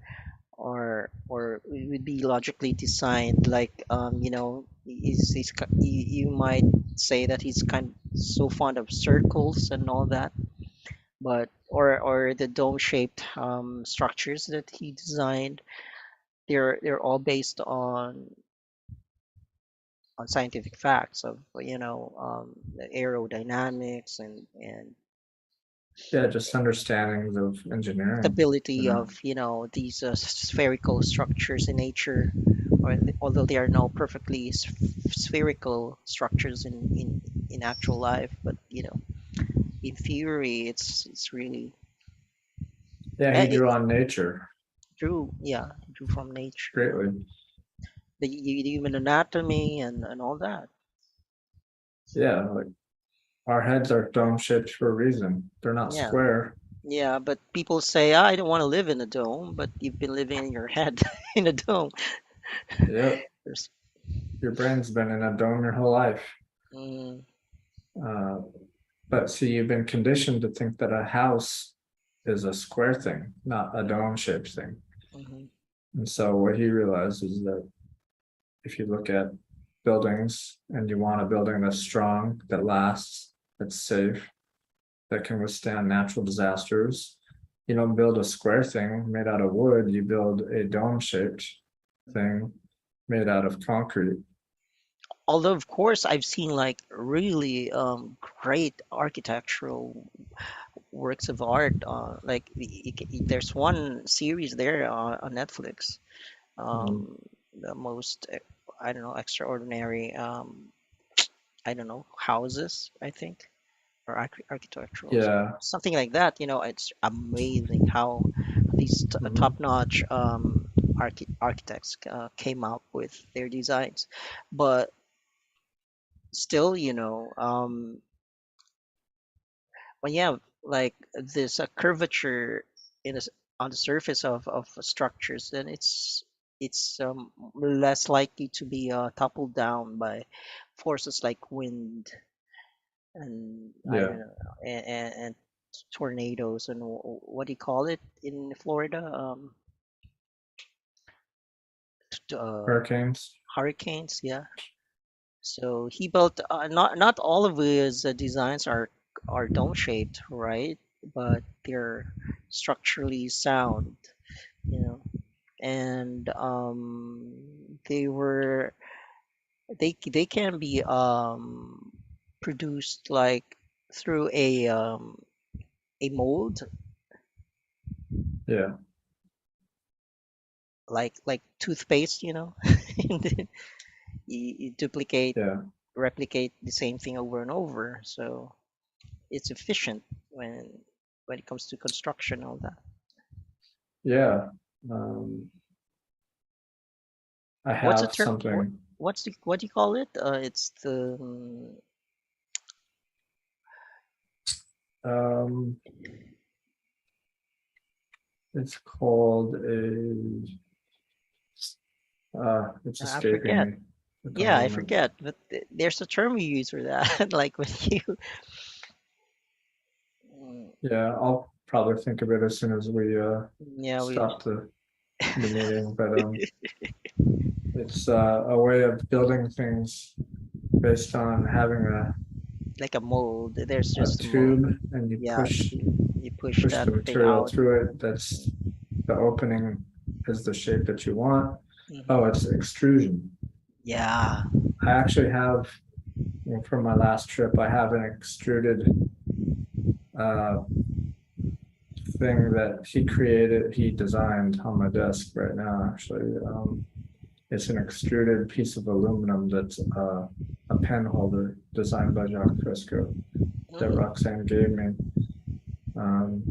B: or it would be logically designed, like you might say that he's kind of so fond of circles and all that, but or the dome shaped structures that he designed, they're all based on on scientific facts of the aerodynamics and
C: Yeah, just understandings of engineering, you
B: stability
C: know.
B: of these spherical structures in nature, although they are no perfectly spherical structures in actual life, but in theory it's really
C: Yeah, he
B: it
C: drew on nature
B: drew from nature,
C: greatly.
B: the human anatomy and all that.
C: Yeah, like our heads are dome shaped for a reason. They're not
B: Yeah.
C: square.
B: Yeah, but people say, "Ah, I don't want to live in a dome," but you've been living in your head in a dome.
C: Yep,
B: There's,
C: your brain's been in a dome your whole life.
B: mm,
C: Uh, but see, you've been conditioned to think that a house is a square thing, not a dome shaped thing.
B: mhm,
C: And so what he realized is that if you look at buildings and you want a building that's strong, that lasts, that's safe, that can withstand natural disasters, you don't build a square thing made out of wood, you build a dome shaped thing made out of concrete.
B: although of course I've seen like really great architectural works of art. Like there's one series there on Netflix.
C: Mhm.
B: The most I don't know extraordinary I don't know houses I think or architectural
C: Yeah,
B: something like that. It's amazing how these
C: mhm.
B: top-notch architects came up with their designs, but still when you have like this curvature in on the surface of structures, then it's less likely to be toppled down by forces like wind and I
C: Yeah,
B: don't know and tornadoes and what do you call it in Florida?
C: hurricanes.
B: Hurricanes, yeah. So he built not all of his designs are dome shaped, right? But they're structurally sound, you know, and they can be produced like through a mold,
C: Yeah,
B: like toothpaste, and then you duplicate
C: yeah,
B: replicate the same thing over and over. So it's efficient when it comes to construction and all that.
C: yeah. Um, I
B: What's the
C: have
B: term?
C: something.
B: What do you call it? It's the
C: Um, it's called a. It's
B: I
C: escaping
B: forget.
C: me at the
B: Yeah, I
C: moment.
B: forget. But there's a term you use for that, like when you. Mm,
C: Yeah, I'll probably think of it as soon as we
B: yeah, we
C: stop the meeting. But it's a way of building things based on having
B: like a mold. There's
C: a
B: just a mold.
C: tube and you
B: Yeah, you push
C: push
B: that
C: the
B: thing
C: material
B: out.
C: through it. That's the opening is the shape that you want. Oh,
B: Hmm.
C: it's extrusion.
B: Yeah.
C: I actually have, from my last trip, I have an extruded uh, thing that he created, he designed on my desk right now, actually. It's an extruded piece of aluminum that's a pen holder designed by Jacques Fresco that
B: Mm,
C: Roxanne gave me. Um,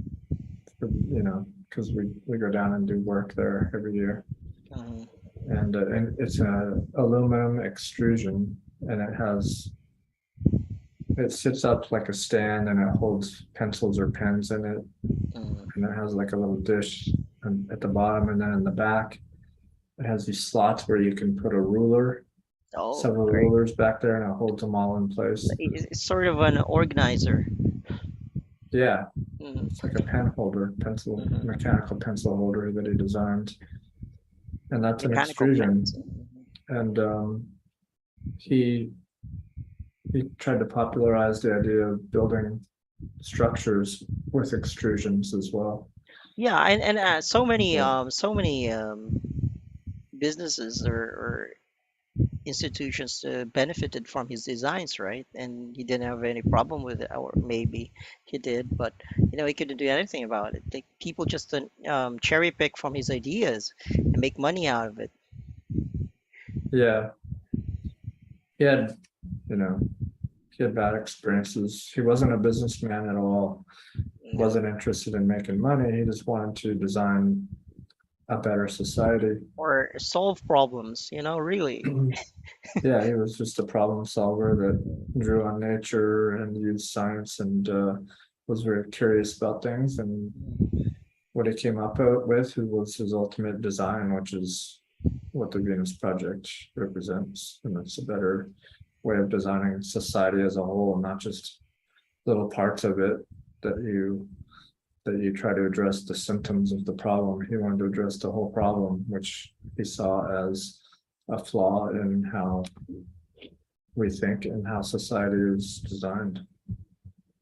C: because we go down and do work there every year,
B: mhm.
C: and it's an aluminum extrusion, and it sits up like a stand, and it holds pencils or pens in it,
B: Mm.
C: and it has like a little dish at the bottom, and then in the back it has these slots where you can put a ruler,
B: Oh,
C: several
B: great.
C: rulers back there, and it holds them all in place.
B: It's sort of an organizer.
C: Yeah, it's
B: Mm,
C: like a pen holder, pencil,
B: mhm.
C: mechanical pencil holder that he designed, and that's an
B: Mechanical pens.
C: extrusion. And he he tried to popularize the idea of building structures with extrusions as well.
B: Yeah, and so many
C: But
B: businesses or institutions benefited from his designs, right? And he didn't have any problem with it, or maybe he did, but he couldn't do anything about it. Like, people just cherry pick from his ideas and make money out of it.
C: Yeah, he had, you know, he had bad experiences. He wasn't a businessman at all.
B: No.
C: Wasn't interested in making money. He just wanted to design a better society.
B: Or solve problems, really.
C: Yeah, he was just a problem solver that drew on nature and used science and was very curious about things. And what he came up with was his ultimate design, which is what the Venus Project represents. And it's a better way of designing society as a whole, not just little parts of it that you try to address the symptoms of the problem. He wanted to address the whole problem, which he saw as a flaw in how we think and how society is designed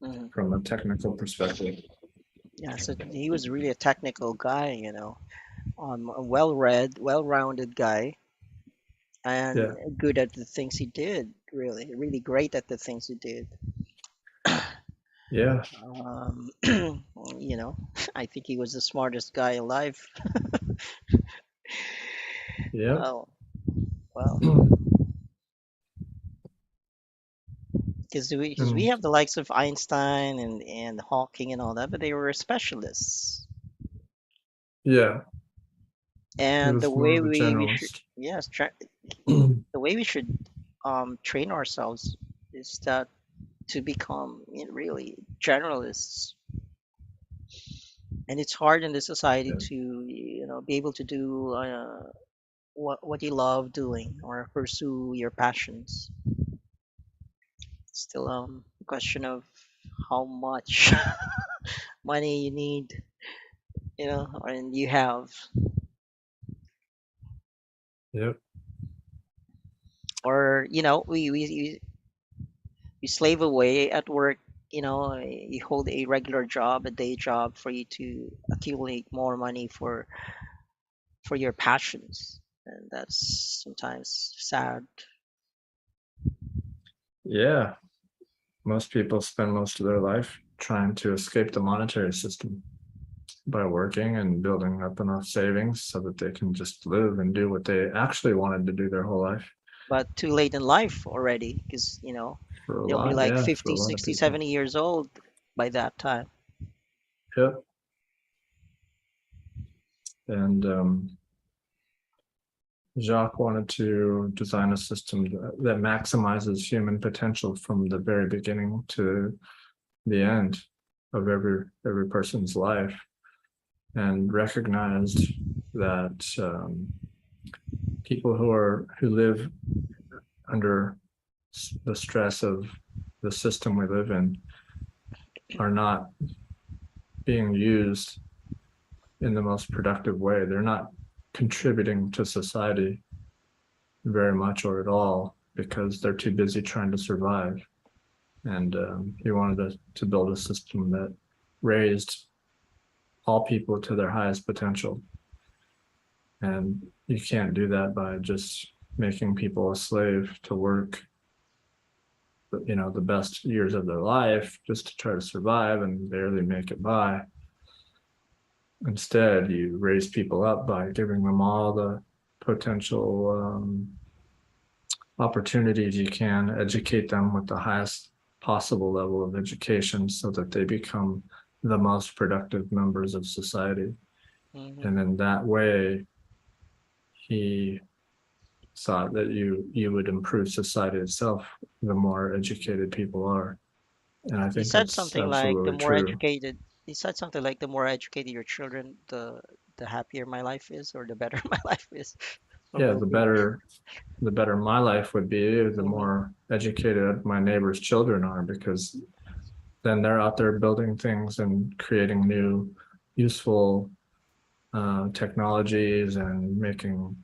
B: Mhm.
C: from a technical perspective.
B: Yeah, so he was really a technical guy, a well-read, well-rounded guy, and
C: Yeah,
B: good at the things he did. Really, really great at the things he did.
C: yeah,
B: Um, you know, I think he was the smartest guy alive.
C: yeah.
B: Oh, well, because we
C: And
B: have the likes of Einstein and Hawking and all that, but they were specialists.
C: yeah, he
B: And the
C: was more
B: way
C: of a
B: we should,
C: generalist.
B: yes, the way we should train ourselves is that to become, really generalists. And it's hard in this society
C: Yeah,
B: to, be able to do what you love doing or pursue your passions. Still a question of how much money you need, and you have,
C: yep,
B: or we slave away at work. You hold a regular job, a day job, for you to accumulate more money for your passions, and that's sometimes sad.
C: yeah. Most people spend most of their life trying to escape the monetary system by working and building up enough savings so that they can just live and do what they actually wanted to do their whole life.
B: But too late in life already, because
C: For a
B: they'll be
C: lot,
B: like
C: yeah, for a
B: 50,
C: lot of
B: 60,
C: people.
B: 70 years old by that time.
C: Yep. And Jacques wanted to design a system that maximizes human potential from the very beginning to the end of every person's life, and recognized that people who live under the stress of the system we live in are not being used in the most productive way. They're not contributing to society very much or at all because they're too busy trying to survive. And he wanted to build a system that raised all people to their highest potential. And you can't do that by just making people a slave to work, the best years of their life just to try to survive and barely make it by. Instead, you raise people up by giving them all the potential opportunities you can, educate them with the highest possible level of education so that they become the most productive members of society.
B: Hmm.
C: And in that way, he thought that you would improve society itself the more educated people are. And I
B: He
C: think
B: said
C: that's
B: something like the
C: absolutely
B: more
C: true.
B: educated. He said something like the more educated your children, the happier my life is, or the better my life is.
C: Yeah,
B: Probably.
C: the better my life would be, the
B: Hmm.
C: more educated my neighbors' children are, because then they're out there building things and creating new useful technologies and making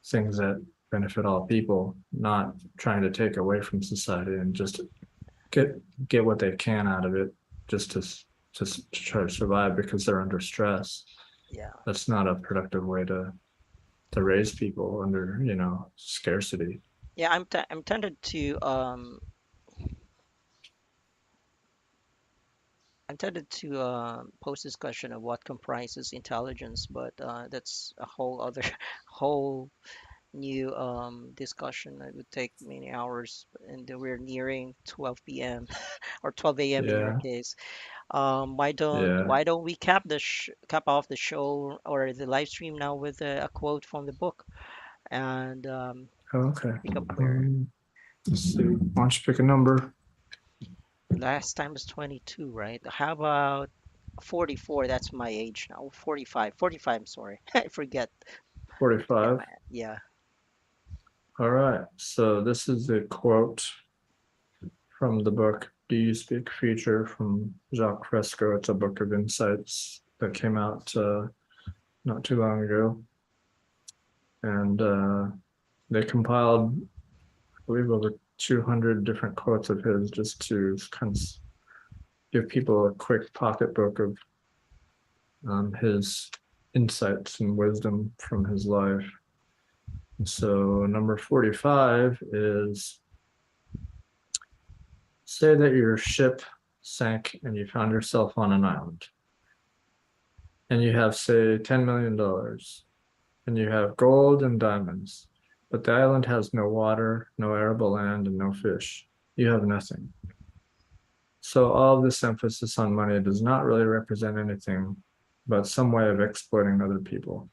C: things that benefit all people, not trying to take away from society and just get what they can out of it just to try to survive because they're under stress.
B: Yeah.
C: That's not a productive way to raise people under scarcity.
B: Yeah, I'm tempted to pose this question of what comprises intelligence, but that's a whole other whole new discussion that would take many hours, and we're nearing 12 p.m. or 12 a.m. in your
C: Yeah,
B: case.
C: yeah.
B: Why don't we cap off the show or the live stream now with a quote from the book and
C: Okay.
B: pick up where
C: Let's see. Why don't you pick a number?
B: last time was 22, right? How about 44? That's my age now. 45. 45, I'm sorry. I forget
C: 45.
B: my, yeah.
C: All right. So this is a quote from the book Do You Speak Future from Jacques Fresco. It's a book of insights that came out not too long ago. And they compiled, I believe, over 200 different quotes of his just to kind of give people a quick pocketbook of his insights and wisdom from his life. So, number 45 is say that your ship sank and you found yourself on an island and you have, say, $10 million and you have gold and diamonds, but the island has no water, no arable land, and no fish. You have nothing. So, all of this emphasis on money does not really represent anything but some way of exploiting other people.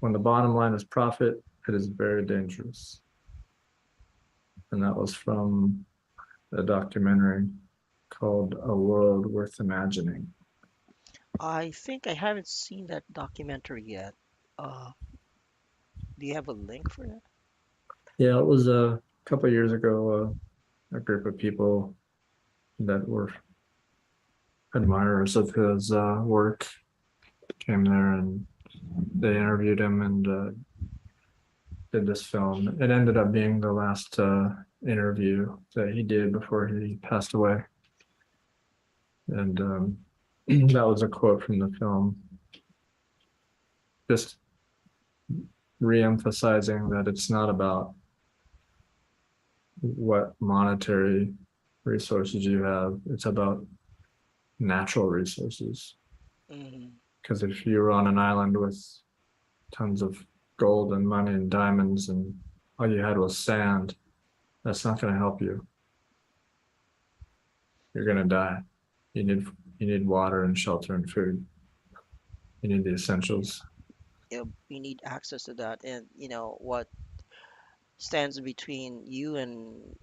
C: When the bottom line is profit, it is very dangerous. And that was from a documentary called A World Worth Imagining.
B: I think I haven't seen that documentary yet. Uh, do you have a link for that?
C: Yeah, it was a couple of years ago. A group of people that were admirers of his work came there and they interviewed him and did this film. It ended up being the last interview that he did before he passed away. And that was a quote from the film, just re-emphasizing that it's not about what monetary resources you have, it's about natural resources.
B: Hmm.
C: Because if you were on an island with tons of gold and money and diamonds and all you had was sand, that's not going to help you. You're going to die. You need water and shelter and food. You need the essentials.
B: You need access to that, and what stands between you and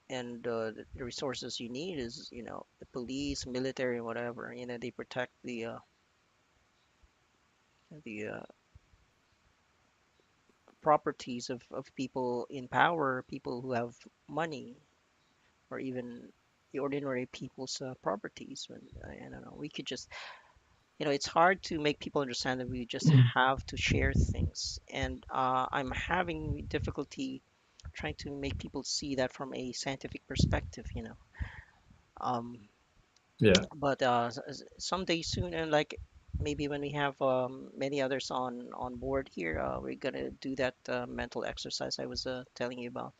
B: the resources you need is the police, military, whatever. They protect the properties of people in power, people who have money, or even the ordinary people's properties. When I don't know, we could just it's hard to make people understand that we just have to share things, and I'm having difficulty trying to make people see that from a scientific perspective. Um,
C: Yeah.
B: but someday soon, and like maybe when we have many others on board here, we're gonna do that mental exercise I was telling you about,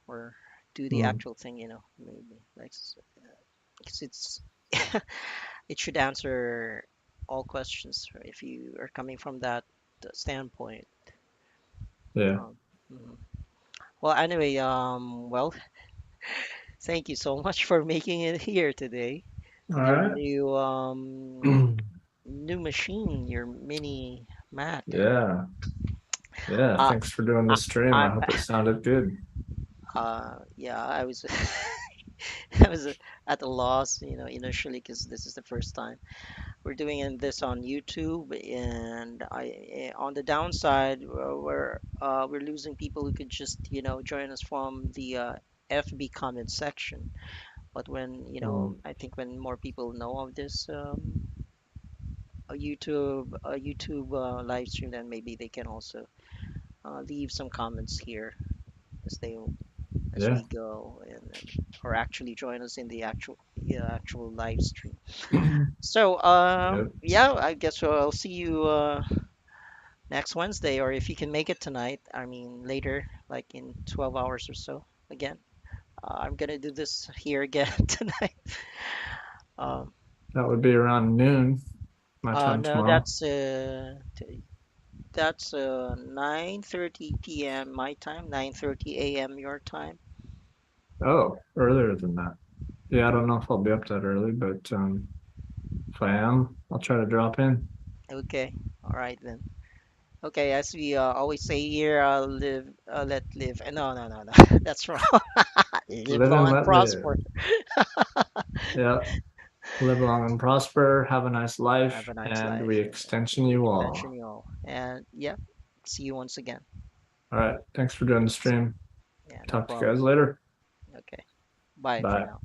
B: or do the
C: Mm.
B: actual thing, maybe like 'cause it's it should answer all questions if you are coming from that standpoint.
C: Yeah.
B: um, mhm. Well, anyway, well, thank you so much for making it here today
C: All
B: with your
C: right.
B: new machine, your mini Mac.
C: Yeah. Yeah.
B: Uh,
C: Thanks for doing the
B: I,
C: stream. I
B: I'm,
C: hope it sounded good.
B: yeah, I was, I was at a loss, initially because this is the first time we're doing this on YouTube, and on the downside, we're losing people who could just, join us from the FB comment section. But when,
C: Mm.
B: I think when more people know of this a YouTube live stream, then maybe they can also leave some comments here as they as
C: Yeah.
B: we go, and or actually join us in the actual live stream. So
C: Yeah.
B: yeah, I guess I'll see you next Wednesday, or if you can make it tonight, I mean later, like in 12 hours or so. Again, I'm gonna do this here again tonight. Um,
C: That would be around noon, my time
B: no,
C: tomorrow.
B: that's 9:30 p.m. my time, 9:30 a.m. your time.
C: Oh, earlier than that. Yeah, I don't know if I'll be up that early, but if I am, I'll try to drop in.
B: Okay, all right then. Okay, as we always say here, live, let live. No, no, no, no. That's wrong. Live
C: Live
B: long
C: and
B: and
C: let live.
B: prosper.
C: Yeah. Live long and prosper. Have a nice
B: Have
C: life,
B: a nice
C: and
B: life.
C: we
B: And
C: extension you
B: extension
C: all.
B: you all. And yeah, see you once again.
C: All right. Thanks for doing the
B: See,
C: stream.
B: yeah, no
C: Talk to you guys
B: problem.
C: later.
B: Okay, bye for
C: Bye.
B: now.